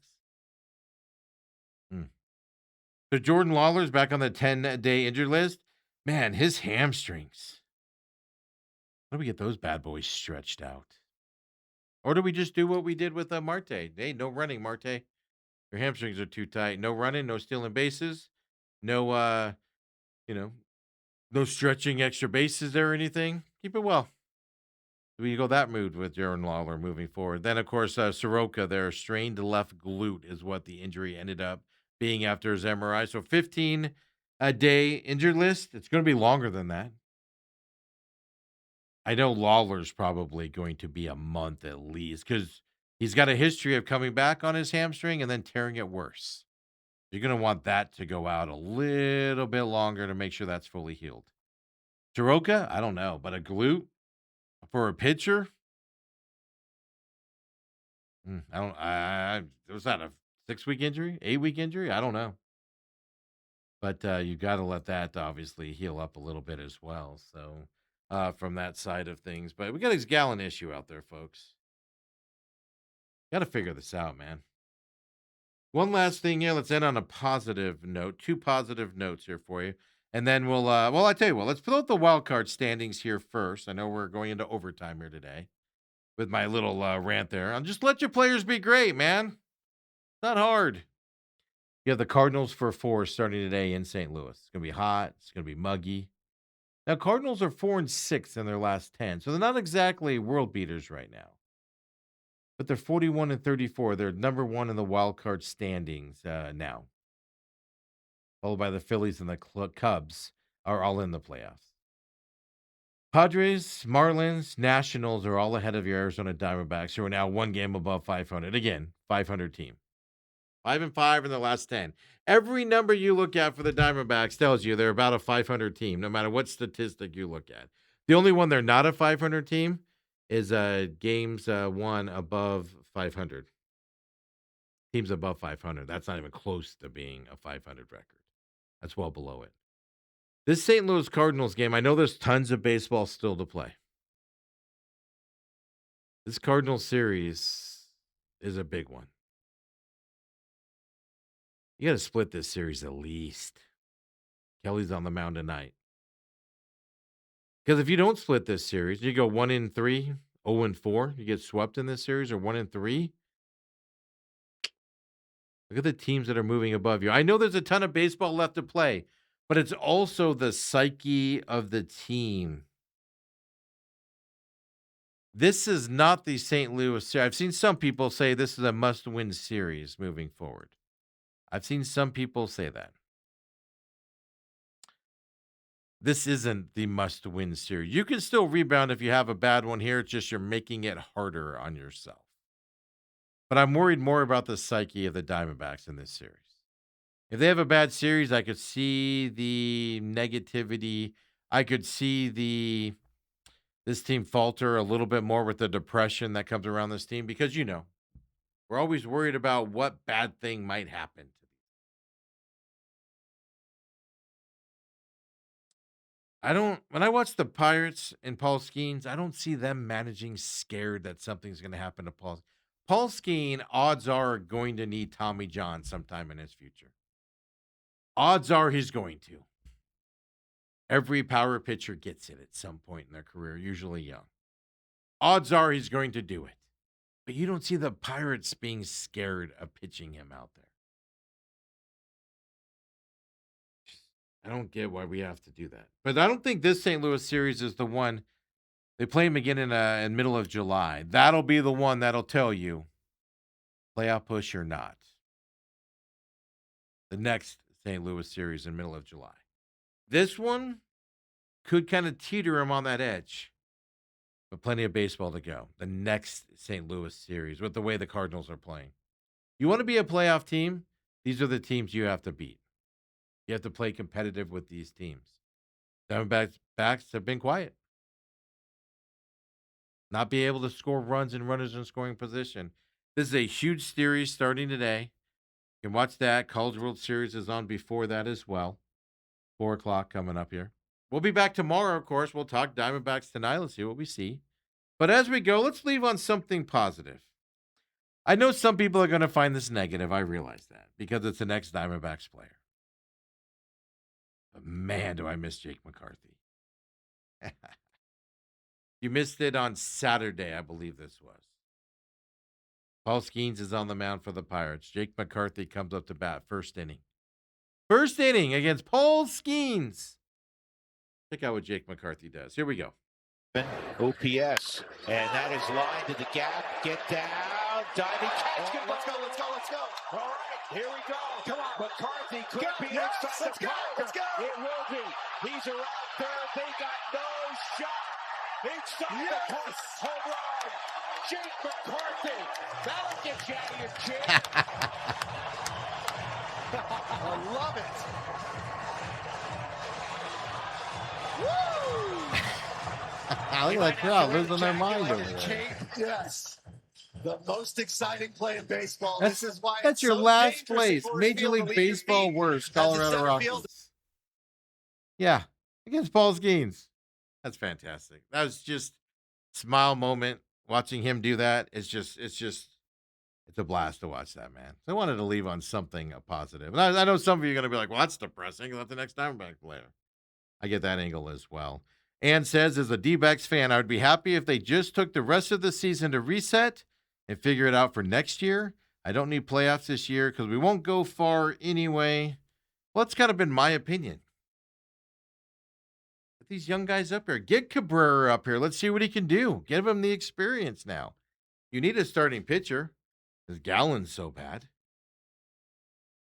[SPEAKER 2] So Jordan Lawler's back on the 10-day injured list. Man, his hamstrings. How do we get those bad boys stretched out? Or do we just do what we did with Marte? Hey, no running, Marte. Your hamstrings are too tight. No running, no stealing bases. No, no stretching extra bases or anything. Keep it well. We go that mood with Jordan Lawler moving forward. Then, of course, Soroka, their strained left glute is what the injury ended up being after his MRI. So 15-day injured list. It's going to be longer than that. I know Lawler's probably going to be a month at least because he's got a history of coming back on his hamstring and then tearing it worse. You're going to want that to go out a little bit longer to make sure that's fully healed. Soroka, I don't know, but a glute for a pitcher? Was that a 6-week injury? 8-week injury? I don't know. But you got to let that obviously heal up a little bit as well. So from that side of things. But we got this Gallen issue out there, folks. Got to figure this out, man. One last thing here. Let's end on a positive note. 2 positive notes here for you. And then we'll, I tell you what, let's put out the wild card standings here first. I know we're going into overtime here today with my little rant there. I'll just let your players be great, man. It's not hard. You have the Cardinals for 4 starting today in St. Louis. It's going to be hot. It's going to be muggy. Now, Cardinals are 4-6 in their last 10, so they're not exactly world beaters right now. But they're 41-34. They're number 1 in the wild card standings now. Followed by the Phillies and the Cubs are all in the playoffs. Padres, Marlins, Nationals are all ahead of your Arizona Diamondbacks, who are now 1 game above 500. Again, 500 team. 5-5 in the last 10. Every number you look at for the Diamondbacks tells you they're about a 500 team, no matter what statistic you look at. The only one they're not a 500 team is games won above 500. Teams above 500. That's not even close to being a 500 record. That's well below it. This St. Louis Cardinals game, I know there's tons of baseball still to play. This Cardinals series is a big one. You got to split this series at least. Kelly's on the mound tonight. Because if you don't split this series, you go 1-3, 0-4, you get swept in this series, or 1-3. Look at the teams that are moving above you. I know there's a ton of baseball left to play, but it's also the psyche of the team. This is not the St. Louis series. I've seen some people say this is a must-win series moving forward. I've seen some people say that. This isn't the must-win series. You can still rebound if you have a bad one here. It's just you're making it harder on yourself. But I'm worried more about the psyche of the Diamondbacks in this series. If they have a bad series, I could see the negativity. I could see this team falter a little bit more with the depression that comes around this team because we're always worried about what bad thing might happen. I don't when I watch the Pirates and Paul Skeens, I don't see them managing scared that something's going to happen to Paul. Paul Skeen, odds are going to need Tommy John sometime in his future. Odds are he's going to. Every power pitcher gets it at some point in their career, usually young. Odds are he's going to do it. But you don't see the Pirates being scared of pitching him out there. I don't get why we have to do that. But I don't think this St. Louis series is the one. They play him again in middle of July. That'll be the one that'll tell you playoff push or not. The next St. Louis series in middle of July. This one could kind of teeter him on that edge. But plenty of baseball to go. The next St. Louis series with the way the Cardinals are playing. You want to be a playoff team? These are the teams you have to beat. You have to play competitive with these teams. Diamondbacks have been quiet. Not be able to score runs and runners in scoring position. This is a huge series starting today. You can watch that. College World Series is on before that as well. 4 o'clock coming up here. We'll be back tomorrow, of course. We'll talk Diamondbacks tonight. Let's see what we see. But as we go, let's leave on something positive. I know some people are going to find this negative. I realize that because it's an ex-Diamondbacks player. But man, do I miss Jake McCarthy. You missed it on Saturday, I believe this was. Paul Skeens is on the mound for the Pirates. Jake McCarthy comes up to bat first inning. First inning against Paul Skeens. Check out what Jake McCarthy does. Here we go.
[SPEAKER 6] OPS, and that is lined to the gap. Get down, diving catch. Good. Let's go. All right, here we go. Come on, McCarthy could be inside the park. Let's go. It will be. These are out there. They got no shot. Inside the park. Home run. Jake McCarthy. That'll get you out of your chair. I love it. Woo!
[SPEAKER 2] Look at that crowd losing their mind over there.
[SPEAKER 6] Yes. The most exciting play in baseball.
[SPEAKER 2] That's,
[SPEAKER 6] This is why
[SPEAKER 2] that's
[SPEAKER 6] it's
[SPEAKER 2] your
[SPEAKER 6] so
[SPEAKER 2] last
[SPEAKER 6] dangerous
[SPEAKER 2] place.
[SPEAKER 6] for a
[SPEAKER 2] Major
[SPEAKER 6] field
[SPEAKER 2] League
[SPEAKER 6] to leave your
[SPEAKER 2] Baseball
[SPEAKER 6] feet.
[SPEAKER 2] worst,
[SPEAKER 6] As a
[SPEAKER 2] Colorado
[SPEAKER 6] center field-
[SPEAKER 2] Rockies. Yeah, against Paul Skeens. That's fantastic. That was just smile moment. Watching him do that, it's a blast to watch that, man. So I wanted to leave on something positive. And I know some of you are going to be like, well, that's depressing. Let the next Diamondback player. I get that angle as well. Ann says, as a D-backs fan, I would be happy if they just took the rest of the season to reset and figure it out for next year. I don't need playoffs this year because we won't go far anyway. Well, that's kind of been my opinion. Get these young guys up here. Get Cabrera up here. Let's see what he can do. Give him the experience now. You need a starting pitcher. Because Gallen's so bad.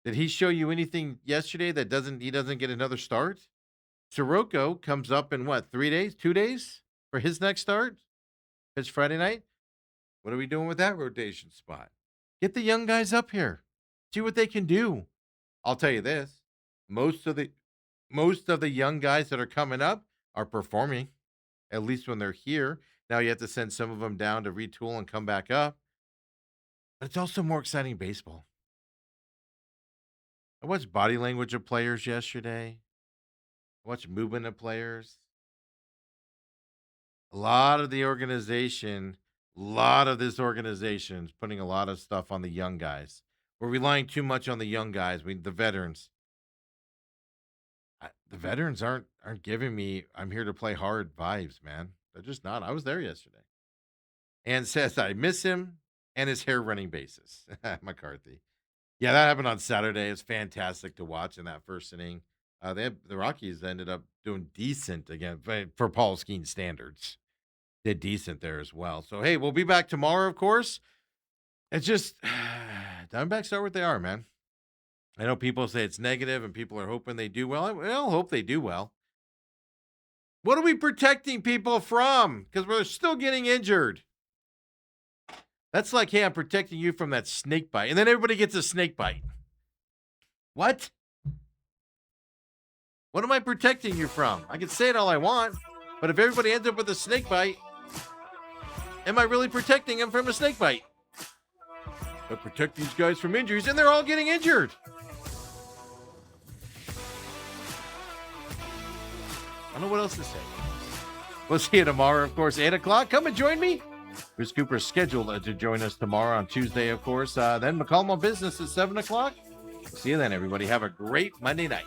[SPEAKER 2] Did he show you anything yesterday that he doesn't get another start? Soroka comes up in what, 3 days, 2 days for his next start? It's Friday night. What are we doing with that rotation spot? Get the young guys up here. See what they can do. I'll tell you this. Most of the young guys that are coming up are performing, at least when they're here. Now you have to send some of them down to retool and come back up. But it's also more exciting baseball. I watched body language of players yesterday. I watched movement of players. A lot of this organization is putting a lot of stuff on the young guys. We're relying too much on the young guys, the veterans. The veterans aren't giving me I'm here to play hard vibes, man. They're just not. I was there yesterday. And says I miss him and his hair running bases. McCarthy. Yeah, that happened on Saturday. It's fantastic to watch in that first inning. The Rockies ended up doing decent again for Paul Skeens standards. Did decent there as well. So, hey, we'll be back tomorrow, of course. It's just Diamondbacks are what they are, man. I know people say it's negative and people are hoping they do well. I'll hope they do well. What are we protecting people from? Because we're still getting injured. That's like, hey, I'm protecting you from that snake bite. And then everybody gets a snake bite. What? What am I protecting you from? I can say it all I want, but if everybody ends up with a snake bite, am I really protecting them from a snake bite? I protect these guys from injuries, and they're all getting injured. I don't know what else to say. We'll see you tomorrow, of course, 8 o'clock. Come and join me. Chris Cooper is scheduled to join us tomorrow on Tuesday, of course. Then McCollum on Business at 7 o'clock. See you then, everybody. Have a great Monday night.